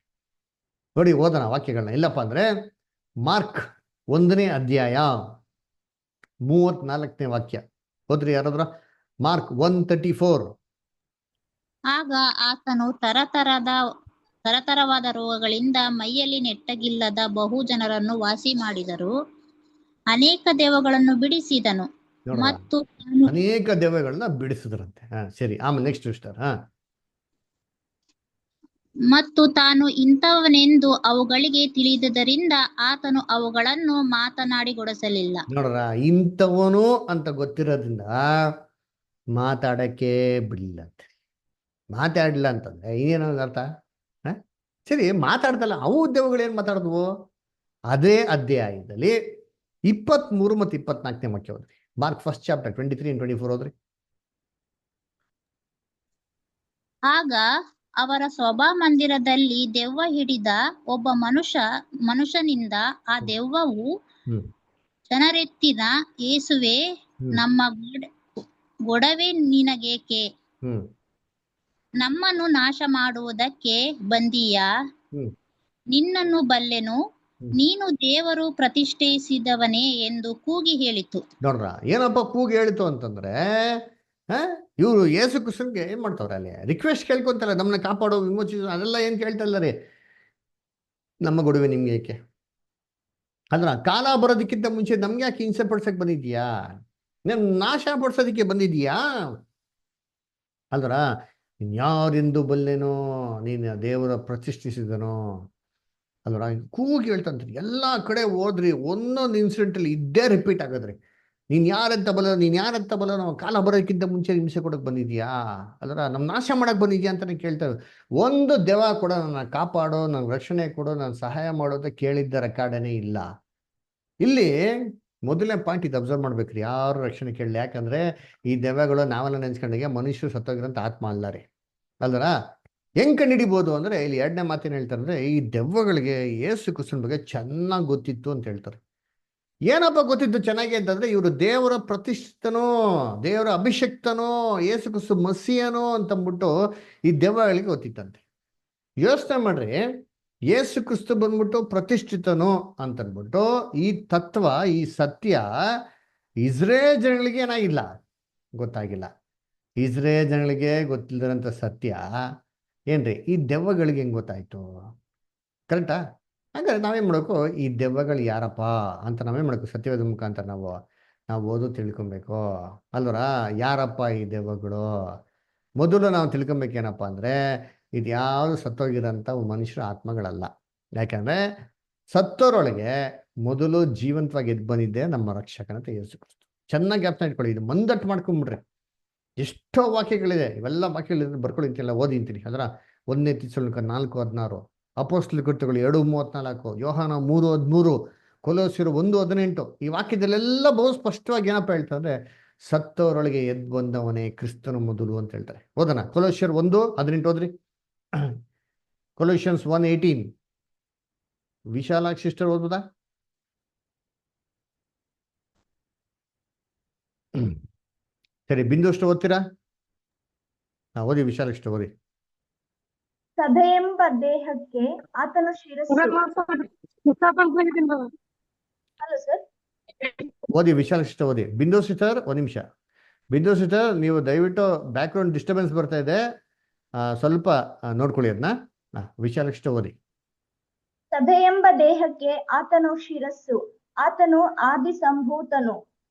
ನೋಡಿ ಓದೋಣ ವಾಕ್ಯಗಳನ್ನ. ಇಲ್ಲಪ್ಪ ಅಂದ್ರೆ ಮಾರ್ಕ್ 1ನೇ ಅಧ್ಯಾಯ 34ನೇ ವಾಕ್ಯ ಹೋದ್ರಿ ಯಾರಾದ್ರ? ಮಾರ್ಕ್ 1:34. ಆಗ ಆತನು ತರತರವಾದ ರೋಗಗಳಿಂದ ಮೈಯಲ್ಲಿ ನೆಟ್ಟಗಿಲ್ಲದ ಬಹು ಜನರನ್ನು ವಾಸಿ ಮಾಡಿದರು, ಅನೇಕ ದೆವ್ವಗಳನ್ನು ಬಿಡಿಸಿದನು ನೋಡ್ರ, ಮತ್ತು ಅನೇಕ ದೆವ್ವಗಳನ್ನ ಬಿಡಿಸಿದ್ರಂತೆ. ಸರಿ, ಆಮೇಲೆ ನೆಕ್ಸ್ಟ್ ಸ್ಟಾರ್. ಮತ್ತು ತಾನು ಇಂಥವನೆಂದು ಅವುಗಳಿಗೆ ತಿಳಿದುದರಿಂದ ಆತನು ಅವುಗಳನ್ನು ಮಾತನಾಡಿಗೊಡಿಸಲಿಲ್ಲ. ನೋಡ್ರ, ಇಂಥವನು ಅಂತ ಗೊತ್ತಿರೋದ್ರಿಂದ ಮಾತಾಡಕ್ಕೆ ಬಿಡಲಿಲ್ಲ ಅಂತ. ಮಾತಾಡಲಿಲ್ಲ ಅಂತಂದ್ರೆ ಇನ್ನೇನೋ ಅರ್ಥ? ಸರಿ, ಮಾತಾಡ್ತಲ್ಲ, ಅವು ದೆವ್ವಗಳು ಏನು ಮಾತಾಡಿದ್ವು? ಅದೇ ಅಧ್ಯಾಯದಲ್ಲಿ 23 ಮತ್ತು 24ನೇ ವಾಕ್ಯ ಹೋದ್ರಿ. ಮಾರ್ಕ್ 1st ಚಾಪ್ಟರ್ 23 and 24 ಹೋದ್ರಿ. ಆಗ ಅವರ ಸಭಾಮಂದಿರದಲ್ಲಿ ದೆವ್ವ ಹಿಡಿದ ಒಬ್ಬ ಮನುಷ್ಯನಿಂದ ಆ ದೆವ್ವವು ಜನರೆತ್ತಿನ, ಯೇಸುವೆ, ನಮ್ಮ ಗೊಡವೆ ನಿನಗೇಕೆ? ನಮ್ಮನ್ನು ನಾಶ ಮಾಡುವುದಕ್ಕೆ ಬಂದೀಯಾ? ನಿನ್ನನ್ನು ಬಲ್ಲೆನು, ನೀನು ದೇವರು ಪ್ರತಿಷ್ಠಿಸಿದವನೇ ಎಂದು ಕೂಗಿ ಹೇಳಿತು. ನೋಡ್ರ, ಏನಪ್ಪ ಕೂಗಿ ಹೇಳಿತು ಅಂತಂದ್ರೆ ಇವರು ಯೇಸು ಕ್ರಿಸ್ತನ್ಗೆ ಏನ್ ಮಾಡ್ತಾವ್ರೆ? ಅಲ್ಲಿ ರಿಕ್ವೆಸ್ಟ್ ಕೇಳ್ಕೊಂತಾರೆ, ನಮ್ಮನ್ನ ಕಾಪಾಡೋ, ವಿಮೋಚಿಸೋ, ಅದೆಲ್ಲ ಏನ್ ಕೇಳ್ತಾ ಇಲ್ಲ ರೀ. ನಮ್ಮ ಗೊಡವೆ ನಿಮ್ಗೆ ಏಕೆ? ಅದ್ರ ಕಾಲ ಬರೋದಕ್ಕಿಂತ ಮುಂಚೆ ನಮ್ಗೆ ಯಾಕೆ ಹಿಂಸೆ ಪಡ್ಸಕ್ ಬಂದಿದ್ಯಾ? ನಮ್ ನಾಶ ಪಡ್ಸೋದಕ್ಕೆ ಬಂದಿದ್ಯಾ? ಅಲ್ದ್ರ ಇನ್ಯಾರೆಂದು ಬಲ್ಲೆನೋ, ನೀನು ದೇವರ ಪ್ರತಿಷ್ಠಿಸಿದನೋ ಅಲ್ವರ ಕೂಗಿ ಹೇಳ್ತಂತ್ರಿ. ಎಲ್ಲಾ ಕಡೆ ಹೋದ್ರಿ, ಒಂದೊಂದು ಇನ್ಸಿಡೆಂಟ್ ಅಲ್ಲಿ ಇದ್ದೇ ರಿಪೀಟ್ ಆಗದ್ರಿ. ನೀನ್ ಯಾರಂತ ಬಲ ನಾವು ಕಾಲ ಬರೋದಕ್ಕಿಂತ ಮುಂಚೆ ಹಿಂಸೆ ಕೊಡಕ್ ಬಂದಿದ್ಯಾ? ಅಲ್ರ ನಮ್ ನಾಶ ಮಾಡಕ್ ಬಂದಿದ್ಯಾ ಅಂತಾನೆ ಕೇಳ್ತೇವೆ. ಒಂದು ದೆವ್ವ ಕೂಡ ನನ್ನ ಕಾಪಾಡೋ, ನನ್ ರಕ್ಷಣೆ ಕೊಡೋ, ನಾನು ಸಹಾಯ ಮಾಡೋದ ಕೇಳಿದ್ದ ರೆಕಾರ್ಡನೇ ಇಲ್ಲ. ಇಲ್ಲಿ ಮೊದಲನೇ ಪಾಯಿಂಟ್ ಇದು ಅಬ್ಸರ್ವ್ ಮಾಡ್ಬೇಕ್ರಿ, ಯಾರು ರಕ್ಷಣೆ ಕೇಳಲಿ. ಯಾಕಂದ್ರೆ ಈ ದೆವ್ವಗಳು ನಾವೆಲ್ಲ ನೆನ್ಸ್ಕೊಂಡಾಗ ಮನುಷ್ಯರು ಸತ್ತೋಗಿರೋಂಥ ಆತ್ಮ ಅಲ್ಲ ರೀ. ಅಲ್ದರ ಹೆಂಗ್ ಕಂಡಿಡಿಬೋದು ಅಂದ್ರೆ ಇಲ್ಲಿ 2ನೇ ಮಾತೇನು ಹೇಳ್ತಾರೆ ಅಂದ್ರೆ, ಈ ದೆವ್ವಗಳಿಗೆ ಯೇಸು ಕ್ರಿಸ್ತನ ಬಗ್ಗೆ ಚೆನ್ನಾಗಿ ಗೊತ್ತಿತ್ತು ಅಂತ ಹೇಳ್ತಾರೆ. ಏನಪ್ಪ ಗೊತ್ತಿತ್ತು ಚೆನ್ನಾಗಿ ಅಂತಂದ್ರೆ, ಇವರು ದೇವರ ಪ್ರತಿಷ್ಠಿತನೋ, ದೇವರ ಅಭಿಷಕ್ತನೋ, ಯೇಸು ಕ್ರಿಸ್ತ ಮಸಿಯನೋ ಅಂತಂದ್ಬಿಟ್ಟು ಈ ದೆವ್ವಗಳಿಗೆ ಗೊತ್ತಿತ್ತಂತೆ. ಯೋಚನೆ ಮಾಡ್ರಿ, ಯೇಸು ಕ್ರಿಸ್ತ ಬಂದ್ಬಿಟ್ಟು ಪ್ರತಿಷ್ಠಿತನು ಅಂತಂದ್ಬಿಟ್ಟು ಈ ತತ್ವ, ಈ ಸತ್ಯ ಇಸ್ರೇಲ್ ಜನಗಳಿಗೆ ಏನಾಗಿಲ್ಲ, ಗೊತ್ತಾಗಿಲ್ಲ. ಇಸ್ರೇಲ್ ಜನಗಳಿಗೆ ಗೊತ್ತಿಲ್ಲದಂಥ ಸತ್ಯ ಏನ್ರಿ ಈ ದೆವ್ವಗಳಿಗೆ ಹೆಂಗ್ ಗೊತ್ತಾಯ್ತು? ಕರೆಕ್ಟಾ? ಹಾಗಾದ್ರೆ ನಾವೇನ್ ಮಾಡಬೇಕು, ಈ ದೆವ್ವಗಳು ಯಾರಪ್ಪ ಅಂತ ನಾವೇನ್ ಮಾಡಬೇಕು, ಸತ್ಯವೇದ ಮುಖಾಂತರ ನಾವು ಓದು ತಿಳ್ಕೊಬೇಕು ಅಲ್ವರ. ಯಾರಪ್ಪ ಈ ದೆವ್ವಗಳು? ಮೊದಲು ನಾವು ತಿಳ್ಕೊಬೇಕೇನಪ್ಪ ಅಂದ್ರೆ, ಇದು ಯಾವುದು ಸತ್ತೋಗಿರೋಂಥ ಮನುಷ್ಯರ ಆತ್ಮಗಳಲ್ಲ. ಯಾಕಂದ್ರೆ ಸತ್ತೋರೊಳಗೆ ಮೊದಲು ಜೀವಂತವಾಗಿ ಎದ್ದು ಬಂದಿದ್ದೆ ನಮ್ಮ ರಕ್ಷಕನಂತ ಯೇಸು ಕ್ರಿಸ್ತ. ಚೆನ್ನಾಗಿ ಜ್ಞಾಪನ ಇಟ್ಕೊಳ್ಳಿ, ಇದು ಮಂದಟ್ಟು ಮಾಡ್ಕೊಂಡ್ಬಿಡ್ರಿ. ಎಷ್ಟೋ ವಾಕ್ಯಗಳಿದೆ, ಇವೆಲ್ಲ ವಾಕ್ಯಗಳಿಂದ ಬರ್ಕೊಳ್ತೀನಿ, ಓದಿಂತೀನಿ. ಅದರ 1 ಥೆಸಲೋನಿಕ 4:16, ಅಪೊಸ್ತಲ ಕೃತ್ಯಗಳು 2:34, ಯೋಹಾನ 3:13, ಕೊಲೋಸ್ಯರು 1:18. ಈ ವಾಕ್ಯದಲ್ಲೆಲ್ಲ ಬಹು ಸ್ಪಷ್ಟವಾಗಿ ಏನಪ್ಪ ಹೇಳ್ತಾರೆ, ಸತ್ತವರೊಳಗೆ ಎದ್ದು ಬಂದವನೇ ಕ್ರಿಸ್ತನ ಮೊದಲು ಅಂತ ಹೇಳ್ತಾರೆ. ಓದೋಣ, ಕೊಲೋಸ್ಯರು 1:18 ಓದ್ರಿ. ಕೊಲೋಷಿಯನ್ಸ್ 1:18. ವಿಶಾಲಾಕ್ಷಿ ಸಿಸ್ಟರ್ ಓದ್ಬೋದಾ? ಸರಿ, ಬಿಂದು ಅಷ್ಟು ಓದ್ತೀರಾ? ಓದಿ ವಿಶಾಲಾಕ್ಷಿ ಓದಿ. ಸಭೆಯೆಂಬ ದೇಹಕ್ಕೆ ಆತನು ಶಿರಸ್ಸು. Hello sir. ಓದಿ ವಿಶಾಲಾಕ್ಷಿ ಓದಿ. ಬಿಂದು ಸಿಸ್ಟರ್ ಒಂದ್ ನಿಮಿಷ. ಬಿಂದು ಸಿಸ್ಟರ್, ನೀವು ದಯವಿಟ್ಟು ಬ್ಯಾಕ್ ಗ್ರೌಂಡ್ ಡಿಸ್ಟರ್ಬೆನ್ಸ್ ಬರ್ತಾ ಇದೆ, ಸ್ವಲ್ಪ ನೋಡ್ಕೊಳ್ಳಿ ಅದನ್ನ. ವಿಶಾಲಾಕ್ಷಿ ಓದಿ. ಸಭೆಯೆಂಬ ದೇಹಕ್ಕೆ ಆತನು ಶಿರಸ್ಸು, ಆತನು ಆದಿ ಸಂಭೂತನು,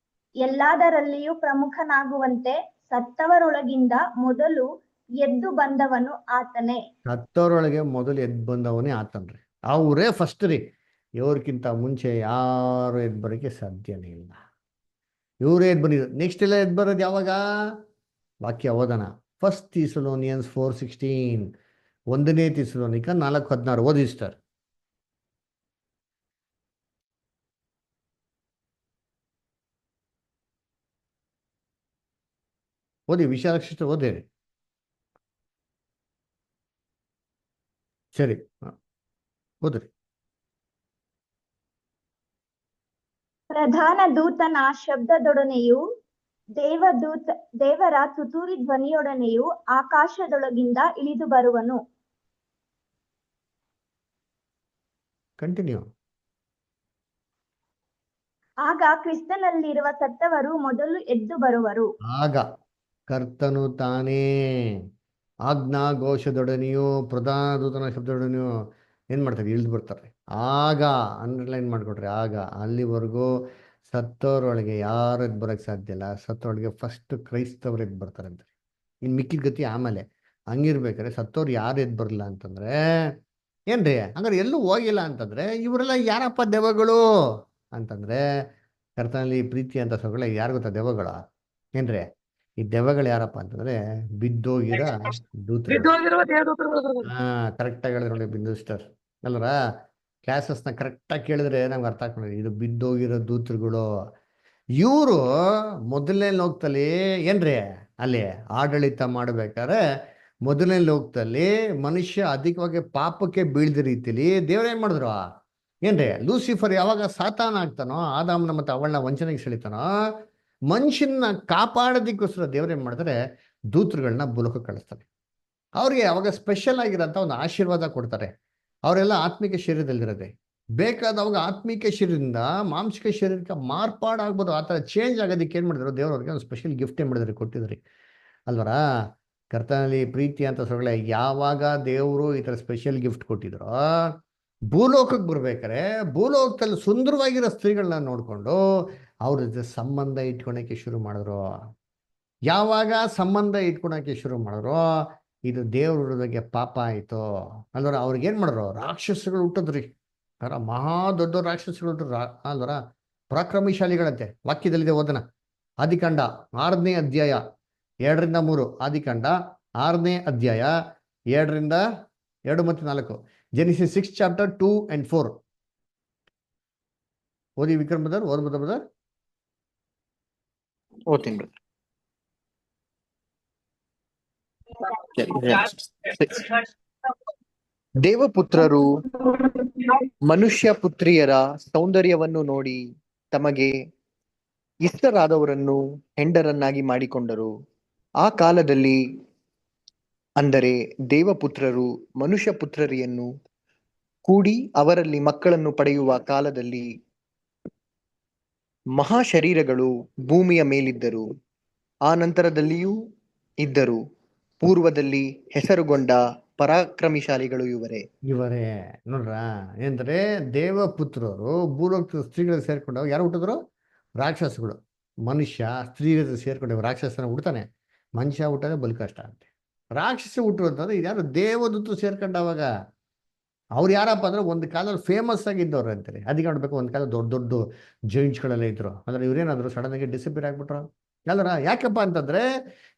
ಎಲ್ಲದರಲ್ಲಿಯೂ ಪ್ರಮುಖನಾಗುವಂತೆ ಸತ್ತವರೊಳಗಿಂದ ಮೊದಲು ಎದ್ದು ಬಂದವನು ಆತನೇ. ಸತ್ತವರೊಳಗೆ ಮೊದಲು ಎದ್ದು ಬಂದವನೇ ಆತನ್ರಿ. ಅವರೇ ಫಸ್ಟ್ ರೀ. ಇವ್ರಿಗಿಂತ ಮುಂಚೆ ಯಾರು ಎದ್ದು ಬರೋಕ್ಕೆ ಸಾಧ್ಯನೇ ಇಲ್ಲ. ಇವರೇ ಎದ್ದು ಬಂದಿದ್ರು. ನೆಕ್ಸ್ಟ್ ಎಲ್ಲ ಎದ್ದು ಬರೋದು ಯಾವಾಗ? ವಾಕ್ಯ ಓದೋಣ. 1 ಥೆಸಲೋನಿಯನ್ಸ್ 4:16, 1 ಥೆಸಲೋನಿಕ 4:16 ಓದಿ ಸಿಸ್ಟರ್. ಓದಿ ವಿಶಾಲಾಕ್ಷಿ ಓದಿರಿ. ಸರಿ, ಓದ್ರಿ. ಪ್ರಧಾನ ದೂತನ ಶಬ್ದದೊಡನೆಯೂ ದೇವರ ತುತ್ತೂರಿ ಧ್ವನಿಯೊಡನೆಯೂ ಆಕಾಶದೊಳಗಿಂದ ಇಳಿದು ಬರುವನು. ಕಂಟಿನ್ಯೂ. ಆಗ ಕ್ರಿಸ್ತನಲ್ಲಿರುವ ಸತ್ತವರು ಮೊದಲು ಎದ್ದು ಬರುವರು. ಆಗ ಕರ್ತನು ತಾನೇ ಆಜ್ಞಾಘೋಷದೊಡನೆಯೂ ಪ್ರಧಾನ ದೂತನ ಶಬ್ದದೊಡನೆಯೂ ಏನ್ ಮಾಡ್ತಾರೆ? ಇಳಿದು ಬರ್ತಾರೆ. ಆಗ ಅಂಡರ್ಲೈನ್ ಮಾಡ್ಕೊಟ್ರಿ. ಆಗ ಅಲ್ಲಿವರೆಗೂ ಸತ್ತವರೊಳಗೆ ಯಾರು ಎದ್ದು ಬರೋಕ್ಕೆ ಸಾಧ್ಯ ಇಲ್ಲ. ಸತ್ತವರೊಳಗೆ ಫಸ್ಟ್ ಕ್ರೈಸ್ತವ್ರು ಎದ್ದು ಬರ್ತಾರೆ ಅಂತ. ಇನ್ನು ಮಿಕ್ಕಿದ ಗತಿ ಆಮೇಲೆ. ಹಂಗಿರ್ಬೇಕಾದ್ರೆ ಸತ್ತವ್ರು ಯಾರು ಎದ್ದು ಬರಲ್ಲ ಅಂತಂದ್ರೆ ಏನ್ರಿ? ಹಂಗಾರೆ ಎಲ್ಲೂ ಹೋಗಿಲ್ಲ ಅಂತಂದ್ರೆ ಇವರೆಲ್ಲ ಯಾರಪ್ಪ ದೆವ್ವಗಳು ಅಂತಂದ್ರೆ, ಕರ್ತನಲ್ಲಿ ಪ್ರೀತಿ ಅಂತ ಸೊಗಳೆ ಯಾರು ಗೊತ್ತಾ ದೆವ್ವಗಳು? ಏನ್ರಿ? ಈ ದೆವ್ವಗಳು ಯಾರಪ್ಪ ಅಂತಂದ್ರೆ ಬಿದ್ದೋಗಿರ ದೂತರು. ಕರೆಕ್ಟಾಗಿ ಹೇಳಿದ್ರು ನೋಡಿ ಬಿಂದು ಸಿಸ್ಟರ್ ಅಲ್ವರ. ಕ್ಲಾಸಸ್ನ ಕರೆಕ್ಟಾಗಿ ಕೇಳಿದ್ರೆ ನಮ್ಗೆ ಅರ್ಥ ಆಗ್ತದೆ. ಇದು ಬಿದ್ದೋಗಿರೋ ದೂತರುಗಳು. ಇವರು ಮೊದಲನೇ ಲೋಕದಲ್ಲಿ ಏನ್ರಿ ಅಲ್ಲಿ ಆಡಳಿತ ಮಾಡ್ಬೇಕಾದ್ರೆ, ಮೊದಲನೇ ಲೋಕದಲ್ಲಿ ಮನುಷ್ಯ ಅಧಿಕವಾಗಿ ಪಾಪಕ್ಕೆ ಬೀಳ್ದ ರೀತಿಲಿ ದೇವ್ರೇನ್ ಮಾಡಿದ್ರು? ಏನ್ರಿ? ಲೂಸಿಫರ್ ಯಾವಾಗ ಸಾತಾನ ಆಗ್ತಾನೋ, ಆದಾಮನ ಮತ್ತೆ ಅವಳನ್ನ ವಂಚನೆಗೆ ಸೆಳಿತಾನೋ, ಮನುಷ್ಯನ ಕಾಪಾಡೋದಕ್ಕೋಸ್ಕರ ದೇವ್ರೇನ್ ಮಾಡ್ತಾರೆ? ದೂತರುಗಳನ್ನ ಭೂಲೋಕಕ್ಕೆ ಕಳಿಸ್ತಾರೆ. ಅವ್ರಿಗೆ ಅವಾಗ ಸ್ಪೆಷಲ್ ಆಗಿರೋಂಥ ಒಂದು ಆಶೀರ್ವಾದ ಕೊಡ್ತಾರೆ. ಅವರೆಲ್ಲ ಆತ್ಮಿಕ ಶರೀರದಲ್ಲಿರೋದೆ. ಬೇಕಾದವಾಗ ಆತ್ಮಿಕ ಶರೀರದಿಂದ ಮಾಂಸಿಕ ಶರೀರಕ್ಕೆ ಮಾರ್ಪಾಡಾಗ್ಬೋದು. ಆ ಥರ ಚೇಂಜ್ ಆಗೋದಕ್ಕೆ ಏನು ಮಾಡಿದ್ರು? ದೇವ್ರವ್ರಿಗೆ ಒಂದು ಸ್ಪೆಷಲ್ ಗಿಫ್ಟ್ ಏನು ಮಾಡಿದ್ರು? ಕೊಟ್ಟಿದ್ರಿ ಅಲ್ವರ. ಕರ್ತನಲ್ಲಿ ಪ್ರೀತಿ ಅಂತ ಸೊಗಳೆ ಯಾವಾಗ ದೇವರು ಈ ಥರ ಸ್ಪೆಷಲ್ ಗಿಫ್ಟ್ ಕೊಟ್ಟಿದ್ರು, ಭೂಲೋಕಕ್ಕೆ ಬರ್ಬೇಕಾರೆ ಭೂಲೋಕದಲ್ಲಿ ಸುಂದರವಾಗಿರೋ ಸ್ತ್ರೀಗಳನ್ನ ನೋಡಿಕೊಂಡು ಅವ್ರ ಜೊತೆ ಸಂಬಂಧ ಇಟ್ಕೊಳಕ್ಕೆ ಶುರು ಮಾಡಿದ್ರು. ಯಾವಾಗ ಸಂಬಂಧ ಇಟ್ಕೊಳಕ್ಕೆ ಶುರು ಮಾಡಿದ್ರು, ಇದು ದೇವ್ರ ಬಗ್ಗೆ ಪಾಪ ಆಯಿತು ಅಲ್ವರ. ಅವ್ರಿಗೇನು ಮಾಡಿದ್ರು? ರಾಕ್ಷಸಗಳು ಹುಟ್ಟಿದ್ರಿ. ಮಹಾ ದೊಡ್ಡ ರಾಕ್ಷಸಗಳು ಹುಟ್ಟಿದ್ರು ಅಲ್ವರ. ಪರಾಕ್ರಮಶಾಲಿಗಳಂತೆ. ವಾಕ್ಯದಲ್ಲಿದೆ, ಓದನ. ಆದಿಕಾಂಡ 6ನೇ ಅಧ್ಯಾಯ 2-3. ಆದಿಕಾಂಡ 6ನೇ ಅಧ್ಯಾಯ 2 ಮತ್ತು 4. Genesis 6 chapter 2 and 4. ಓದಿ ವಿಕ್ರಮ್ ಬ್ರದರ್, ಓದ್ಬೋದ ಬ್ರದರ್? ಓದ್ತೀನಿ ಬ್ರದರ್. ದೇವಪುತ್ರರು ಮನುಷ್ಯ ಪುತ್ರಿಯರ ಸೌಂದರ್ಯವನ್ನು ನೋಡಿ ತಮಗೆ ಇಷ್ಟರಾದವರನ್ನು ಹೆಂಡರನ್ನಾಗಿ ಮಾಡಿಕೊಂಡರು. ಆ ಕಾಲದಲ್ಲಿ, ಅಂದರೆ ದೇವಪುತ್ರರು ಮನುಷ್ಯ ಪುತ್ರರಿಯನ್ನು ಕೂಡಿ ಅವರಲ್ಲಿ ಮಕ್ಕಳನ್ನು ಪಡೆಯುವ ಕಾಲದಲ್ಲಿ, ಮಹಾಶರೀರಗಳು ಭೂಮಿಯ ಮೇಲಿದ್ದರು. ಆ ನಂತರದಲ್ಲಿಯೂ ಇದ್ದರು. ಪೂರ್ವದಲ್ಲಿ ಹೆಸರುಗೊಂಡ ಪರಾಕ್ರಮಿಶಾಲಿಗಳು ಇವರೇ ನೋಡ್ರ. ಏನಂದ್ರೆ ದೇವಪುತ್ರರು ಭೂಲೋಕ ಸ್ತ್ರೀಗಳು ಸೇರ್ಕೊಂಡಾಗ ಯಾರು ಹುಟ್ಟಿದ್ರು? ರಾಕ್ಷಸಗಳು. ಮನುಷ್ಯ ಸ್ತ್ರೀಗಳು ಸೇರ್ಕೊಂಡಾಗ ರಾಕ್ಷಸನ ಹುಡ್ತಾನೆ. ಮನುಷ್ಯ ಹುಟ್ಟೋದೇ ಬಲು ಕಷ್ಟ ಅಂತೆ. ರಾಕ್ಷಸ ಹುಟ್ಟರು ಅಂತಂದ್ರೆ ಇದ್ಯಾರು? ದೇವದೂತರು ಸೇರ್ಕೊಂಡಾಗ. ಅವ್ರು ಯಾರಪ್ಪ ಅಂದ್ರೆ ಒಂದು ಕಾಲದಲ್ಲಿ ಫೇಮಸ್ ಆಗಿದ್ದವ್ರು ಅಂತಾರೆ. ಅದಕ್ಕೆ ನೋಡ್ಬೇಕು, ಒಂದು ಕಾಲ ದೊಡ್ಡ ದೊಡ್ಡ ಜೈಂಟ್ಸ್ಗಳೆಲ್ಲ ಇದ್ರು. ಅಂದ್ರೆ ಇವ್ರೇನಾದ್ರು ಸಡನ್ ಆಗಿ ಡಿಸಪಿಯರ್ ಆಗ್ಬಿಟ್ರು? ಅಲ್ಲರ ಯಾಕಪ್ಪ ಅಂತಂದ್ರೆ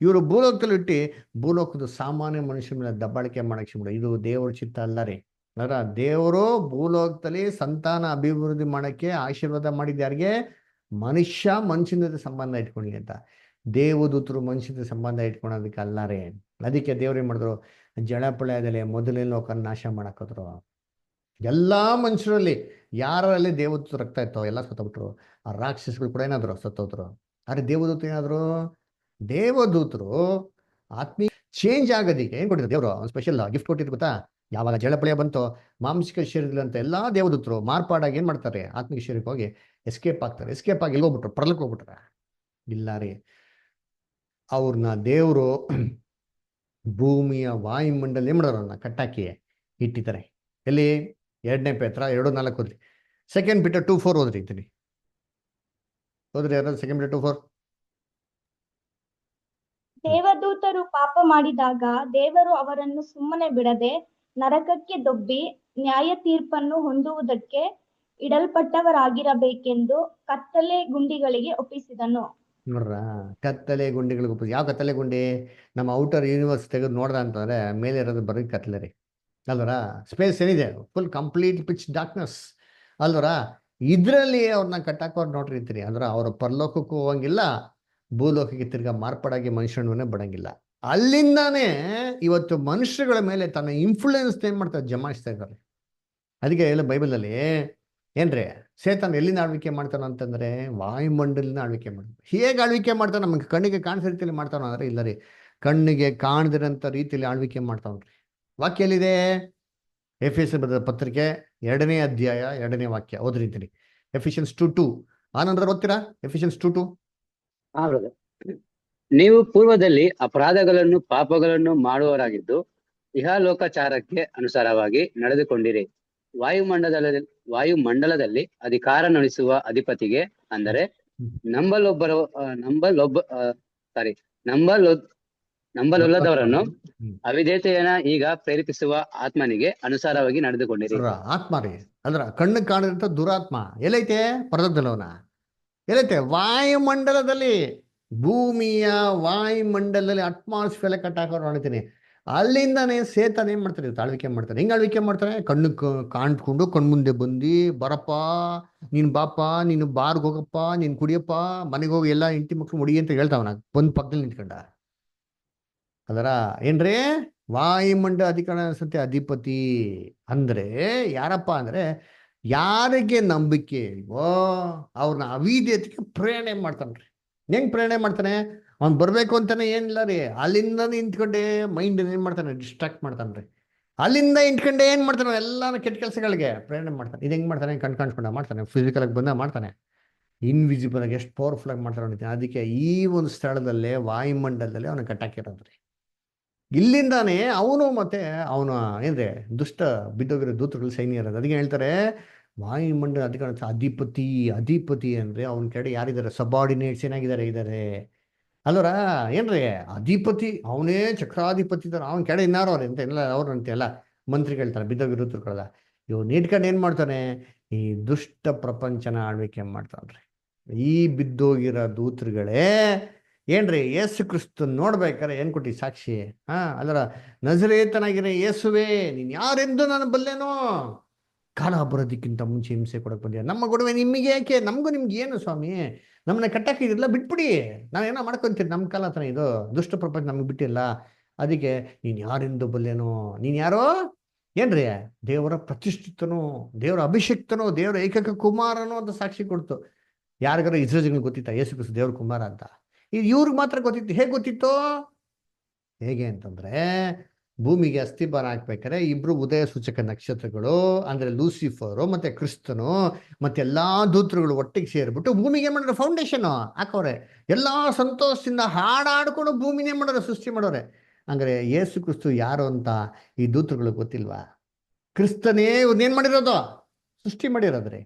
ಇವರು ಭೂಲೋಕದಲ್ಲಿ ಇಟ್ಟು ಭೂಲೋಕದ ಸಾಮಾನ್ಯ ಮನುಷ್ಯನ ಮೇಲೆ ದಬ್ಬಾಳಿಕೆ ಮಾಡಕ್ಕೆ ಶುರು. ಇದು ದೇವ್ರ ಚಿತ್ತ ಅಲ್ಲ ರೀ. ಅದರ ದೇವರು ಭೂಲೋಕದಲ್ಲಿ ಸಂತಾನ ಅಭಿವೃದ್ಧಿ ಮಾಡಕ್ಕೆ ಆಶೀರ್ವಾದ ಮಾಡಿದ ಯಾರಿಗೆ? ಮನುಷ್ಯನ ಜೊತೆ ಸಂಬಂಧ ಇಟ್ಕೊಳ್ಳಿ ಅಂತ. ದೇವದೂತರು ಮನುಷ್ಯನ ಜೊತೆ ಸಂಬಂಧ ಇಟ್ಕೊಳೋದಕ್ಕೆ ಅಲ್ಲ ರೀ. ಅದಕ್ಕೆ ದೇವ್ರು ಏನ್ ಮಾಡಿದ್ರು? ಜಳಪ್ರಳಯದಲ್ಲಿ ಮೊದಲನೇ ಲೋಕನ ನಾಶ ಮಾಡಾಕಿದ್ರು. ಎಲ್ಲಾ ಮನುಷ್ಯರಲ್ಲಿ ಯಾರಲ್ಲಿ ದೇವದೂತ ರಕ್ತ ಇತ್ತೋ ಎಲ್ಲ ಸತ್ತೋಗ್ಬಿಟ್ರು. ಆ ರಾಕ್ಷಸಗಳು ಕೂಡ ಏನಾದ್ರು ಸತ್ತೋದ್ರು. ಆದ್ರೆ ದೇವದೂತ ಏನಾದ್ರು? ದೇವದೂತರು ಆತ್ಮೀಯ ಚೇಂಜ್ ಆಗೋದಿಕ್ಕೆ ಏನ್ ಕೊಟ್ಟಿದ್ರು ದೇವರು? ಒಂದು ಸ್ಪೆಷಲ್ ಗಿಫ್ಟ್ ಕೊಟ್ಟಿದ್ರು ಗೊತ್ತಾ? ಯಾವಾಗ ಜಳಪ್ರಳಯ ಬಂತೋ ಮಾಂಸಿಕ ಶರೀರದಂತ ಎಲ್ಲಾ ದೇವದೂತರು ಮಾರ್ಪಾಡಾಗಿ ಏನ್ ಮಾಡ್ತಾರೆ? ಆತ್ಮಿಕ ಶರೀರಕ್ಕೆ ಹೋಗಿ ಎಸ್ಕೇಪ್ ಆಗ್ತಾರೆ. ಎಸ್ಕೇಪ್ ಆಗಿ ಎಲ್ಲಿ ಹೋಗ್ಬಿಟ್ರು? ಪರಲಕ್ಕೆ ಹೋಗ್ಬಿಟ್ರೆ? ಇಲ್ಲ ರೀ, ಅವ್ರನ್ನ ದೇವರು ಭೂಮಿಯ ವಾಯುಮಂಡಲ ಏನ್ ಮಾಡೋರು? ಅವ್ರನ್ನ ಕಟ್ಟಾಕಿ ಇಟ್ಟಿದ್ದಾರೆ. ಎಲ್ಲಿ? 2 ಪೇತ್ರ 2:4 ಓದ್ರಿ. 2 Peter 2:4 ಓದ್ರಿ ಅಂತೀನಿ. ಹೋದ್ರಿ ಯಾರು? 2 Peter 2:4. ದೇವದೂತರು ಪಾಪ ಮಾಡಿದಾಗ ದೇವರು ಅವರನ್ನು ಸುಮ್ಮನೆ ಬಿಡದೆ ನರಕಕ್ಕೆ ದೊಬ್ಬಿ ನ್ಯಾಯ ತೀರ್ಪನ್ನು ಹೊಂದುವುದಕ್ಕೆ ಇಡಲ್ಪಟ್ಟವರಾಗಿರಬೇಕೆಂದು ಕತ್ತಲೆ ಗುಂಡಿಗಳಿಗೆ ಒಪ್ಪಿಸಿದನು. ನೋಡ್ರ, ಕತ್ತಲೆ ಗುಂಡಿಗಳಿಗೆ ಒಪ್ಪಿಸಿ. ಯಾವ ಕತ್ತಲೆ ಗುಂಡಿ? ನಮ್ಮ ಔಟರ್ ಯೂನಿವರ್ಸ್ ತೆಗೆದು ನೋಡ್ದ ಅಂತಂದ್ರೆ ಮೇಲೆ ಇರೋದು ಬರೀ ಕತ್ತಲೆ ರೀ. ಅಲ್ವರ? ಸ್ಪೇಸ್ ಏನಿದೆ? ಫುಲ್ ಕಂಪ್ಲೀಟ್ ಪಿಚ್ ಡಾರ್ಕ್ನೆಸ್ ಅಲ್ವರ? ಇದ್ರಲ್ಲಿ ಅವ್ರನ್ನ ಕಟ್ಟಾಕೋರು ನೋಡ್ರಿ ಅಂತೀರಿ. ಅಂದ್ರೆ ಅವ್ರ ಪರಲೋಕಕ್ಕೂ ಹೋಗಂಗಿಲ್ಲ, ಭೂಲೋಕಕ್ಕೆ ತಿರ್ಗಾ ಮಾರ್ಪಾಡಾಗಿ ಮನುಷ್ಯನವನ್ನೇ ಬಡಂಗಿಲ್ಲ. ಅಲ್ಲಿಂದಾನೇ ಇವತ್ತು ಮನುಷ್ಯಗಳ ಮೇಲೆ ತನ್ನ ಇನ್ಫ್ಲೂಯೆನ್ಸ್ ಏನ್ ಮಾಡ್ತಾರೆ? ಜಮಾಯಿಸ್ತಾ ಇದ್ದಾರೆ. ಅದಕ್ಕೆ ಹೇಳ ಬೈಬಲಲ್ಲಿ ಏನ್ರಿ, ಸೇತಾನ ಎಲ್ಲಿಂದ ಆಳ್ವಿಕೆ ಮಾಡ್ತಾನ ಅಂತಂದ್ರೆ ವಾಯುಮಂಡಲಿನ ಆಳ್ವಿಕೆ ಮಾಡ್ತಾನೆ. ಹೇಗೆ ಆಳ್ವಿಕೆ ಮಾಡ್ತಾನೆ? ನಮ್ಗೆ ಕಣ್ಣಿಗೆ ಕಾಣಿಸೋ ರೀತಿಯಲ್ಲಿ ಮಾಡ್ತಾನ ಅಂದ್ರೆ ಇಲ್ಲ ರೀ, ಕಣ್ಣಿಗೆ ಕಾಣದಿರಂತ ರೀತಿಯಲ್ಲಿ ಆಳ್ವಿಕೆ ಮಾಡ್ತಾವ್ರಿ. ವಾಕ್ಯ ಎಲ್ಲಿದೆ? ಎಫೆಸ ಬರೆದ ಪತ್ರಿಕೆ 2ನೇ ಅಧ್ಯಾಯ 2ನೇ ವಾಕ್ಯ ಓದ್ರಿಂತೀನಿ. ಎಫಿಷಿಯನ್ಸ್ 2:2. ಆನಂತರ ಓದ್ತೀರಾ? ಎಫಿಷಿಯನ್ಸ್ 2:2. ಹಾ ಬ್ರದರ್. ನೀವು ಪೂರ್ವದಲ್ಲಿ ಅಪರಾಧಗಳನ್ನು ಪಾಪಗಳನ್ನು ಮಾಡುವವರಾಗಿದ್ದು ಇಹಲೋಕಚಾರಕ್ಕೆ ಅನುಸಾರವಾಗಿ ನಡೆದುಕೊಂಡಿರಿ. ವಾಯುಮಂಡಲದಲ್ಲಿ ಅಧಿಕಾರ ನಡೆಸುವ ಅಧಿಪತಿಗೆ, ಅಂದರೆ ನಂಬಲೊಲ್ಲದವರನ್ನು ಅವಿಧೇಯತೆಯನ್ನ ಈಗ ಪ್ರೇರೇಪಿಸುವ ಆತ್ಮನಿಗೆ ಅನುಸಾರವಾಗಿ ನಡೆದುಕೊಂಡಿರಿ. ಆತ್ಮ ರೀ, ಅಂದ್ರ ಕಣ್ಣು ಕಾಣಿದಂತ ದುರಾತ್ಮ ಎಲ್ಲೈತೆ? ಪರದಲ್ಲವನ ಎಲ್ಲೈತೆ? ವಾಯುಮಂಡಲದಲ್ಲಿ, ಭೂಮಿಯ ವಾಯುಮಂಡಲದಲ್ಲಿ ಅಟ್ಮಾಸ್ಫಿಯರ್ ಕಟ್ಟಾಕೋರು ನೋಡ್ತೀನಿ. ಅಲ್ಲಿಂದಾನೇ ಸೇತಾನ ಏನ್ ಮಾಡ್ತಾರೆ? ಆಳ್ವಿಕೆ ಮಾಡ್ತಾರೆ. ಹೆಂಗ್ ಆಳ್ವಿಕೆ ಮಾಡ್ತಾರೆ? ಕಣ್ಣು ಕಾಣ್ಕೊಂಡು ಕಣ್ಮುಂದೆ ಬಂದು ಬರಪ್ಪ, ನೀನ್ ಬಾಪ, ನೀನು ಬಾರ್ಗ್ ಹೋಗಪ್ಪ, ನೀನ್ ಕುಡಿಯಪ್ಪ, ಮನೆಗೆ ಹೋಗಿ ಎಲ್ಲಾ ಹೆಂಡತಿ ಮಕ್ಳು ಮುಡಿ ಅಂತ ಹೇಳ್ತಾವನ ಬಂದ್ ಪಕ್ಕದಲ್ಲಿ ನಿಂತ್ಕೊಂಡ. ಅದರ ಏನ್ರಿ? ವಾಯುಮಂಡಲ ಅಧಿಪತಿ ಅಂದ್ರೆ ಯಾರಪ್ಪ ಅಂದ್ರೆ ಯಾರಿಗೆ ನಂಬಿಕೆ ಇಲ್ವೋ ಅವ್ರನ್ನ ಅವಿಧೇಯತೆಗೆ ಪ್ರೇರಣೆ ಮಾಡ್ತಾನ್ರಿ. ಹೆಂಗ್ ಪ್ರೇರಣೆ ಮಾಡ್ತಾನೆ? ಅವ್ನು ಬರ್ಬೇಕು ಅಂತಾನೆ ಏನಿಲ್ಲ ರೀ, ಅಲ್ಲಿಂದ ನಿಂತ್ಕೊಂಡೆ ಮೈಂಡ್ ಏನ್ ಮಾಡ್ತಾನೆ? ಡಿಸ್ಟ್ರಾಕ್ಟ್ ಮಾಡ್ತಾನ್ರಿ. ಅಲ್ಲಿಂದ ನಿಂತ್ಕೊಂಡೆ ಏನ್ ಮಾಡ್ತಾನೆ? ಎಲ್ಲಾನು ಕೆಟ್ಟ ಕೆಲಸಗಳಿಗೆ ಪ್ರೇರಣೆ ಮಾಡ್ತಾನೆ. ಇದು ಹೆಂಗ್ ಮಾಡ್ತಾನೆ? ಕಾಣಿಸ್ಕೊಂಡ ಮಾಡ್ತಾನೆ, ಫಿಸಿಕಲ್ ಆಗಿ ಬಂದ ಮಾಡ್ತಾನೆ, ಇನ್ವಿಸಿಬಲ್ ಆಗಿ ಎಷ್ಟು ಪವರ್ಫುಲ್ ಆಗಿ ಮಾಡ್ತಾನೆ. ಅದಕ್ಕೆ ಈ ಒಂದು ಸ್ಥಳದಲ್ಲೇ ವಾಯುಮಂಡಲದಲ್ಲಿ ಅವನ ಕಟ್ಟಾಕಿರೋದ್ರಿ. ಇಲ್ಲಿಂದಾನೇ ಅವನು ಮತ್ತೆ ಅವನು ಏನ್ರಿ ದುಷ್ಟ ಬಿದ್ದೋಗಿರೋ ದೂತರುಗಳು ಸೈನ್ಯ ಇರೋದು. ಅದಕ್ಕೆ ಹೇಳ್ತಾರೆ ವಾಯುಮಂಡಲ ಅಧಿಪತಿ ಅಂದ್ರೆ ಅವನ ಕಡೆ ಯಾರಿದ್ದಾರೆ? ಸಬಾರ್ಡಿನೇಟ್ಸ್ ಇದ್ದಾರೆ ಅಲ್ವರ? ಏನ್ರಿ ಅಧಿಪತಿ ಅವನೇ ಚಕ್ರಾಧಿಪತಿ ಇದ್ದಾರೆ. ಅವನ ಕೆಡೆ ಇನ್ನಾರು ಅವ್ರೆ ಅಂತ ಎಲ್ಲ ಅವ್ರು ಅಂತೆಲ್ಲ ಮಂತ್ರಿಗಳ್ತಾರೆ, ಬಿದ್ದೋಗಿರೋ ದೂತರುಗಳಲ್ಲ. ಇವ್ ನೀಟ್ಕೊಂಡು ಏನ್ ಮಾಡ್ತಾನೆ? ಈ ದುಷ್ಟ ಪ್ರಪಂಚನ ಆಳ್ವಿಕೆ ಮಾಡ್ತಾನ್ರಿ. ಈ ಬಿದ್ದೋಗಿರೋ ದೂತರುಗಳೇ ಏನ್ರಿ ಯೇಸು ಕ್ರಿಸ್ತ ನೋಡ್ಬೇಕಾರೆ ಏನ್ ಕೊಟ್ಟಿ ಸಾಕ್ಷಿ? ಅಲ್ಲರ ನಜರೇತನಾಗಿರೋ ಯೇಸುವೆ, ನೀನ್ ಯಾರೆಂದು ನಾನು ಬಲ್ಲೇನೋ, ಕಾಲ ಬರೋದಕ್ಕಿಂತ ಮುಂಚೆ ಹಿಂಸೆ ಕೊಡಕ್ ಬಂದಿಯ, ನಮ್ಮ ಗೊಡವೆ ನಿಮಗೆ ಯಾಕೆ? ನಮಗೂ ನಿಮ್ಗೆ ಏನು ಸ್ವಾಮಿ? ನಮ್ಮನ್ನ ಕಟ್ಟಾಕಿದಿಲ್ಲ, ಬಿಟ್ಬಿಡಿ, ನಾವೇನೋ ಮಾಡ್ಕೊಂತೀರಿ, ನಮ್ಮ ಕಾಲ ಹತ್ರ ಇದು ದುಷ್ಟ ಪ್ರಪಂಚ ನಮ್ಗೆ ಬಿಟ್ಟಿಲ್ಲ. ಅದಕ್ಕೆ ನೀನ್ ಯಾರೆಂದು ಬಲ್ಲೇನೋ, ನೀನ್ ಯಾರೋ? ಏನ್ರಿ ದೇವರ ಪ್ರತಿಷ್ಠಿತನು, ದೇವರ ಅಭಿಷಿಕ್ತನು, ದೇವರ ಏಕೈಕ ಕುಮಾರನು ಅಂತ ಸಾಕ್ಷಿ ಕೊಡ್ತು. ಯಾರಿಗಾರ ಇಸ್ರೇಲ್ಗಳಿಗೆ ಗೊತ್ತಿತ್ತಾ ಯೇಸು ಕ್ರಿಸ್ತ ದೇವ್ರ ಕುಮಾರ ಅಂತ? ಇವ್ರಿಗೆ ಮಾತ್ರ ಗೊತ್ತಿತ್ತು. ಹೇಗೆ ಗೊತ್ತಿತ್ತು? ಹೇಗೆ ಅಂತಂದ್ರೆ ಭೂಮಿಗೆ ಅಸ್ಥಿಭಾರ ಹಾಕ್ಬೇಕಾರೆ ಇಬ್ರು ಉದಯ ಸೂಚಕ ನಕ್ಷತ್ರಗಳು ಅಂದ್ರೆ ಲೂಸಿಫರು ಮತ್ತೆ ಕ್ರಿಸ್ತನು ಮತ್ತೆ ಎಲ್ಲಾ ದೂತರುಗಳು ಒಟ್ಟಿಗೆ ಸೇರ್ಬಿಟ್ಟು ಭೂಮಿಗೆ ಏನ್ ಮಾಡಿದ್ರೆ ಫೌಂಡೇಶನ್ ಹಾಕೋರೆ. ಎಲ್ಲಾ ಸಂತೋಷದಿಂದ ಹಾಡಾಡ್ಕೊಂಡು ಭೂಮಿನೇ ಮಾಡೋರೆ, ಸೃಷ್ಟಿ ಮಾಡೋರೆ. ಹಂಗಾರೆ ಯೇಸು ಕ್ರಿಸ್ತು ಯಾರು ಅಂತ ಈ ದೂತರುಗಳು ಗೊತ್ತಿಲ್ವಾ? ಕ್ರಿಸ್ತನೇ ಇವ್ರನ್ನೇನ್ ಮಾಡಿರೋದು? ಸೃಷ್ಟಿ ಮಾಡಿರೋದ್ರಿ.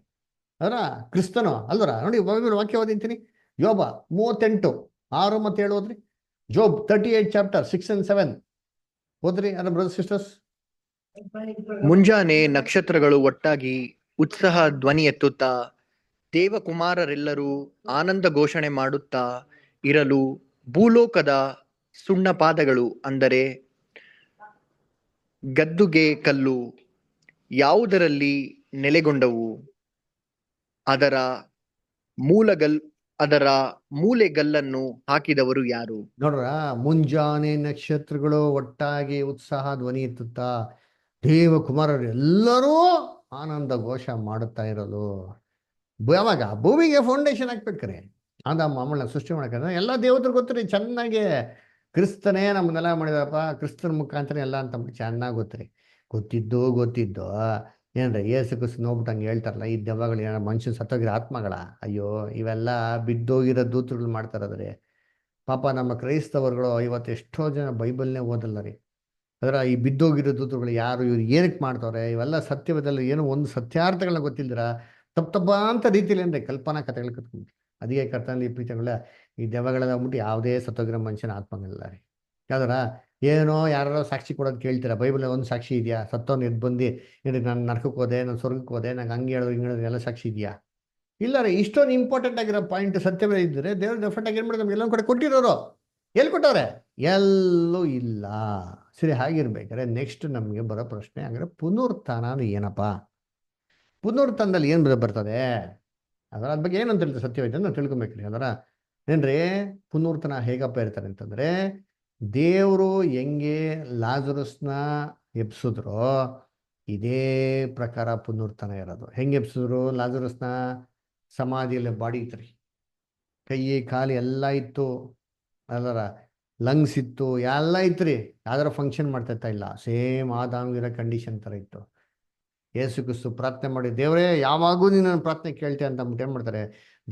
ಅದರ ಕ್ರಿಸ್ತನು ಅಲ್ವರ? ನೋಡಿ ವಾಕ್ಯ ಓದಿಂತೀನಿ. ಯೋಬ 38:6 ಮತ್ತು 7 ಓದ್ರಿ. ಜೋಬ್ 38 ಚಾಪ್ಟರ್ 6 and 7 ಓದ್ರಿ ಬ್ರದರ್ಸ್ ಸಿಸ್ಟರ್ಸ್. ಮುಂಜಾನೆ ನಕ್ಷತ್ರಗಳು ಒಟ್ಟಾಗಿ ಉತ್ಸಾಹ ಧ್ವನಿ ಎತ್ತುತ್ತಾ ದೇವಕುಮಾರರೆಲ್ಲರೂ ಆನಂದ ಘೋಷಣೆ ಮಾಡುತ್ತಾ ಇರಲು ಭೂಲೋಕದ ಸುಣ್ಣಪಾದಗಳು ಅಂದರೆ ಗದ್ದುಗೆ ಕಲ್ಲು ಯಾವುದರಲ್ಲಿ ನೆಲೆಗೊಂಡವು, ಅದರ ಅದರ ಮೂಲೆಗಲ್ಲನ್ನು ಹಾಕಿದವರು ಯಾರು? ನೋಡ್ರ, ಮುಂಜಾನೆ ನಕ್ಷತ್ರಗಳು ಒಟ್ಟಾಗಿ ಉತ್ಸಾಹ ಧ್ವನಿ ಎತ್ತುತ್ತಾ ದೇವಕುಮಾರರು ಎಲ್ಲರೂ ಆನಂದ ಘೋಷ ಮಾಡುತ್ತಾ ಇರೋದು. ಯಾವಾಗ ಭೂಮಿಗೆ ಫೌಂಡೇಶನ್ ಹಾಕ್ಬೇಕಾರೆ ಆದ ಮಾಮೂಲ ಸೃಷ್ಟಿ ಮಾಡಕ್ಕೆ ಎಲ್ಲ ದೇವತರು ಗೊತ್ತಿರಿ ಚೆನ್ನಾಗಿ. ಕ್ರಿಸ್ತನೇ ನಮ್ಮನ್ನೆಲ್ಲ ಮಾಡಿದಪ್ಪ, ಕ್ರಿಸ್ತನ ಮುಖಾಂತರ ಎಲ್ಲ ಅಂತ ಚೆನ್ನಾಗಿ ಗೊತ್ತಿರಿ. ಗೊತ್ತಿದ್ದೋ ಏನ್ರಿ ಏಸು ಕ್ರಿಸ್ತ ನೋಡ್ಬಿಟ್ಟು ಹಂಗೆ ಹೇಳ್ತಾರಲ್ಲ, ಈ ದೆವ್ವಗಳು ಏನಾರ ಮನುಷ್ಯನ ಸತ್ತೋಗಿರೋ ಆತ್ಮಗಳ? ಅಯ್ಯೋ, ಇವೆಲ್ಲ ಬಿದ್ದೋಗಿರೋ ದೂತರುಗಳು ಮಾಡ್ತಾ ಇರೋದ್ರಿ. ಪಾಪ ನಮ್ಮ ಕ್ರೈಸ್ತವರುಗಳು ಇವತ್ತು ಎಷ್ಟೋ ಜನ ಬೈಬಲ್ನೇ ಓದಲ್ಲ ರೀ. ಅದರ ಈ ಬಿದ್ದೋಗಿರೋ ದೂತರುಗಳು ಯಾರು, ಇವ್ರು ಏನಕ್ಕೆ ಮಾಡ್ತವ್ರೆ, ಇವೆಲ್ಲ ಸತ್ಯವಾದಲ್ಲಿ ಏನೋ ಒಂದು ಸತ್ಯಾರ್ಥಗಳನ್ನ ಗೊತ್ತಿಲ್ದಿರ ತಪ್ಪ ಅಂತ ರೀತಿಯಲ್ಲಿ ಏನ್ರಿ ಕಲ್ಪನಾ ಕಥೆಗಳು ಕತ್ಕೊಂಡು ಅದೇ ಕರ್ತನಲ್ಲಿ ಪ್ರೀತಿಗಳ ಈ ದೆವ್ವಗಳೆಲ್ಲ ಅಂದ್ಬಿಟ್ಟು ಯಾವುದೇ ಸತ್ತೋಗಿರೋ ಮನುಷ್ಯನ ಆತ್ಮಗಳಿಲ್ಲ ರೀ. ಯಾವ್ದಾರ ಏನೋ ಯಾರೋ ಸಾಕ್ಷಿ ಕೊಡೋದು ಕೇಳ್ತೀರಾ? ಬೈಬಲ್ ಒಂದು ಸಾಕ್ಷಿ ಇದೆಯಾ? ಸತ್ತವನು ಎದ್ದು ಬಂದು ಏನ್ರಿ ನಾನು ನರಕಕ್ಕೆ ಹೋದೆ, ನಾನು ಸ್ವರ್ಗಕ್ಕೆ ಹೋದೆ, ನಂಗೆ ಹಂಗೆ ಹೇಳೋದು ಹಿಂಗೆ ಹೇಳೋದು ಎಲ್ಲ ಸಾಕ್ಷಿ ಇದೆಯಾ? ಇಲ್ಲ ರೀ. ಇಷ್ಟೊಂದು ಇಂಪಾರ್ಟೆಂಟ್ ಆಗಿರೋ ಪಾಯಿಂಟ್ ಸತ್ಯವೇ ಇದ್ದರೆ ದೇವ್ರ ಡೆಫಿನೆಟ್ ಆಗಿ ಏನು ಮಾಡಿದ್ರೆ ನಮ್ಗೆ ಎಲ್ಲೊಂದು ಕಡೆ ಕೊಟ್ಟಿರೋರು. ಎಲ್ಲಿ ಕೊಟ್ಟವ್ರೆ? ಎಲ್ಲೂ ಇಲ್ಲ. ಸರಿ, ಹಾಗಿರ್ಬೇಕಾದ್ರೆ ನೆಕ್ಸ್ಟ್ ನಮಗೆ ಬರೋ ಪ್ರಶ್ನೆ ಅಂದರೆ ಪುನರುತ್ಥಾನ ಅಂದ್ರೆ ಏನಪ್ಪ? ಪುನರುತ್ಥಾನದಲ್ಲಿ ಏನು ಬರ್ತದೆ? ಅದರ ಬಗ್ಗೆ ಏನಂತ ಹೇಳ್ತಾರೆ ಸತ್ಯವಾದ ನಾವು ತಿಳ್ಕೊಬೇಕ್ರಿ. ಅದರ ಏನ್ರಿ ಪುನರುತ್ಥಾನ ಹೇಗಪ್ಪ ಇರ್ತಾರೆ ಅಂತಂದ್ರೆ, ದೇವರು ಹೆಂಗೆ ಲಾಜರಸ್ನ ಎಬ್ಸಿದ್ರು ಇದೇ ಪ್ರಕಾರ ಪುನರುತ್ಥಾನ ಇರೋದು. ಹೆಂಗೆ ಎಬ್ಸಿದ್ರು? ಲಾಜರಸ್ನ ಸಮಾಧಿಯಲ್ಲಿ ಬಾಡಿ ಇತ್ತು, ಕೈ ಕಾಲು ಎಲ್ಲ ಇತ್ತು, ಅದರ ಲಂಗ್ಸ್ ಇತ್ತು, ಎಲ್ಲ ಇತ್ತು, ಯಾವ್ದಾರ ಫಂಕ್ಷನ್ ಮಾಡ್ತಾ ಇಲ್ಲ. ಸೇಮ್ ಆದಾಮಿರೋ ಕಂಡೀಷನ್ ಥರ ಇತ್ತು. ಯೇಸು ಕ್ರಿಸ್ತು ಪ್ರಾರ್ಥನೆ ಮಾಡಿ, ದೇವರೇ ಯಾವಾಗೂ ನೀನು ನನ್ನ ಪ್ರಾರ್ಥನೆ ಕೇಳ್ತೆ ಅಂತ ಅಂದ್ಬಿಟ್ಟು ಏನು ಮಾಡ್ತಾರೆ?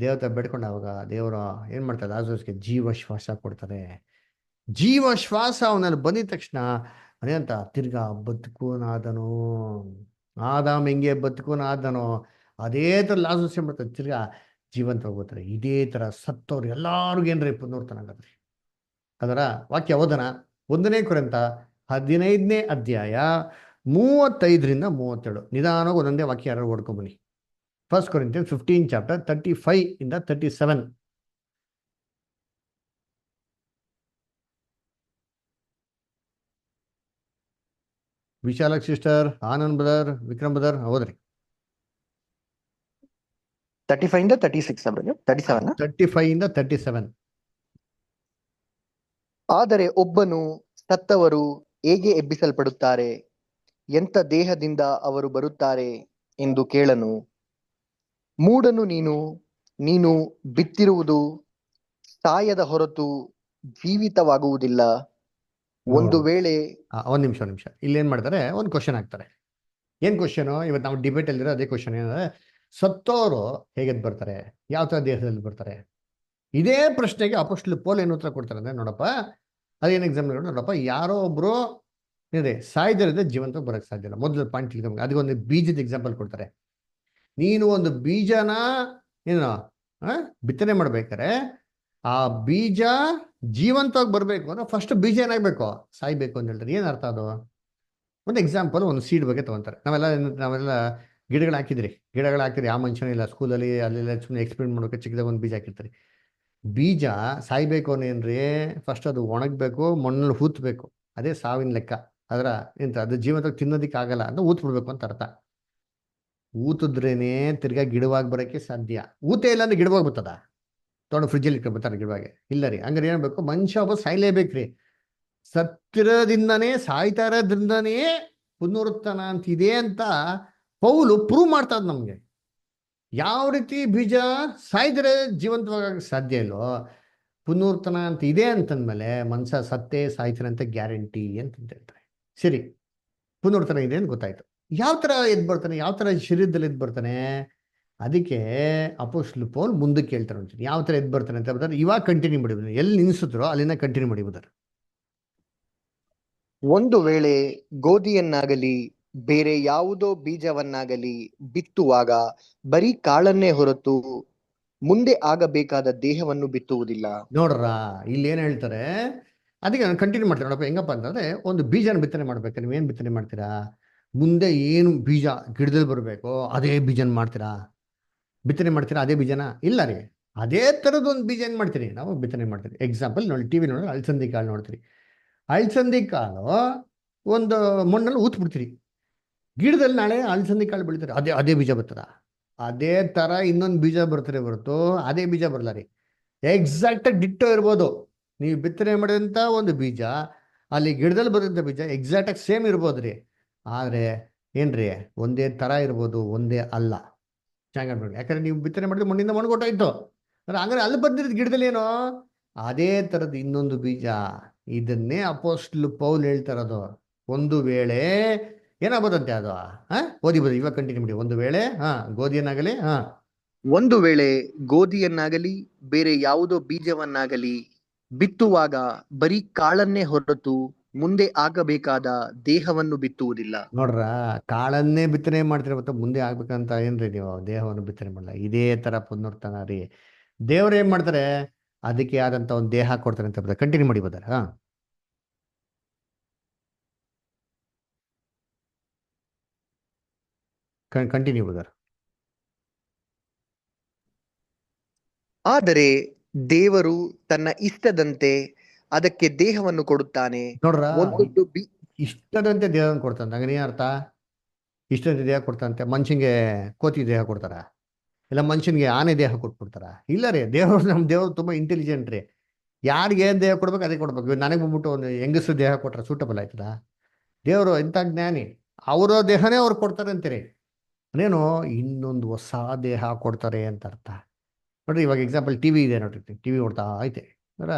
ದೇವತೆ ಬೇಡ್ಕೊಂಡಾಗ ದೇವರು ಏನು ಮಾಡ್ತಾರೆ? ಲಾಜರಸ್ಗೆ ಜೀವಶ್ವಾಸ ಕೊಡ್ತಾರೆ. ಜೀವಶ್ವಾಸ ಅವನಲ್ಲಿ ಬಂದಿದ ತಕ್ಷಣ ಅದೇಂತ ತಿರ್ಗಾ ಬದುಕೂನಾದನು. ಆದಾಮ್ ಹೆಂಗೆ ಬದುಕೂನಾದನೋ ಅದೇ ಥರ ಲಾಜರಸ್ ಏನು ಮಾಡ್ತಾರೆ? ತಿರ್ಗಾ ಜೀವಂತ ಹೋಗ್ತಾರೆ. ಇದೇ ಥರ ಸತ್ತವ್ರು ಎಲ್ಲರಿಗೂ ಏನ್ರಿ ಪುನರುತ್ಥಾನ ಆಗದ್ರಿ. ಅದರ ವಾಕ್ಯ ಓದನ 1 ಕೊರಿಂಥ 15ನೇ ಅಧ್ಯಾಯ 35-37. ನಿಧಾನವಾಗಿ ಒಂದೊಂದೇ ವಾಕ್ಯ ಯಾರು ಓಡ್ಕೊಂಬನಿ. 1 Corinthians 15 chapter 35-37. ವಿಶಾಲಕ್ sister, Anand brother, Vikram brother ಹೋದ್ರಿ. 35 36 37. 35-37. ಆದರೆ ಒಬ್ಬನು ಸತ್ತವರು ಹೇಗೆ ಎಬ್ಬಿಸಲ್ಪಡುತ್ತಾರೆ, ಎಂಥ ದೇಹದಿಂದ ಅವರು ಬರುತ್ತಾರೆ ಎಂದು ಕೇಳನು. ಮೂಢನು ನೀನು ಬಿತ್ತಿರುವುದು ಸಾಯದ ಹೊರತು ಜೀವಿತವಾಗುವುದಿಲ್ಲ. ಒಂದು ವೇಳೆ ಒಂದ್ ನಿಮಿಷ ಇಲ್ಲಿ ಏನ್ ಮಾಡ್ತಾರೆ? ಒಂದು ಕ್ವಶನ್ ಹಾಕ್ತಾರೆ. ಏನ್ ಕ್ವಶನು? ಇವತ್ತು ನಾವು ಡಿಬೇಟ್ ಅಲ್ಲಿರೋ ಅದೇ ಕ್ವಶನ್. ಏನಂದ್ರೆ ಸತ್ತೋರು ಹೇಗೆ ಬರ್ತಾರೆ, ಯಾವ ತರ ದೇಹದಲ್ಲಿ ಬರ್ತಾರೆ? ಇದೇ ಪ್ರಶ್ನೆಗೆ ಅಪೊಸ್ತಲ ಪೌಲ್ ಏನು ಉತ್ತರ ಕೊಡ್ತಾರೆ ಅಂದ್ರೆ, ನೋಡಪ್ಪ ಅದೇನು ಎಕ್ಸಾಂಪಲ್ ನೋಡಪ್ಪ, ಯಾರೋ ಒಬ್ರು ಏನಿದೆ ಸಾಯ್ದಿರದೆ ಜೀವಂತ ಬರಕ್ ಸಾಧ್ಯ ಇಲ್ಲ. ಮೊದಲ ಪಾಯಿಂಟ್ ತಿಳ್ಕೊಂಬ. ಅದಕ್ಕೆ ಒಂದು ಬೀಜದ ಎಕ್ಸಾಂಪಲ್ ಕೊಡ್ತಾರೆ. ನೀನು ಒಂದು ಬೀಜನ ಏನು ಬಿತ್ತನೆ ಮಾಡ್ಬೇಕಾರೆ ಆ ಬೀಜ ಜೀವಂತವಾಗಿ ಬರ್ಬೇಕು ಅಂದ್ರೆ ಫಸ್ಟ್ ಬೀಜ ಏನಾಗ್ಬೇಕು? ಸಾಯ್ಬೇಕು ಅಂತ ಹೇಳ್ತಾರೆ. ಏನ್ ಅರ್ಥ ಅದು? ಒಂದು ಎಕ್ಸಾಂಪಲ್, ಒಂದು ಸೀಡ್ ಬಗ್ಗೆ ತಗೊಂತಾರೆ. ನಾವೆಲ್ಲ ಗಿಡಗಳು ಹಾಕಿದ್ರಿ, ಯಾವ ಮನುಷ್ಯನೂ ಇಲ್ಲ ಸ್ಕೂಲಲ್ಲಿ ಅಲ್ಲೆಲ್ಲ ಸುಮ್ಮನೆ ಎಕ್ಸ್ಪೆರಿಮೆಂಟ್ ಮಾಡೋಕೆ ಚಿಕ್ಕದಾಗ ಒಂದು ಬೀಜ ಹಾಕಿರ್ತಾರೆ. ಬೀಜ ಸಾಯ್ಬೇಕು ಅನ್ನೇನ್ರಿ ಫಸ್ಟ್ ಅದು ಒಣಗಬೇಕು, ಮಣ್ಣಲ್ಲಿ ಹೂತ್ಬೇಕು. ಅದೇ ಸಾವಿನ ಲೆಕ್ಕ. ಅದರ ಎಂತ ಅದು ಜೀವಂತವಾಗಿ ತಿನ್ನೋದಿಕ್ಕೆ ಆಗಲ್ಲ ಅಂತ ಊತ್ ಬಿಡ್ಬೇಕು ಅಂತ ಅರ್ಥ. ಊತಿದ್ರೇನೆ ತಿರ್ಗಾ ಗಿಡವಾಗಿ ಬರೋಕ್ಕೆ ಸಾಧ್ಯ. ಊತೆ ಇಲ್ಲ ಅಂದ್ರೆ ಗಿಡವಾಗಿ ಬರ್ತದ? ತೊಗೊಂಡು ಫ್ರಿಜ್ಜಲ್ಲಿ ಇಟ್ಕೊಳ್ತಾರೆ ಗಿಡವಾಗಿ? ಇಲ್ಲ ರೀ. ಹಂಗಾರೆ ಏನ್ಬೇಕು? ಮನುಷ್ಯ ಒಬ್ಬ ಸಾಯ್ಲೇಬೇಕ್ರಿ. ಸತ್ತಿರೋದ್ರಿಂದನೇ, ಸಾಯ್ತಾ ಇರೋದ್ರಿಂದನೇ ಪುನರುತ್ಥಾನ ಅಂತಿದೆ ಅಂತ ಪೌಲು ಪ್ರೂವ್ ಮಾಡ್ತಾ ಇದ್ ನಮ್ಗೆ. ಯಾವ ರೀತಿ ಬೀಜ ಸಾಯ್ದರೆ ಜೀವಂತವಾಗಿ ಸಾಧ್ಯ ಇಲ್ವೋ, ಪುನರುತ್ಥಾನ ಅಂತ ಇದೆ ಅಂತಂದ್ಮೇಲೆ ಮನುಷ್ಯ ಸತ್ತೇ ಸಾಯ್ತಾನೆ ಅಂತ ಗ್ಯಾರಂಟಿ ಅಂತ ಹೇಳ್ತಾರೆ. ಸರಿ, ಪುನರುತ್ಥಾನ ಇದೆ ಅಂತ ಗೊತ್ತಾಯ್ತು. ಯಾವ ತರ ಎದ್ದು ಬರ್ತಾನೆ? ಯಾವ ತರ ಶರೀರದಲ್ಲಿ ಎದ್ದು ಬರ್ತಾನೆ? ಅದಕ್ಕೆ ಅಪೊಸ್ತಲ ಪೌಲ್ ಮುಂದಕ್ಕೆ ಹೇಳ್ತಾರೆ ಒಂದ್ಸರಿ ಯಾವ ತರ ಎದ್ದು ಬರ್ತಾನೆ ಅಂತ ಬರ್ತಾರೆ. ಇವಾಗ ಕಂಟಿನ್ಯೂ ಮಾಡಿದ್ರು, ಎಲ್ಲಿ ನಿಲ್ಲಿಸಿದ್ರು ಅಲ್ಲಿಂದ ಕಂಟಿನ್ಯೂ ಮಾಡಿಬಿಡ್ತಾರೆ. ಒಂದು ವೇಳೆ ಗೋಧಿಯನ್ನಾಗಲಿ ಬೇರೆ ಯಾವುದೋ ಬೀಜವನ್ನಾಗಲಿ ಬಿತ್ತುವಾಗ ಬರೀ ಕಾಳನ್ನೇ ಹೊರತು ಮುಂದೆ ಆಗಬೇಕಾದ ದೇಹವನ್ನು ಬಿತ್ತುವುದಿಲ್ಲ. ನೋಡ್ರ, ಇಲ್ಲಿ ಏನ್ ಹೇಳ್ತಾರೆ? ಅದಕ್ಕೆ ನಾನು ಕಂಟಿನ್ಯೂ ಮಾಡ್ತೀನಿ ನೋಡಪ್ಪ. ಹೆಂಗಪ್ಪ ಅಂತಂದ್ರೆ, ಒಂದು ಬೀಜನ ಬಿತ್ತನೆ ಮಾಡ್ಬೇಕು. ನೀವೇನ್ ಬಿತ್ತನೆ ಮಾಡ್ತೀರಾ? ಮುಂದೆ ಏನು ಬೀಜ ಗಿಡದಲ್ಲಿ ಬರಬೇಕು ಅದೇ ಬೀಜನ ಮಾಡ್ತೀರಾ? ಬಿತ್ತನೆ ಮಾಡ್ತೀರಾ ಅದೇ ಬೀಜನ? ಇಲ್ಲ ರೀ. ಅದೇ ಥರದ್ದು ಒಂದು ಬೀಜ ಏನು ಮಾಡ್ತೀರಿ ನಾವು ಬಿತ್ತನೆ ಮಾಡ್ತೀರಿ. ಎಕ್ಸಾಂಪಲ್ ನೋಡಿ, ಟಿ ವಿ ನೋಡಿ ಅಲಸಂದಿ ಕಾಳು ನೋಡ್ತೀರಿ. ಅಲಸಂದಿ ಕಾಳು ಒಂದು ಮಣ್ಣಲ್ಲಿ ಊತ್ಬಿಡ್ತೀರಿ, ಗಿಡದಲ್ಲಿ ನಾಳೆ ಅಲಸಂದಿ ಕಾಳು ಬೆಳಿತಾರೆ, ಅದೇ ಬೀಜ ಬರ್ತದ. ಅದೇ ಥರ ಇನ್ನೊಂದು ಬೀಜ ಬರ್ತಾರೆ ಹೊರತು ಅದೇ ಬೀಜ ಬರಲ್ಲ ರೀ. ಎಕ್ಸಾಕ್ಟಾಗಿ ಡಿಟ್ಟೋ ಇರ್ಬೋದು. ನೀವು ಬಿತ್ತನೆ ಮಾಡಿದಂಥ ಒಂದು ಬೀಜ ಅಲ್ಲಿ ಗಿಡದಲ್ಲಿ ಬರೋಂಥ ಬೀಜ ಎಕ್ಸಾಕ್ಟಾಗಿ ಸೇಮ್ ಇರ್ಬೋದು ರೀ. ಆದರೆ ಏನ್ರಿ, ಒಂದೇ ಥರ ಇರ್ಬೋದು, ಒಂದೇ ಅಲ್ಲ. ಚೆನ್ನಾಗಿ ನೋಡಿ, ಯಾಕಂದ್ರೆ ನೀವು ಬಿತ್ತನೆ ಮಾಡಿದ್ರೆ ಮಣ್ಣಿಂದ ಮಣ್ಗೊಟ್ಟಾಯ್ತು, ಹಂಗಾರೆ ಅಲ್ಲಿ ಬಂದಿರೋದು ಗಿಡದಲ್ಲಿ ಏನೋ ಅದೇ ಥರದ್ದು ಇನ್ನೊಂದು ಬೀಜ. ಇದನ್ನೇ ಅಪೊಸ್ತಲ ಪೌಲ್ ಹೇಳ್ತಾ ಇರೋದು. ಒಂದು ವೇಳೆ ಏನಾಗ್ಬೋದಂತೆ ಅದು, ಓದಿಬೋದು, ಇವಾಗ ಕಂಟಿನ್ಯೂ ಮಾಡಿ. ಒಂದು ವೇಳೆ ಗೋಧಿಯನ್ನಾಗಲಿ ಒಂದು ವೇಳೆ ಗೋಧಿಯನ್ನಾಗಲಿ ಬೇರೆ ಯಾವುದೋ ಬೀಜವನ್ನಾಗಲಿ ಬಿತ್ತುವಾಗ ಬರೀ ಕಾಳನ್ನೇ ಹೊರತು ಮುಂದೆ ಆಗಬೇಕಾದ ದೇಹವನ್ನು ಬಿತ್ತುವುದಿಲ್ಲ. ನೋಡ್ರ, ಕಾಳನ್ನೇ ಬಿತ್ತನೆ ಮಾಡ್ತೀರ, ಮತ್ತೆ ಮುಂದೆ ಆಗ್ಬೇಕಂತ ಏನ್ರಿ ನೀವು ದೇಹವನ್ನು ಬಿತ್ತನೆ ಮಾಡಲ್ಲ. ಇದೇ ತರ ಪುನರುತ್ಥಾನ ರೀ. ದೇವ್ರು ಏನ್ ಮಾಡ್ತಾರೆ, ಅದಕ್ಕೆ ಆದಂತ ಒಂದು ದೇಹ ಕೊಡ್ತಾರೆ ಅಂತ ಬರ್ತಾರೆ. ಕಂಟಿನ್ಯೂ ಮಾಡಿ ಬರ್ತಾರೆ. ಕಂಟಿನ್ಯೂ ಬರ್ತಾರೆ. ಆದರೆ ದೇವರು ತನ್ನ ಇಷ್ಟದಂತೆ ಅದಕ್ಕೆ ದೇಹವನ್ನು ಕೊಡುತ್ತಾನೆ. ನೋಡ್ರ, ಒಂದೊಂದು ಇಷ್ಟದಂತೆ ದೇಹವನ್ನು ಕೊಡ್ತಾನೆ. ಹಂಗನೇ ಅರ್ಥ, ಇಷ್ಟದಂತೆ ದೇಹ ಕೊಡ್ತಾನಂತೆ. ಮನುಷ್ಯಂಗೆ ಕೋತಿ ದೇಹ ಕೊಡ್ತಾರ, ಇಲ್ಲ ಮನುಷ್ಯನಿಗೆ ಆನೆ ದೇಹ ಕೊಟ್ಬಿಡ್ತಾರ? ಇಲ್ಲ ರೀ. ದೇವರು, ನಮ್ಮ ದೇವರು ತುಂಬಾ ಇಂಟೆಲಿಜೆಂಟ್ ರೀ. ಯಾರಿಗೆ ಏನ್ ದೇಹ ಕೊಡ್ಬೇಕು ಅದೇ ಕೊಡ್ಬೇಕು. ನನಗೆ ಬಂದ್ಬಿಟ್ಟು ಒಂದು ಹೆಂಗಸರು ದೇಹ ಕೊಟ್ರೆ ಸೂಟಬಲ್ ಆಯ್ತದ? ದೇವರು ಇಂಥ ಜ್ಞಾನಿ, ಅವರ ದೇಹನೇ ಅವ್ರು ಕೊಡ್ತಾರೆ ಅಂತೀರಿ. ಅದೇನು ಇನ್ನೊಂದು ಹೊಸ ದೇಹ ಕೊಡ್ತಾರೆ ಅಂತ ಅರ್ಥ. ನೋಡ್ರಿ, ಇವಾಗ ಎಕ್ಸಾಂಪಲ್ ಟಿವಿ ಇದೆ ನೋಡ್ರಿ, ಟಿವಿ ಹೊಡ್ತಾ ಐತೆ ಅಲ್ಲ.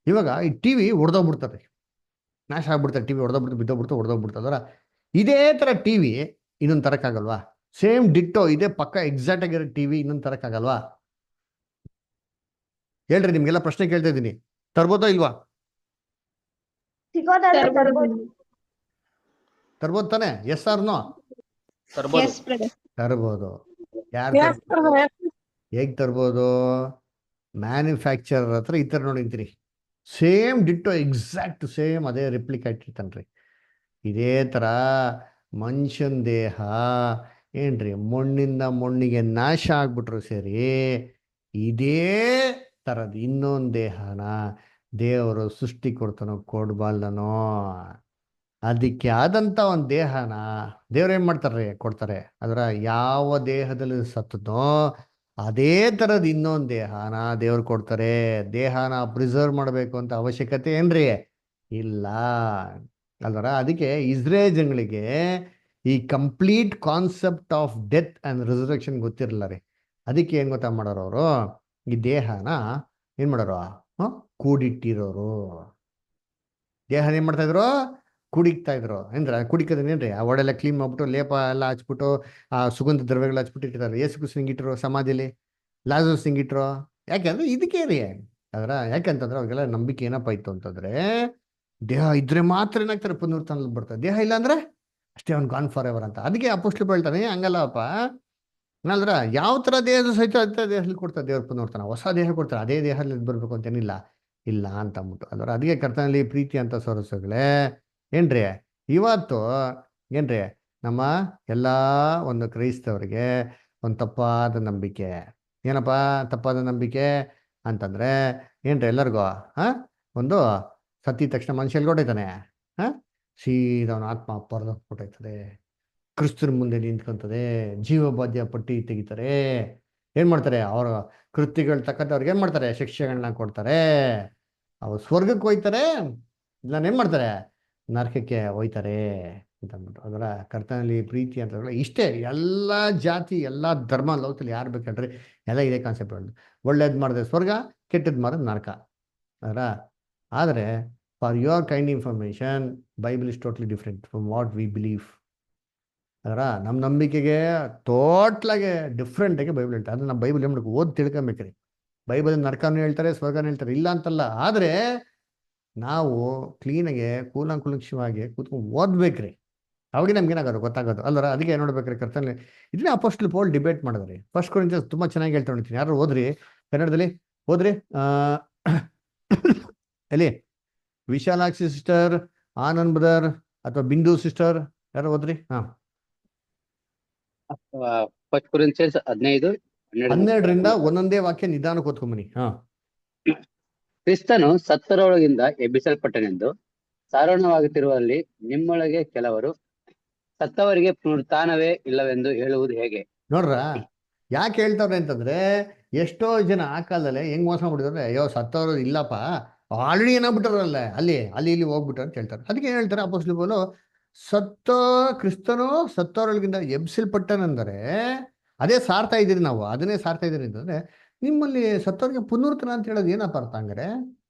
ಇವಾಗ ಈ ಟಿವಿ ಹೊಡೆದೋಗ್ಬಿಡ್ತಾರೆ, ನಾಶ ಆಗ್ಬಿಡ್ತಾರೆ. ಟಿವಿ ಹೊಡೆದೋಗ್ಬಿಡ್ತು. ಅದರ ಇದೇ ತರ ಟಿವಿ ಇನ್ನೊಂದು ತರಕ್ಕಾಗಲ್ವಾ? ಸೇಮ್ ಡಿಟ್ಟೋ ಇದೇ ಪಕ್ಕ ಎಕ್ಸಾಕ್ಟ್ ಆಗಿರೋ ಟಿವಿ ಇನ್ನೊಂದು ತರಕ್ಕಾಗಲ್ವಾ? ಹೇಳ್ರಿ, ನಿಮ್ಗೆಲ್ಲ ಪ್ರಶ್ನೆ ಕೇಳ್ತಾ ಇದ್ದೀನಿ. ತರ್ಬೋದೋ ಇಲ್ವಾ? ಸಿಗೋದಾದ್ರೆ ತರ್ಬೋದು. ತರ್ಬೋದು ತಾನೆ? Yes or no? Yes, brother. ತರ್ಬೋದು. ಯಾರು Yes, brother, yes. ಹೇಗ್ ತರ್ಬೋದು? ಮ್ಯಾನುಫ್ಯಾಕ್ಚರರ್ ಹತ್ರ ಈ ಥರ ನೋಡಿಂತೀರಿ, ಸೇಮ್ ಡಿಟ್ಟೋ ಎಕ್ಸಾಕ್ಟ್ ಸೇಮ್ ಅದೇ ರಿಪ್ಲಿಕೇಟ್ ಇರ್ತನ್ರಿ. ಇದೇ ಥರ ಮನುಷ್ಯನ ದೇಹ ಏನ್ರಿ, ಮಣ್ಣಿಂದ ಮಣ್ಣಿಗೆ ನಾಶ ಆಗ್ಬಿಟ್ರು ಸರಿ, ಇದೇ ಥರದ್ದು ಇನ್ನೊಂದು ದೇಹನ ದೇವರು ಸೃಷ್ಟಿ ಕೊಡ್ಬಲ್ಲನೋ? ಅದಕ್ಕೆ ಆದಂಥ ಒಂದು ದೇಹನ ದೇವ್ರು ಏನು ಮಾಡ್ತಾರೆ, ಕೊಡ್ತಾರೆ. ಅದರ ಯಾವ ದೇಹದಲ್ಲಿ ಸತ್ತದೋ ಅದೇ ಥರದ್ದು ಇನ್ನೊಂದು ದೇಹನ ದೇವ್ರು ಕೊಡ್ತಾರೆ. ದೇಹನ ಪ್ರಿಸರ್ವ್ ಮಾಡಬೇಕು ಅಂತ ಅವಶ್ಯಕತೆ ಏನ್ರಿ ಇಲ್ಲ ಅಲ್ವರ? ಅದಕ್ಕೆ ಇಸ್ರೇಲ್ ಜನಗಳಿಗೆ ಈ complete concept of death and resurrection ಗೊತ್ತಿರಲ್ಲ ರೀ. ಅದಕ್ಕೆ ಏನು ಗೊತ್ತಾ ಮಾಡೋರು ಅವರು, ಈ ದೇಹನ ಏನು ಮಾಡೋರು, ಕೂಡಿಟ್ಟಿರೋರು. ದೇಹನ ಏನು ಮಾಡ್ತಾ ಇದ್ರು, ಕುಡಿಕ್ತಾ ಇದ್ರು. ಅಂದ್ರೆ ಕುಡಿಕೋದೇನೇನ್ರಿ, ಆ ಒಡೆಲ್ಲ ಕ್ಲೀನ್ ಮಾಡ್ಬಿಟ್ಟು ಲೇಪ ಎಲ್ಲ ಹಚ್ಬಿಟ್ಟು ಆ ಸುಗಂಧ ದ್ರವ್ಯಗಳು ಹಚ್ಬಿಟ್ಟು ಇಟ್ಟಿದ್ದಾರೆ. ಯೇಸು ಕ್ರಿಸ್ತನ ಹಿಂಗಿಟ್ರು ಸಮಾಧಿಲಿ, ಲಾಜರಸ್ ಹಿಂಗಿಟ್ರು. ಯಾಕೆಂದ್ರೆ ಇದಕ್ಕೆ ರೀ. ಅದರ ಯಾಕೆಂತಂದ್ರೆ ಅವ್ರಿಗೆಲ್ಲ ನಂಬಿಕೆ ಏನಪ್ಪ ಇತ್ತು ಅಂತಂದ್ರೆ, ದೇಹ ಇದ್ರೆ ಮಾತ್ರ ಏನಾಗ್ತಾರೆ, ಪುನರುತ್ಥಾನ ಬರ್ತಾರೆ. ದೇಹ ಇಲ್ಲ ಅಂದ್ರೆ ಅಷ್ಟೇ ಅವ್ನು ಗಾನ್ ಫಾರ್ ಎವರ್ ಅಂತ. ಅದಕ್ಕೆ ಅಪೊಸ್ತಲರು ಹೇಳ್ತಾನೆ, ಹಂಗಲ್ಲಪ್ಪ ಅಲ್ರ, ಯಾವ ಥರ ದೇಹದ ಸಹಿತ ಅದೇ ದೇಹದಲ್ಲಿ ಕೊಡ್ತಾರೆ ದೇವ್ರ ಪುನರುತ್ಥಾನ. ಹೊಸ ದೇಹ ಕೊಡ್ತಾರೆ, ಅದೇ ದೇಹದಲ್ಲಿ ಬರಬೇಕು ಅಂತೇನಿಲ್ಲ ಇಲ್ಲ ಅಂತ ಅಂದ್ಬಿಟ್ಟು ಅಲ್ರ. ಅದಕ್ಕೆ ಕರ್ತನಲ್ಲಿ ಪ್ರೀತಿ ಅಂತ ಸೊರಸುಗಳೇ ಏನ್ರಿ, ಇವತ್ತು ಏನ್ರಿ ನಮ್ಮ ಎಲ್ಲ ಒಂದು ಕ್ರೈಸ್ತವರಿಗೆ ಒಂದು ತಪ್ಪಾದ ನಂಬಿಕೆ. ಏನಪ್ಪ ತಪ್ಪಾದ ನಂಬಿಕೆ ಅಂತಂದ್ರೆ ಏನ್ರಿ, ಎಲ್ಲರಿಗೂ ಒಂದು ಸತ್ತಿದ ತಕ್ಷಣ ಮನುಷ್ಯ ಎಲ್ಗೊಟ್ಟೈತಾನೆ, ಸೀದಾ ಅವನ ಆತ್ಮ ಪರದೋಗ್ಬಿಟ್ಟೈತದೆ, ಕ್ರಿಸ್ತನ ಮುಂದೆ ನಿಂತ್ಕೊಂತದೆ, ಜೀವಬಾಧ್ಯ ಪಟ್ಟಿ ತೆಗಿತಾರೆ. ಏನ್ ಮಾಡ್ತಾರೆ, ಅವ್ರ ಕೃತ್ಯಗಳು ತಕ್ಕಂತೆ ಅವ್ರಿಗೆ ಏನ್ ಮಾಡ್ತಾರೆ, ಶಿಕ್ಷೆಗಳನ್ನ ಕೊಡ್ತಾರೆ. ಅವ್ರು ಸ್ವರ್ಗಕ್ಕೆ ಹೋಯ್ತಾರೆ, ಇಲ್ಲ ಏನ್ ಮಾಡ್ತಾರೆ, ನರಕಕ್ಕೆ ಹೋಯ್ತಾರೆ ಅಂತ ಅಂದ್ಬಿಟ್ಟು. ಅದರ ಕರ್ತನಲ್ಲಿ ಪ್ರೀತಿ ಅಂತ ಇಷ್ಟೇ. ಎಲ್ಲ ಜಾತಿ ಎಲ್ಲ ಧರ್ಮ ಲೋಕದಲ್ಲಿ ಯಾರು ಬೇಕಂದ್ರೆ ಎಲ್ಲ ಇದೇ ಕಾನ್ಸೆಪ್ಟ್ ಹೇಳೋದು. ಒಳ್ಳೇದು ಮಾಡಿದ್ರೆ ಸ್ವರ್ಗ, ಕೆಟ್ಟದ್ದು ಮಾಡಿದ್ರೆ ನರಕ. ಅದರ ಆದರೆ for your kind information, Bible is totally different from what we believe. ಅದರ ನಮ್ಮ ನಂಬಿಕೆಗೆ ಟೋಟ್ಲಾಗೆ ಡಿಫ್ರೆಂಟಾಗಿ ಬೈಬಲ್ ಹೇಳ್ತಾರೆ. ಅದು ನಮ್ಮ ಬೈಬಲ್ ಏನು ಓದಿ ತಿಳ್ಕೊಬೇಕ್ರಿ. ಬೈಬಲ್ ನರಕನೂ ಹೇಳ್ತಾರೆ, ಸ್ವರ್ಗನೂ ಹೇಳ್ತಾರೆ, ಇಲ್ಲ ಅಂತಲ್ಲ. ಆದರೆ ನಾವು ಕ್ಲೀನಾಗೆ ಕೂಲಂಕುಲಕ್ಷವಾಗಿ ಕೂತ್ಕೊಂಡು ಓದ್ಬೇಕ್ರಿ, ಅವಾಗ ನಮ್ಗೇನಾಗೋದು ಗೊತ್ತಾಗೋದು ಅಲ್ಲರ. ಅದಕ್ಕೆ ನೋಡ್ಬೇಕ್ರಿ ಕರ್ತನಲ್ಲಿ ಇದನ್ನೇ ಅಪೊಸ್ತಲ ಪೌಲ್ ಡಿಬೇಟ್ ಮಾಡಿದ್ರಿ. ಫಸ್ಟ್ ಕೊರಿಂಥಿಯನ್ಸ್ ತುಂಬಾ ಚೆನ್ನಾಗಿ ಹೇಳ್ತಾ ನೋಡ್ತೀನಿ. ಯಾರು ಓದ್ರಿ ಕನ್ನಡದಲ್ಲಿ ಓದ್ರಿ. ಎಲ್ಲಿ ವಿಶಾಲಾಕ್ಷಿ ಸಿಸ್ಟರ್, ಆನಂದ್ ಬ್ರದರ್ ಅಥವಾ ಬಿಂದು ಸಿಸ್ಟರ್ ಯಾರು ಓದ್ರಿ? ಫಸ್ಟ್ ಕೊರಿಂಥಿಯನ್ಸ್ 15 12ರಿಂದ ಒಂದೊಂದೇ ವಾಕ್ಯ ನಿಧಾನಕ್ಕೆ ಓದ್ಕೊಂಬನಿ. ಹಾ, ಕ್ರಿಸ್ತನು ಸತ್ತರೊಳಗಿಂದ ಎಬ್ಬಿಸಲ್ಪಟ್ಟನೆಂದು ಸಾರೋಣವಾಗುತ್ತಿರುವಲ್ಲಿ ನಿಮ್ಮೊಳಗೆ ಕೆಲವರು ಸತ್ತವರಿಗೆ ಪುನರುತ್ಥಾನವೇ ಇಲ್ಲವೆಂದು ಹೇಳುವುದು ಹೇಗೆ? ನೋಡ್ರ ಯಾಕೆ ಹೇಳ್ತಾವ್ರೆ ಅಂತಂದ್ರೆ, ಎಷ್ಟೋ ಜನ ಆ ಕಾಲದಲ್ಲಿ ಹೆಂಗ್ ಮೋಸ ಮಾಡಿದ್ರೆ, ಅಯ್ಯೋ ಸತ್ತವರು ಇಲ್ಲಪ್ಪ, ಆಲ್ರೆಡಿ ಏನಾಗ್ಬಿಟ್ಟಾರಲ್ಲ ಅಲ್ಲಿ ಅಲ್ಲಿ ಇಲ್ಲಿ ಹೋಗ್ಬಿಟ್ಟಾರ ಅಂತ ಹೇಳ್ತಾರೆ. ಅದಕ್ಕೆ ಏನ್ ಹೇಳ್ತಾರೆ ಅಪೊಸ್ತಲ ಪೌಲು, ಸತ್ತ ಕ್ರಿಸ್ತನು ಸತ್ತವರೊಳಗಿಂದ ಎಬ್ಬಿಸಲ್ಪಟ್ಟನೆಂದರೆ ಅದೇ ಸಾರ್ತಾ ಇದೀರಿ, ನಾವು ಅದನ್ನೇ ಸಾರ್ತಾ ಇದೀರಿ ಅಂತಂದ್ರೆ, ನಿಮ್ಮಲ್ಲಿ ಸತ್ತವ್ರಿಗೆ ಪುನರುತ್ಥಾನ ಅಂತ ಹೇಳೋದು ಏನಪ್ಪ ಅರ್ಥ ಹಂಗಾರೆ?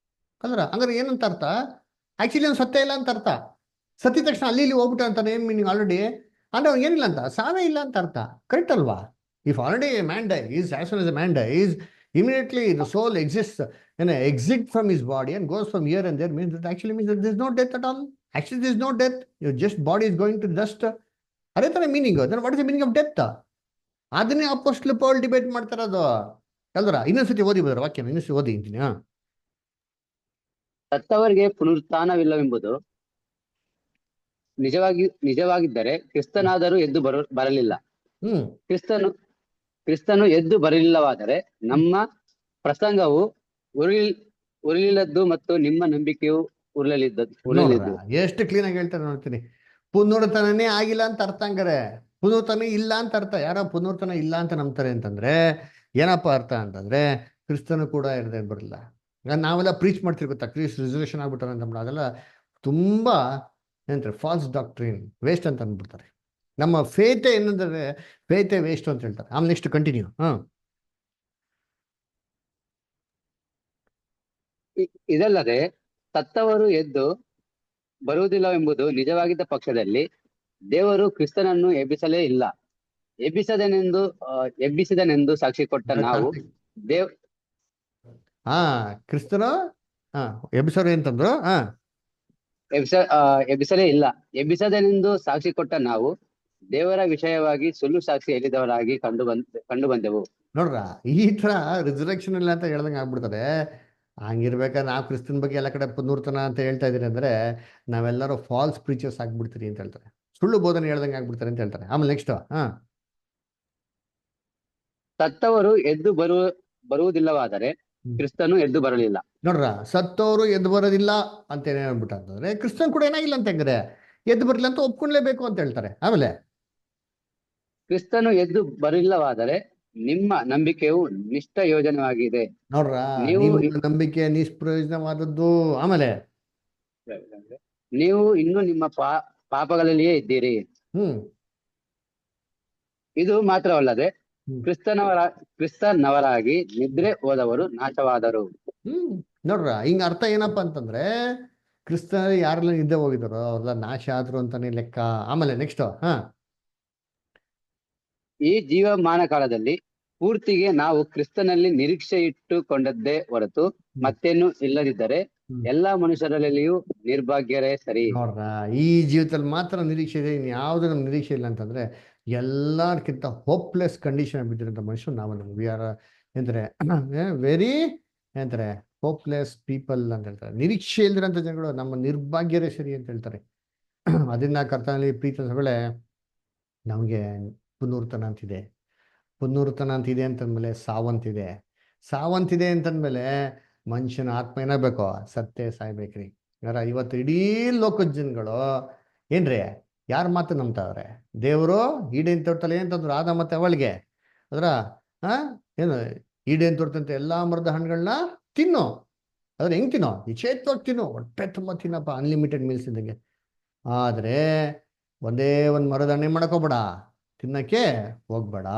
ಹಂಗಾರೆ ಏನಂತ ಅರ್ಥ? ಆಕ್ಚುಲಿ ಅವ್ನು ಸತ್ತ ಇಲ್ಲ ಅಂತ ಅರ್ಥ. ಸತ್ತಿದ ತಕ್ಷಣ ಅಲ್ಲಿ ಇಲ್ಲಿ ಹೋಗ್ಬಿಟ್ಟ ಅಂತಾನೆ ಏನ್ ಮೀನಿಂಗ್ ಆಲ್ರೆಡಿ? ಅಂದ್ರೆ ಅವ್ನು ಏನಿಲ್ಲ ಅಂತ, ಸಾವೇ ಇಲ್ಲ ಅಂತ ಅರ್ಥ. ಕರೆಕ್ಟ್ ಅಲ್ವಾ? If already man dies as soon as a man dies immediately the soul exists and exit from his body and goes from here and there, means that actually means that there is no death at all. Actually there is no death, your just body is going to dust. ಅದೇ ತರ meaning. then what is the meaning of death? ಅದನ್ನೇ ಅಪೊಸ್ತಲ ಪೌಲ್ ಡಿಬೇಟ್ ಮಾಡ್ತಾರದು ಅಲ್ದ್ರ. ಇನ್ನೊಂದ್ಸತಿ ಓದಿ ಬದ್ರ ವಾಕ್ಯ, ಇನ್ನೊಂದ್ಸತಿ ಓದಿ ಅಂತೀನಿ. ಸತ್ತವರಿಗೆ ಪುನರುತ್ಥಾನವಿಲ್ಲವೆಂಬುದು ನಿಜವಾಗಿದ್ದರೆ ಕ್ರಿಸ್ತನಾದರೂ ಎದ್ದು ಬರಲಿಲ್ಲ. ಕ್ರಿಸ್ತನು ಎದ್ದು ಬರಲಿಲ್ಲವಾದರೆ ನಮ್ಮ ಪ್ರಸಂಗವು ಉರುಳಿಲ್ಲದ್ದು ಮತ್ತು ನಿಮ್ಮ ನಂಬಿಕೆಯು ಉರುಳಲಿದ್ದು. ಎಷ್ಟು ಕ್ಲೀನ್ ಆಗಿ ಹೇಳ್ತಾರೆ ನೋಡ್ತೀನಿ. ಪುನರುತ್ಥಾನನೇ ಆಗಿಲ್ಲ ಅಂತ ಅರ್ಥ. ಹಂಗಾರೆ ಪುನರುತ್ಥಾನ ಇಲ್ಲ ಅಂತ ಅರ್ಥ. ಯಾರೋ ಪುನರುತ್ಥಾನ ಇಲ್ಲ ಅಂತ ನಂಬ್ತಾರೆ ಅಂತಂದ್ರೆ ಏನಪ್ಪ ಅರ್ಥ ಅಂತಂದ್ರೆ, ಕ್ರಿಸ್ತನು ಕೂಡ ಇರದೆ ಬರಲ್ಲ. ನಾವೆಲ್ಲ ಪ್ರೀಚ್ ಮಾಡ್ತೀವಿ ಗೊತ್ತಾ, ಕ್ರಿಸ್ಟ್ ರಿಸರ್ವೇಷನ್ ಆಗ್ಬಿಟ್ಟಾರ ಅಂತ. ಅದೆಲ್ಲ ತುಂಬಾ ಏನಂತಾರೆ ಫಾಲ್ಸ್ ಡಾಕ್ಟ್ರಿನ್, ವೇಸ್ಟ್ ಅಂತ ಅಂದ್ಬಿಡ್ತಾರೆ. ನಮ್ಮ ಫೇತೆ ಏನಂದ್ರೆ ಫೇತೆ ವೇಸ್ಟ್ ಅಂತ ಹೇಳ್ತಾರೆ. ಆಮೇಲೆ ನೆಕ್ಸ್ಟ್ ಕಂಟಿನ್ಯೂ. ಇದಲ್ಲದೆ ಸತ್ತವರು ಎದ್ದು ಬರುವುದಿಲ್ಲವೆಂಬುದು ನಿಜವಾಗಿದ್ದ ಪಕ್ಷದಲ್ಲಿ ದೇವರು ಕ್ರಿಸ್ತನನ್ನು ಎಬ್ಬಿಸಿದನೆಂದು ಸಾಕ್ಷಿ ಕೊಟ್ಟ ನಾವು ಕ್ರಿಸ್ತನು ಎಬ್ಬಿಸೋರು ಅಂತಂದ್ರು. ಎಬ್ಬಿಸದನೆಂದು ಸಾಕ್ಷಿ ಕೊಟ್ಟ ನಾವು ದೇವರ ವಿಷಯವಾಗಿ ಸುಳ್ಳು ಸಾಕ್ಷಿ ಹೇಳಿದವರಾಗಿ ಕಂಡು ಬಂದೆವು. ನೋಡ್ರ, ಈ ತರ ರಿಸರ್ವೇಷನ್ ಇಲ್ಲ ಅಂತ ಹೇಳ್ದಂಗೆ ಆಗ್ಬಿಡ್ತಾರೆ. ಹಂಗಿರ್ಬೇಕಾದ್ರೆ ನಾವು ಕ್ರಿಸ್ತನ್ ಬಗ್ಗೆ ಎಲ್ಲ ಕಡೆ ಪುನರುತ್ಥಾನ ಅಂತ ಹೇಳ್ತಾ ಇದೀರಿ ಅಂದ್ರೆ ನಾವೆಲ್ಲರೂ ಫಾಲ್ಸ್ ಪ್ರೀಚರ್ಸ್ ಆಗ್ಬಿಡ್ತೀರಿ ಅಂತ ಹೇಳ್ತಾರೆ. ಸುಳ್ಳು ಬೋಧನೆ ಹೇಳ್ದಂಗೆ ಆಗ್ಬಿಡ್ತಾರೆ ಅಂತ ಹೇಳ್ತಾರೆ. ಆಮೇಲೆ ನೆಕ್ಸ್ಟ್, ಸತ್ತವರು ಎದ್ದು ಬರುವುದಿಲ್ಲವಾದರೆ ಕ್ರಿಸ್ತನು ಎದ್ದು ಬರಲಿಲ್ಲ. ನೋಡ್ರ, ಸತ್ತವರು ಎದ್ದು ಬರೋದಿಲ್ಲ ಅಂತ ಏನ್ ಹೇಳ್ಬಿಟ್ಟ ಅಂತಂದ್ರೆ ಕ್ರಿಸ್ತನ್ ಕೂಡ ಏನಾಗಿಲ್ಲ ಅಂತ ಹೆಂಗ್ರೆ ಎದ್ದು ಬರಲಿಲ್ಲ ಅಂತ ಒಪ್ಕೊಂಡ್ಲೇಬೇಕು ಅಂತ ಹೇಳ್ತಾರೆ. ಆಮೇಲೆ ಕ್ರಿಸ್ತನು ಎದ್ದು ಬರಲಿಲ್ಲವಾದರೆ ನಿಮ್ಮ ನಂಬಿಕೆಯು ನಿಷ್ಪ್ರಯೋಜನವಾಗಿದೆ. ನೋಡ್ರ, ನಿಮ್ಮ ನಂಬಿಕೆ ನಿಷ್ಪ್ರಯೋಜನವಾದದ್ದು. ಆಮೇಲೆ ನೀವು ಇನ್ನು ನಿಮ್ಮ ಪಾಪಗಳಲ್ಲಿಯೇ ಇದ್ದೀರಿ. ಇದು ಮಾತ್ರವಲ್ಲದೆ ಕ್ರಿಸ್ತನವರಾಗಿ ನಿದ್ರೆ ಹೋದವರು ನಾಶವಾದರು. ನೋಡ್ರ, ಹಿಂಗ ಅರ್ಥ ಏನಪ್ಪಾ ಅಂತಂದ್ರೆ ಕ್ರಿಸ್ತ ಯಾರೆಲ್ಲ ನಿದ್ದೆ ಹೋಗಿದಾರೋ ಅವ್ರೆಲ್ಲ ನಾಶ ಆದ್ರು ಅಂತಾನೆ ಲೆಕ್ಕ. ಆಮೇಲೆ ನೆಕ್ಸ್ಟ್, ಈ ಜೀವಮಾನ ಕಾಲದಲ್ಲಿ ಪೂರ್ತಿಗೆ ನಾವು ಕ್ರಿಸ್ತನಲ್ಲಿ ನಿರೀಕ್ಷೆ ಇಟ್ಟುಕೊಂಡದ್ದೇ ಹೊರತು ಮತ್ತೇನು ಇಲ್ಲದಿದ್ದರೆ ಎಲ್ಲಾ ಮನುಷ್ಯರಲ್ಲಿಯೂ ನಿರ್ಭಾಗ್ಯರೇ ಸರಿ. ನೋಡ್ರ, ಈ ಜೀವಿತದಲ್ಲಿ ಮಾತ್ರ ನಿರೀಕ್ಷೆ ಇದೆ, ಇನ್ ಯಾವ್ದು ನಮ್ಗೆ ನಿರೀಕ್ಷೆ ಇಲ್ಲ ಅಂತಂದ್ರೆ ಎಲ್ಲಾರ್ಕಿಂತ ಹೋಪ್ಲೆಸ್ ಕಂಡೀಷನ್ ಬಿದ್ದಿರೋಂಥ ಮನುಷ್ಯರು ನಾವು. ವಿ ಆರ್ ಎಂದ್ರೆ ವೆರಿ ಎಂತಾರೆ ಹೋಪ್ಲೆಸ್ ಪೀಪಲ್ ಅಂತ ಹೇಳ್ತಾರೆ. ನಿರೀಕ್ಷೆ ಇಲ್ದಿರೋಂಥ ಜನಗಳು ನಮ್ಮ ನಿರ್ಭಾಗ್ಯರೇ ಸರಿ ಅಂತ ಹೇಳ್ತಾರೆ. ಅದರಿಂದ ಕರ್ತನಲ್ಲಿ ಪ್ರೀತಿಸಗಳೇ ನಮಗೆ ಪುನರುತ್ಥಾನ ಅಂತಿದೆ. ಪುನರುತ್ಥಾನ ಅಂತಿದೆ ಅಂತಂದ್ಮೇಲೆ ಸಾವಂತಿದೆ ಅಂತಂದ್ಮೇಲೆ ಮನುಷ್ಯನ ಆತ್ಮ ಏನಾಗಬೇಕು? ಸತ್ತೇ ಸಾಯ್ಬೇಕ್ರಿ. ಇವತ್ತು ಇಡೀ ಲೋಕದ ಜನಗಳು ಏನ್ರಿ ಯಾರ ಮಾತು ನಂಬ್ತಾವ್ರೆ? ದೇವರು ಈಡೇನ್ ತೋಟದಲ್ಲಿ ಏನಂತಂದ್ರು ಆದ ಮತ್ತೆ ಅವಳಿಗೆ ಏನು ಈಡೇನ್ ತೋಟದಂತೆ ಎಲ್ಲಾ ಮರದ ಹಣ್ಣುಗಳನ್ನ ತಿನ್ನು, ಹೆಂಗ್ ತಿನ್ನೋ? ನಿಶ್ಚೇತವಾಗಿ ತಿನ್ನು, ಹೊಟ್ಟೆ ತುಂಬ ತಿನ್ನಪ್ಪ, ಅನ್ಲಿಮಿಟೆಡ್ ಮೀಲ್ಸ್ ಇದ್ದಂಗೆ. ಆದ್ರೆ ಒಂದೇ ಒಂದು ಮರದ ಹಣ್ಣೆ ಮಾಡಕೋಬೇಡ, ತಿನ್ನಕ್ಕೆ ಹೋಗ್ಬೇಡ.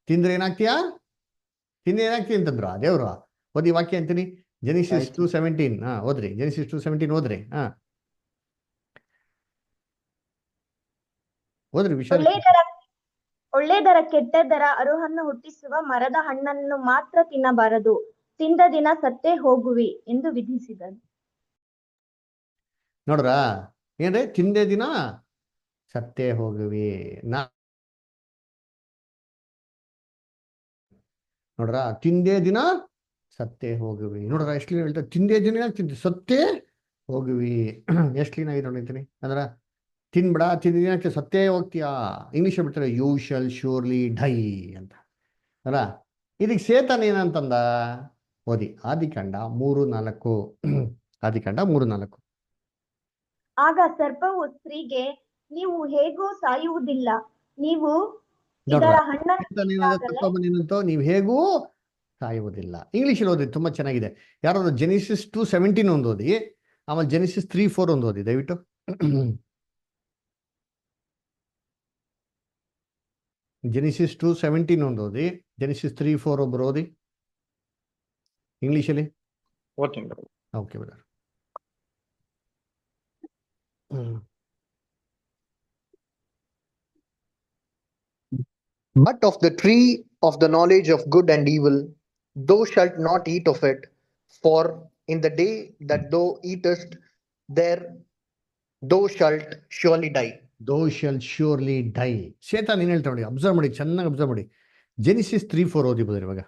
ತಿಂದ್ರೆ ಏನಾಗ್ತೀಯಾ? ಏನಾಗ್ತೀಯ ಅಂತಂದ್ರು ದೇವ್ರು. ಓದಿ ವಾಕ್ಯ ಅಂತೀನಿ, ಜೆನಿಸಿಸ್ 2:17. ಓದ್ರಿ, ಜೆನಿಸಿಸ್ 2:17 ಓದ್ರಿ. ಓದ್ರಿ ವಿಷಯ. ಒಳ್ಳೆದರ ಕೆಟ್ಟದರ ಅರುಹನ್ನು ಹುಟ್ಟಿಸುವ ಮರದ ಹಣ್ಣನ್ನು ಮಾತ್ರ ತಿನ್ನಬಾರದು, ತಿಂದ ದಿನ ಸತ್ತೇ ಹೋಗುವಿ ಎಂದು ವಿಧಿಸಿದನು. ನೋಡ್ರ, ಏನ್ರಿ ತಿಂದೇ ದಿನ ಸತ್ತೇ ಹೋಗುವಿ. ನೋಡ್ರ, ತಿಂದೇ ದಿನ ಸತ್ತೇ ಹೋಗುವಿ. ನೋಡ್ರ, ಎಷ್ಟು ಕ್ಲೀನ್ ಹೇಳ್ತಾರೆ, ತಿಂದೇ ದಿನ ತಿಂದು ಸತ್ತೇ ಹೋಗುವಿ. ಎಷ್ಟು ಕ್ಲೀನ್ ಆಗಿದೆ ನೋಡಿರ್ತೀನಿ. ಅಂದ್ರ ತಿನ್ಬೇಡ, ತಿಂದ ದಿನ ಸತ್ತೇ ಹೋಗ್ತೀಯಾ. ಇಂಗ್ಲೀಷ್ ಬಿಡ್ತಾರೆ ಯು ಶಲ್ ಶ್ಯೂರ್ಲಿ ಡೈ ಅಂತ. ಅಲ್ಲ, ಇದಕ್ಕೆ ಸೇತಾನ ಏನಂತಂದ ಓದಿ ಆದಿಕಾಂಡ 3:4. ಆದಿಕಾಂಡ 3:4. ಆಗ ಸರ್ಪವು ಸ್ತ್ರೀಗೆ, ನೀವು ಹೇಗೂ ಸಾಯುವುದಿಲ್ಲ, ನೀವು ನೋಡ್ರ, ಇದರ ಹಣ್ಣನ್ನು ತಿಂದಾಗಲೇ ತತ್ವನೇನಂತೋ ನೀವು ಹೇಗೂ ಸಾಯುವುದಿಲ್ಲ. ಇಂಗ್ಲೀಷಲ್ಲಿ ಓದಿ, ತುಂಬಾ ಚೆನ್ನಾಗಿದೆ. ಯಾರಾದ್ರು ಜೆನಿಸಿಸ್ 2:17 ಒಂದು ಓದಿ, ಆಮೇಲೆ ಜೆನಿಸಿಸ್ 3:4 ಒಂದು ಓದಿ ದಯವಿಟ್ಟು. ಜೆನಿಸಿಸ್ 2:17 ಒಂದು ಓದಿ, ಜೆನಿಸಿಸ್ 3:4 ಒಬ್ರು ಓದಿ ಇಂಗ್ಲೀಷಲ್ಲಿ. Okay okay brother. But of the tree of the knowledge of good and evil, thou shalt not eat of it, for in the day that thou eatest there, thou shalt surely die. Thou shall surely die. ಸೇತಾನ್ ಏನ್ ಹೇಳ್ತಾ ನೋಡಿ, ಅಬ್ಸರ್ವ್ ಮಾಡಿ, ಚೆನ್ನಾಗಿ ಅಬ್ಸರ್ವ್ ಮಾಡಿ. ಜೆನಿಸಿಸ್ 3:4 ಓದಿ ಬದ್ರಿ ಇವಾಗ.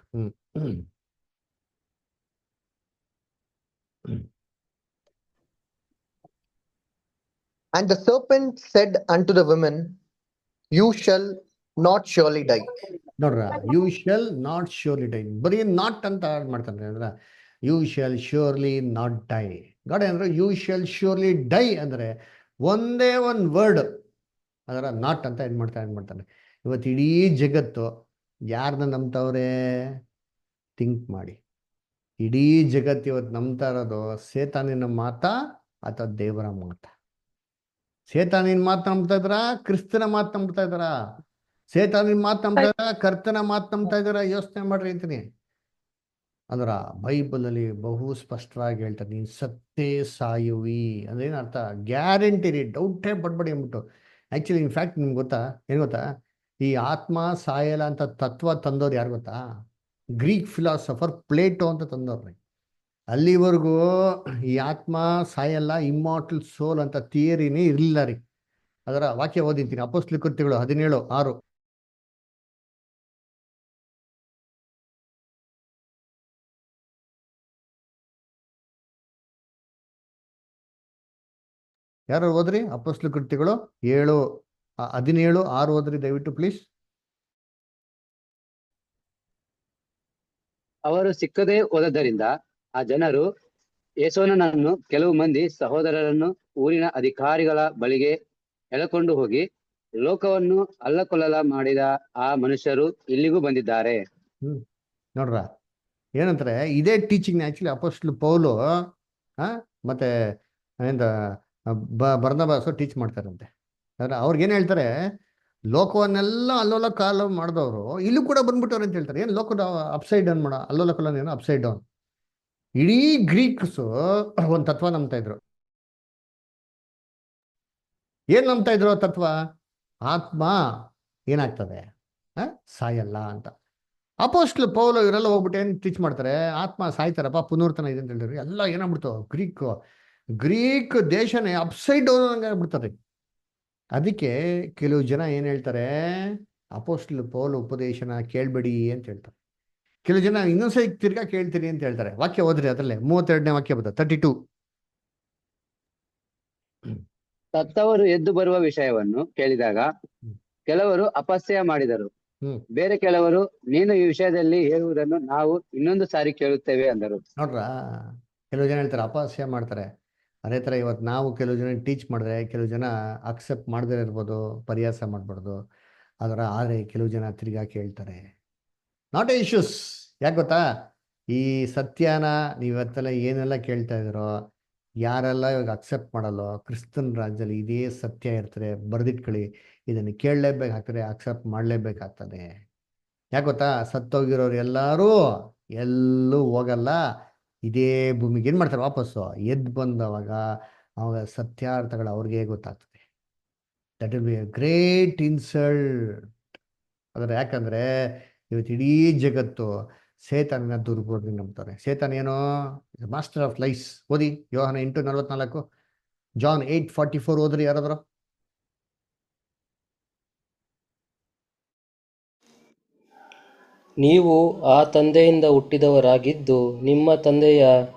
And the serpent said unto the woman, you shall not surely die. ನೋಡ್ರ, you shall not surely die. ಬರೀ ನಾಟ್ ಅಂತ ಆಡ್ ಮಾಡ್ತಾನೆ ಅಂದ್ರೆ you shall surely not die. God ಅಂದ್ರೆ ಯು ಶಲ್ ಶ್ಯೂರ್ಲಿ ಡೈ ಅಂದ್ರೆ ಒಂದೇ ಒಂದು ವರ್ಡ್ ಅದರ ನಾಟ್ ಅಂತ ಏನ್ ಮಾಡ್ತಾನೆ. ಇವತ್ತು ಇಡೀ ಜಗತ್ತು ಯಾರನ್ನ ನಂಬ್ತವ್ರೆ ಥಿಂಕ್ ಮಾಡಿ. ಇಡೀ ಜಗತ್ತು ಇವತ್ತು ನಂಬ್ತಾ ಇರೋದು ಸೇತಾನಿನ ಮಾತಾ ಅಥವಾ ದೇವರ ಮಾತಾ? ಸೇತಾನಿನ ಮಾತು ನಂಬ್ತಾ ಇದ್ದಾರಾ, ಕ್ರಿಸ್ತನ ಮಾತು ನಂಬ್ತಾ ಇದ್ದಾರಾ? ಸೇತಾನಿನ ಮಾತು ನಂಬ್ತಾ ಇದ್ದಾರಾ, ಕರ್ತನ ಮಾತು ನಂಬ್ತಾ ಇದ್ದಾರಾ? ಯೋಚನೆ ಮಾಡ್ರಿ ಅಂತೀನಿ. ಅಂದ್ರ ಬೈಬಲಲ್ಲಿ ಬಹು ಸ್ಪಷ್ಟವಾಗಿ ಹೇಳ್ತಾರೆ, ನೀನು ಸತ್ತೇ ಸಾಯುವಿ ಅಂದ್ರೆ ಏನು ಅರ್ಥ? ಗ್ಯಾರಂಟಿ ರೀ, ಡೌಟೇ ಪಡ್ಬೇಡಿ ಅಂದ್ಬಿಟ್ಟು. ಆ್ಯಕ್ಚುಲಿ ಇನ್ಫ್ಯಾಕ್ಟ್ ನಿಮ್ಗೆ ಗೊತ್ತಾ, ಏನು ಗೊತ್ತಾ, ಈ ಆತ್ಮ ಸಾಯಲ್ಲ ಅಂತ ತತ್ವ ತಂದವ್ರು ಯಾರು ಗೊತ್ತಾ? ಗ್ರೀಕ್ ಫಿಲಾಸಫರ್ ಪ್ಲೇಟೋ ಅಂತ ತಂದವ್ರಿ. ಅಲ್ಲಿವರೆಗೂ ಈ ಆತ್ಮ ಸಾಯಲ್ಲ, ಇಮ್ಮಾರ್ಟಲ್ ಸೋಲ್ ಅಂತ ಥಿಯರಿನೇ ಇರಲಿಲ್ಲ ರೀ. ಅದರ ವಾಕ್ಯ ಓದಿರ್ತೀನಿ, ಅಪೊಸ್ತಲ ಕೃತ್ಯಗಳು 17:6. ಯಾರು ಓದ್ರಿ? ಅಪೊಸ್ತಲ ಕೃತ್ಯಗಳು 17:6 ಓದ್ರಿ ದಯವಿಟ್ಟು ಪ್ಲೀಸ್. ಅವರು ಸಿಕ್ಕದೇ ಹೋದದ್ದರಿಂದ ಆ ಜನರು ಯೇಸೋನನನ್ನು ಕೆಲವು ಮಂದಿ ಸಹೋದರರನ್ನು ಊರಿನ ಅಧಿಕಾರಿಗಳ ಬಳಿಗೆ ಎಳೆಕೊಂಡು ಹೋಗಿ, ಲೋಕವನ್ನು ಅಲ್ಲಕೊಲ್ಲಲ ಮಾಡಿದ ಆ ಮನುಷ್ಯರು ಇಲ್ಲಿಗೂ ಬಂದಿದ್ದಾರೆ. ನೋಡ್ರ, ಏನಂತಾರೆ, ಇದೇ ಟೀಚಿಂಗ್ ಆಕ್ಚುಲಿ ಅಪೊಸ್ತಲ ಪೌಲು ಮತ್ತೆ ಬರ್ನಬಾಸು ಟೀಚ್ ಮಾಡ್ತಾರಂತೆ. ಅವ್ರಿಗೇನು ಹೇಳ್ತಾರೆ, ಲೋಕವನ್ನೆಲ್ಲ ಅಲ್ಲೋಲ ಕಾಲ ಮಾಡಿದವರು ಇಲ್ಲೂ ಕೂಡ ಬಂದ್ಬಿಟ್ಟವ್ರು ಅಂತ ಹೇಳ್ತಾರೆ. ಏನು ಲೋಕದ ಅಪ್ಸೈಡ್ ಡೌನ್ ಮಾಡೋ, ಅಲ್ಲೋಲ ಕಾಲ ಏನು ಅಪ್ಸೈಡ್ ಡೌನ್. ಇಡೀ ಗ್ರೀಕ್ಸು ಒಂದು ತತ್ವ ನಂಬ್ತಾ ಇದ್ರು. ಏನ್ ನಂಬ್ತಾ ಇದ್ರು ತತ್ವ? ಆತ್ಮ ಏನಾಗ್ತದೆ, ಸಾಯಲ್ಲ ಅಂತ. ಅಪೊಸ್ತಲ ಪೌಲು ಇವರೆಲ್ಲ ಹೋಗ್ಬಿಟ್ಟು ಏನು ಟೀಚ್ ಮಾಡ್ತಾರೆ, ಆತ್ಮ ಸಾಯ್ತಾರಪ್ಪ, ಪುನರ್ತನ ಇದೆ ಅಂತ ಹೇಳಿದ್ರು. ಎಲ್ಲ ಏನಾಗ್ಬಿಡ್ತು, ಗ್ರೀಕ್ ದೇಶನೇ ಅಪ್ಸೈಡ್ ಡೌನ್ ಆಗ್ಬಿಡ್ತಾರೆ. ಅದಕ್ಕೆ ಕೆಲವು ಜನ ಏನ್ ಹೇಳ್ತಾರೆ, ಅಪೊಸ್ತಲ ಪೌಲ ಉಪದೇಶನ ಕೇಳ್ಬೇಡಿ ಅಂತ ಹೇಳ್ತಾರೆ. ಕೆಲವು ಜನ ಇನ್ನೊಂದ್ಸರಿ ತಿರ್ಗಾ ಕೇಳ್ತೀರಿ ಅಂತ ಹೇಳ್ತಾರೆ. ವಾಕ್ಯ ಓದ್ರಿ, ಅದರಲ್ಲೇ 32ನೇ ವಾಕ್ಯ ಬರ್ತದೆ, 32. ಸತ್ತವರು ಎದ್ದು ಬರುವ ವಿಷಯವನ್ನು ಕೇಳಿದಾಗ ಕೆಲವರು ಅಪಸ್ಯ ಮಾಡಿದರು. ಬೇರೆ ಕೆಲವರು, ನೀನು ಈ ವಿಷಯದಲ್ಲಿ ಹೇಳುವುದನ್ನು ನಾವು ಇನ್ನೊಂದು ಸಾರಿ ಕೇಳುತ್ತೇವೆ ಅಂದರು. ನೋಡ್ರ, ಕೆಲವು ಜನ ಹೇಳ್ತಾರೆ ಅಪಹಾಸ್ಯ ಮಾಡ್ತಾರೆ. ಅದೇ ಥರ ಇವತ್ತು ನಾವು ಕೆಲವು ಜನ ಟೀಚ್ ಮಾಡಿದ್ರೆ ಕೆಲವು ಜನ ಅಕ್ಸೆಪ್ಟ್ ಮಾಡದೇ ಇರ್ಬೋದು, ಪರಿಹಾಸ ಮಾಡ್ಬಾರ್ದು. ಆದರೆ ಕೆಲವು ಜನ ತಿರ್ಗಾ ಕೇಳ್ತಾರೆ. Not A issues. ಯಾಕೆ ಗೊತ್ತಾ, ಈ ಸತ್ಯನ ನೀವತ್ತೆಲ್ಲ ಏನೆಲ್ಲ ಕೇಳ್ತಾ ಇದ್ದೀರೋ, ಯಾರೆಲ್ಲ ಇವಾಗ ಅಕ್ಸೆಪ್ಟ್ ಮಾಡಲ್ಲೋ, ಕ್ರಿಸ್ತನ ರಾಜ್ಯದಲ್ಲಿ ಇದೇ ಸತ್ಯ ಇರ್ತಾರೆ. ಬರೆದಿಟ್ಕೊಳ್ಳಿ, ಇದನ್ನು ಕೇಳಲೇಬೇಕಾಗ್ತದೆ, ಅಕ್ಸೆಪ್ಟ್ ಮಾಡಲೇಬೇಕಾಗ್ತದೆ. ಯಾಕೆ ಗೊತ್ತಾ, ಸತ್ತೋಗಿರೋರು ಎಲ್ಲರೂ ಎಲ್ಲೂ ಹೋಗಲ್ಲ, ಇದೇ ಭೂಮಿಗೆ ಏನು ಮಾಡ್ತಾರೆ, ವಾಪಸ್ಸು ಎದ್ದು ಬಂದವಾಗ ಅವಾಗ ಸತ್ಯಾರ್ಥಗಳು ಅವ್ರಿಗೆ ಗೊತ್ತಾಗ್ತದೆ. That will be A great insult. ಅದರ ಯಾಕಂದರೆ ಇವತ್ತು ಇಡೀ ಜಗತ್ತು ಸೇತಾನಿನ ದುರ್ಬೋಧನೆ ನಂಬ್ತಾರೆ. ಸೇತಾನ ಏನೋ ಮಾಸ್ಟರ್ ಆಫ್ ಲೈಸ್. ಓದಿ ಯೋಹಾನ 8:44, ಜಾನ್ 8:44 ಓದ್ರಿ ಯಾರಾದ್ರು. ನೀವು ಆ ತಂದೆಯಿಂದ ಹುಟ್ಟಿದವರಾಗಿದ್ದು ನಿಮ್ಮ ತಂದೆಯ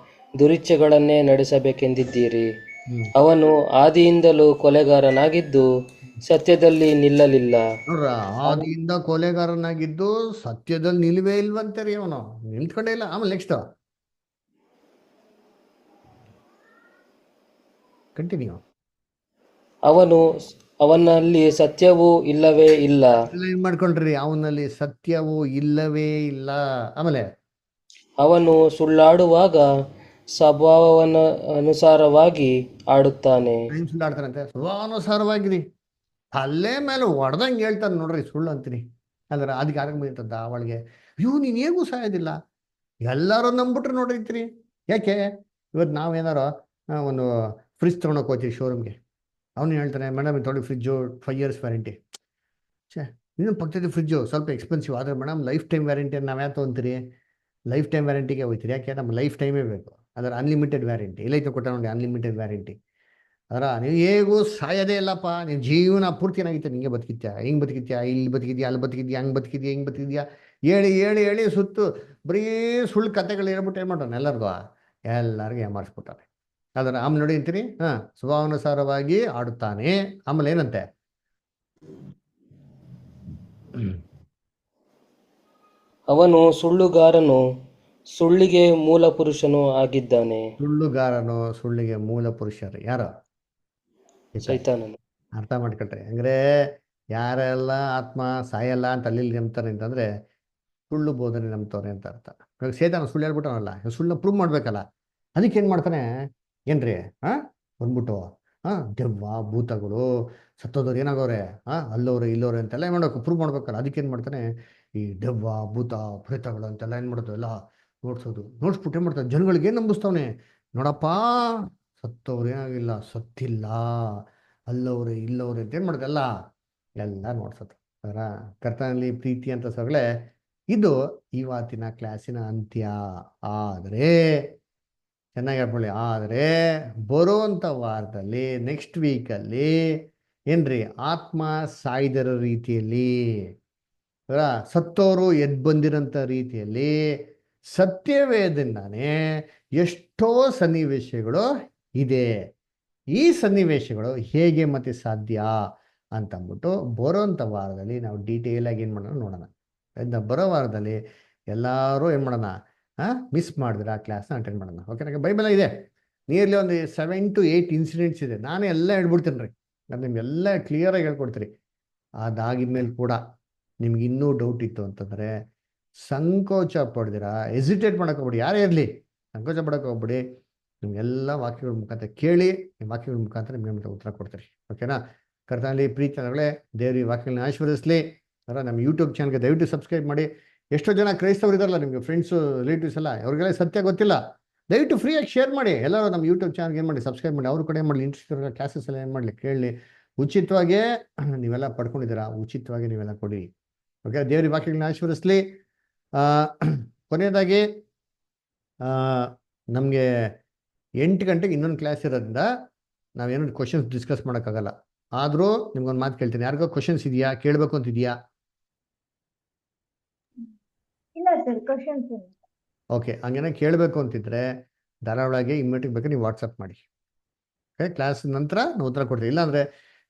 ದುರಿಚ್ಛೆಗಳನ್ನೇ ನಡೆಸಬೇಕೆಂದಿದ್ದೀರಿ. ಅವನು ಆದಿಯಿಂದಲೂ ಕೊಲೆಗಾರನಾಗಿದ್ದು ಸತ್ಯದಲ್ಲಿ ನಿಲ್ಲಲಿಲ್ಲ. ನೋಡ್ರ, ಆದಿಯಿಂದ ಕೊಲೆಗಾರನಾಗಿದ್ದು ಸತ್ಯದಲ್ಲಿ ನಿಲ್ವೇ ಇಲ್ವಂತಾರೆ ಅವನು, ನಿಲ್ತ್ಕೊಂಡೇ ಇಲ್ಲ. ಆಮೇಲೆ ನೆಕ್ಸ್ಟ್ ಕಂಟಿನ್ಯೂ. ಅವನಲ್ಲಿ ಸತ್ಯವೂ ಇಲ್ಲವೇ ಇಲ್ಲ. ಏನ್ ಮಾಡ್ಕೊಂಡ್ರಿ? ಅವನಲ್ಲಿ ಸತ್ಯವೂ ಇಲ್ಲವೇ ಇಲ್ಲ. ಆಮೇಲೆ ಅವನು ಸುಳ್ಳಾಡುವಾಗ ಸ್ವಭಾವವನ ಅನುಸಾರವಾಗಿ ಆಡುತ್ತಾನೆ. ಏನ್ ಸುಳ್ಳಾಡ್ತಾನಂತೆ? ಸ್ವಭಾವಾನುಸಾರವಾಗಿರಿ ತಲೆ ಮೇಲೆ ಹೊಡೆದಂಗೆ ಹೇಳ್ತಾನೆ ನೋಡ್ರಿ, ಸುಳ್ಳು ಅಂತೀನಿ. ಅಂದ್ರೆ ಅದಕ್ಕೆ ಯಾರಿಗೆ ಬಂದಿರ್ತದ ಅವಳಿಗೆ, ಅಯ್ಯೋ ನೀನ್ ಹೇಗೂ ಸಾಯೋದಿಲ್ಲ, ಎಲ್ಲರೂ ನಂಬಿಟ್ರು ನೋಡಿರ್ತೀರಿ. ಯಾಕೆ ಇವತ್ತು ನಾವೇನಾರೋ ಒಂದು ಫ್ರಿಜ್ ತೊಗೊಳಕ್ ಹೋಗ್ತೀವಿ ಶೋರೂಮ್ಗೆ, ಅವನು ಹೇಳ್ತಾನೆ ಮೇಡಮ್ ಇದು ತೊಗೊಳ್ಳಿ ಫ್ರಿಜ್ಜು 5 years ವ್ಯಾರಂಟಿ. ಛೇ, ಇನ್ನೊಂದು ಪಕ್ಕದ ಫ್ರಿಜ್ಜು ಸ್ವಲ್ಪ ಎಕ್ಸ್ಪೆನ್ಸಿವ್ ಆದರೆ ಮೇಡಮ್ ಲೈಫ್ ಟೈಮ್ ವ್ಯಾರಂಟಿ ನಾವು ಯಾಕೆ ತೊಗೊಂತೀರಿ? ಲೈಫ್ ಟೈಮ್ ವ್ಯಾರಂಟಿಗೆ ಹೋಗ್ತೀರಿ. ಯಾಕೆ? ನಮ್ಮ ಲೈಫ್ ಟೈಮೇ ಬೇಕು. ಅದರ ಅನ್ಲಿಮಿಟೆಡ್ ವ್ಯಾರಂಟಿ ಎಲ್ಲೈತೆ ಕೊಟ್ಟ ನೋಡಿ, ಅನ್ಲಿಮಿಟೆಡ್ ವ್ಯಾರಂಟಿ. ಅದರ ನೀವು ಹೇಗೂ ಸಾಯೋದೇ ಇಲ್ಲಪ್ಪ, ನೀನು ಜೀವನ ಪೂರ್ತಿ ಏನಾಗಿತ್ತು, ನಿಂಗೆ ಬದುಕಿತ್ಯಾ, ಹೆಂಗೆ ಬದುಕಿತ್ಯಾ, ಇಲ್ಲಿ ಬದುಕಿದ್ಯಾ, ಅಲ್ಲಿ ಬದುಕಿದ್ಯಾ, ಹಂಗೆ ಬದುಕಿದ್ಯಾ, ಹಿಂಗೆ ಬದುಕಿದ್ಯಾ, ಹೇಳಿ ಹೇಳಿ ಹೇಳಿ ಸುತ್ತು ಬರೀ ಸುಳ್ಳು ಕತೆಗಳು ಹೇಳ್ಬಿಟ್ಟು ಏನು ಮಾಡೋಣ, ಎಲ್ಲರಿಗೂ ಏಮಾರಿಸ್ಬಿಟ್ಟಾನೆ. ಅದರ ಆಮೇಲೆ ನೋಡಿ ಅಂತೀನಿ, ಸ್ವಭಾವಾನುಸಾರವಾಗಿ ಆಡುತ್ತಾನೆ. ಆಮೇಲೆ ಏನಂತೆ? ಅವನು ಸುಳ್ಳುಗಾರನು, ಸುಳ್ಳಿಗೆ ಮೂಲ ಪುರುಷನು ಆಗಿದ್ದಾನೆ. ಸುಳ್ಳುಗಾರನು, ಸುಳ್ಳಿಗೆ ಮೂಲ ಪುರುಷರು ಯಾರು? ಸೈತಾನನು. ಅರ್ಥ ಮಾಡ್ಕೊಳ್ರಿ. ಅಂದ್ರೆ ಯಾರೆಲ್ಲ ಆತ್ಮ ಸಾಯಲ್ಲ ಅಂತ ಅಲ್ಲಿ ನಂಬ್ತಾರೆ ಅಂತಂದ್ರೆ ಸುಳ್ಳು ಬೋಧನೆ ನಂಬ್ತವ್ರೆ ಅಂತ ಅರ್ಥ. ಇವಾಗ ಸೇತಾನ ಸುಳ್ಳು ಹೇಳ್ಬಿಟ್ಟವನಲ್ಲ, ಸುಳ್ಳನ್ನ ಪ್ರೂವ್ ಮಾಡ್ಬೇಕಲ್ಲ. ಅದಕ್ಕೆ ಏನ್ ಮಾಡ್ತಾನೆ ಏನ್ರಿ, ಬಂದ್ಬಿಟ್ಟು ದೆವ್ವ ಭೂತಗಳು ಸತ್ತೋದವ್ರು ಏನಾಗವ್ರೆ, ಅಲ್ಲವ್ರೆ ಇಲ್ಲವ್ರೆ ಅಂತೆಲ್ಲ ಏನ್ ಮಾಡ್ಬೇಕು, ಪ್ರೂವ್ ಮಾಡ್ಬೇಕಲ್ಲ. ಅದಕ್ಕೆ ಏನ್ ಮಾಡ್ತಾನೆ, ಈ ದೆವ್ವ ಭೂತ ಪ್ರೇತಗಳು ಅಂತೆಲ್ಲ ಏನ್ ಮಾಡ್ತಾವೆ ಎಲ್ಲ ನೋಡ್ಸ್ಬಿಟ್ಟು ಏನ್ ಮಾಡ್ತಾನೆ, ಜನಗಳಿಗೆ ಏನ್ ನಂಬಿಸ್ತವನೆ, ನೋಡಪ್ಪ ಸತ್ತವ್ರು ಏನಾಗಿಲ್ಲ, ಸತ್ತಿಲ್ಲ, ಅಲ್ಲವ್ರೆ ಇಲ್ಲವ್ರೆ ಅಂತ ಏನ್ ಮಾಡ್ದೆ ಎಲ್ಲ ನೋಡ್ಸೋದು. ಅದರ ಕರ್ತನಲ್ಲಿ ಪ್ರೀತಿ ಅಂತ ಸೊಗಳೆ. ಇದು ಇವತ್ತಿನ ಕ್ಲಾಸಿನ ಅಂತ್ಯ. ಆದರೆ ಚೆನ್ನಾಗಿ ಹೇಳ್ಕೊಳ್ಳಿ, ಆದರೆ ಬರುವಂಥ ವಾರದಲ್ಲಿ ನೆಕ್ಸ್ಟ್ ವೀಕಲ್ಲಿ ಏನ್ರಿ, ಆತ್ಮ ಸಾಯ್ದರ ರೀತಿಯಲ್ಲಿ, ಸತ್ತೋರು ಎದ್ದು ಬಂದಿರೋಂಥ ರೀತಿಯಲ್ಲಿ ಸತ್ಯವೇದಿಂದಾನೇ ಎಷ್ಟೋ ಸನ್ನಿವೇಶಗಳು ಇದೆ. ಈ ಸನ್ನಿವೇಶಗಳು ಹೇಗೆ ಮತ್ತೆ ಸಾಧ್ಯ ಅಂತಂದ್ಬಿಟ್ಟು ಬರೋಂಥ ವಾರದಲ್ಲಿ ನಾವು ಡೀಟೇಲ್ ಆಗಿ ಏನು ಮಾಡೋಣ ನೋಡೋಣ. ಬರೋ ವಾರದಲ್ಲಿ ಎಲ್ಲರೂ ಏನು ಮಾಡೋಣ, ಮಿಸ್ ಮಾಡಿದ್ರೆ ಆ ಕ್ಲಾಸ್ನ ಅಟೆಂಡ್ ಮಾಡೋಣ. ಓಕೆ, ನನಗೆ ಬೈಬಲ್ ಇದೆ, ನಿಯರ್ಲಿ ಒಂದು 7 to 8 ಇನ್ಸಿಡೆಂಟ್ಸ್ ಇದೆ. ನಾನೇ ಎಲ್ಲ ಹೇಳ್ಬಿಡ್ತೀನಿ ರೀ, ನಾನು ನಿಮ್ಗೆಲ್ಲ ಕ್ಲಿಯರಾಗಿ ಹೇಳ್ಕೊಡ್ತೀರಿ. ಅದಾಗಿದ್ಮೇಲೆ ಕೂಡ ನಿಮ್ಗೆ ಇನ್ನೂ ಡೌಟ್ ಇತ್ತು ಅಂತಂದರೆ ಸಂಕೋಚ ಪಡ್ದಿರಾ, ಎಸಿಟೇಟ್ ಮಾಡೋಕೆ ಹೋಗ್ಬಿಡಿ, ಯಾರೇ ಇರಲಿ ಸಂಕೋಚ ಪಡೋಕೆ ಹೋಗ್ಬಿಡಿ. ನಿಮಗೆಲ್ಲ ವಾಕ್ಯಗಳ ಮುಖಾಂತರ ಕೇಳಿ, ವಾಕ್ಯಗಳ ಮುಖಾಂತರ ನಿಮಗೆ ಉತ್ತರ ಕೊಡ್ತೀರಿ. ಓಕೆನಾ? ಕರ್ತನಲ್ಲಿ ಪ್ರೀತಿಗಳೇ, ದೇವ್ರ ವಾಕ್ಯಗಳನ್ನ ಆಶೀರ್ವದಿಸಲಿ. ಅದರ ನಮ್ಮ ಯೂಟ್ಯೂಬ್ ಚಾನಲ್ಗೆ ದಯವಿಟ್ಟು ಸಬ್ಸ್ಕ್ರೈಬ್ ಮಾಡಿ. ಎಷ್ಟೋ ಜನ ಕ್ರೈಸ್ತವರು ಇದಾರಲ್ಲ ನಿಮಗೆ ಫ್ರೆಂಡ್ಸು ರಿಲೇಟಿವ್ಸ್ ಎಲ್ಲ, ಅವ್ರಿಗೆಲ್ಲ ಸತ್ಯ ಗೊತ್ತಿಲ್ಲ, ದಯವಿಟ್ಟು ಫ್ರೀಯಾಗಿ ಶೇರ್ ಮಾಡಿ. ಎಲ್ಲರೂ ನಮ್ಮ ಯೂಟ್ಯೂಬ್ ಚಾನಲ್ಗೆ ಏನು ಮಾಡಿ, ಸಬ್ಸ್ಕ್ರೈಬ್ ಮಾಡಿ. ಅವ್ರ ಕಡೆ ಏನು ಮಾಡಲಿ, ಇಂಟ್ರೆಸ್ಟ್ ಇರೋ ಕ್ಲಾಸಸ್ ಎಲ್ಲ ಏನು ಮಾಡಲಿ ಕೇಳಲಿ. ಉಚಿತವಾಗೇ ನೀವೆಲ್ಲ ಪಡ್ಕೊಂಡಿದ್ದೀರಾ, ಉಚಿತವಾಗಿ ನೀವೆಲ್ಲ ಕೊಡಿ. ಓಕೆ, ದೇವ್ರ ವಾಕ್ಯಗಳನ್ನ ಆಶೀರ್ವದಿಸಲಿ. ಕೊನೆಯದಾಗಿ ನಮಗೆ 8 ಗಂಟೆಗೆ ಇನ್ನೊಂದು ಕ್ಲಾಸ್ ಇರೋದ್ರಿಂದ ನಾವೇನೋ ಕ್ವಶನ್ಸ್ ಡಿಸ್ಕಸ್ ಮಾಡೋಕ್ಕಾಗಲ್ಲ. ಆದರೂ ನಿಮ್ಗೊಂದು ಮಾತು ಕೇಳ್ತೀನಿ, ಯಾರಿಗೋ ಕ್ವಶನ್ಸ್ ಇದೆಯಾ, ಕೇಳಬೇಕು ಅಂತಿದೆಯಾ? ಇಲ್ಲ ಸರ್, ಕ್ವಶನ್ಸ್ ಇಲ್ಲ. ಓಕೆ, ಹಂಗೇನ ಕೇಳಬೇಕು ಅಂತಿದ್ರೆ ಧಾರಾವಾಳಿಗೆ ಇಮ್ಮಿಡಿಯೇಟ್ ಬೇಕಾದ್ರೆ ನೀವು ವಾಟ್ಸಪ್ ಮಾಡಿ. ಓಕೆ, ಕ್ಲಾಸ್ ನಂತರ ನಾವು ಉತ್ತರ ಕೊಡ್ತೀವಿ. ಇಲ್ಲಾಂದರೆ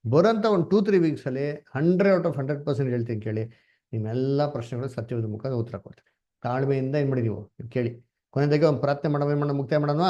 ಬರೋಂಥ ಒಂದು 2-3 ವೀಕ್ಸಲ್ಲಿ 100 out of 100% ಹೇಳ್ತೀನಿ ಕೇಳಿ. ನಿಮ್ಮೆಲ್ಲ ಪ್ರಶ್ನೆಗಳು ಸತ್ಯವಾದ ಮುಖಾಂತರ ಉತ್ತರ ಕೊಡ್ತೀವಿ. ತಾಳ್ಮೆಯಿಂದ ಏನು ಮಾಡಿ ನೀವು ಕೇಳಿ. ಕೊನೆಯದಾಗಿ ಒಂದು ಪ್ರಾರ್ಥನೆ ಮಾಡೋಣ, ಮುಕ್ತಾಯ ಮಾಡೋಣ.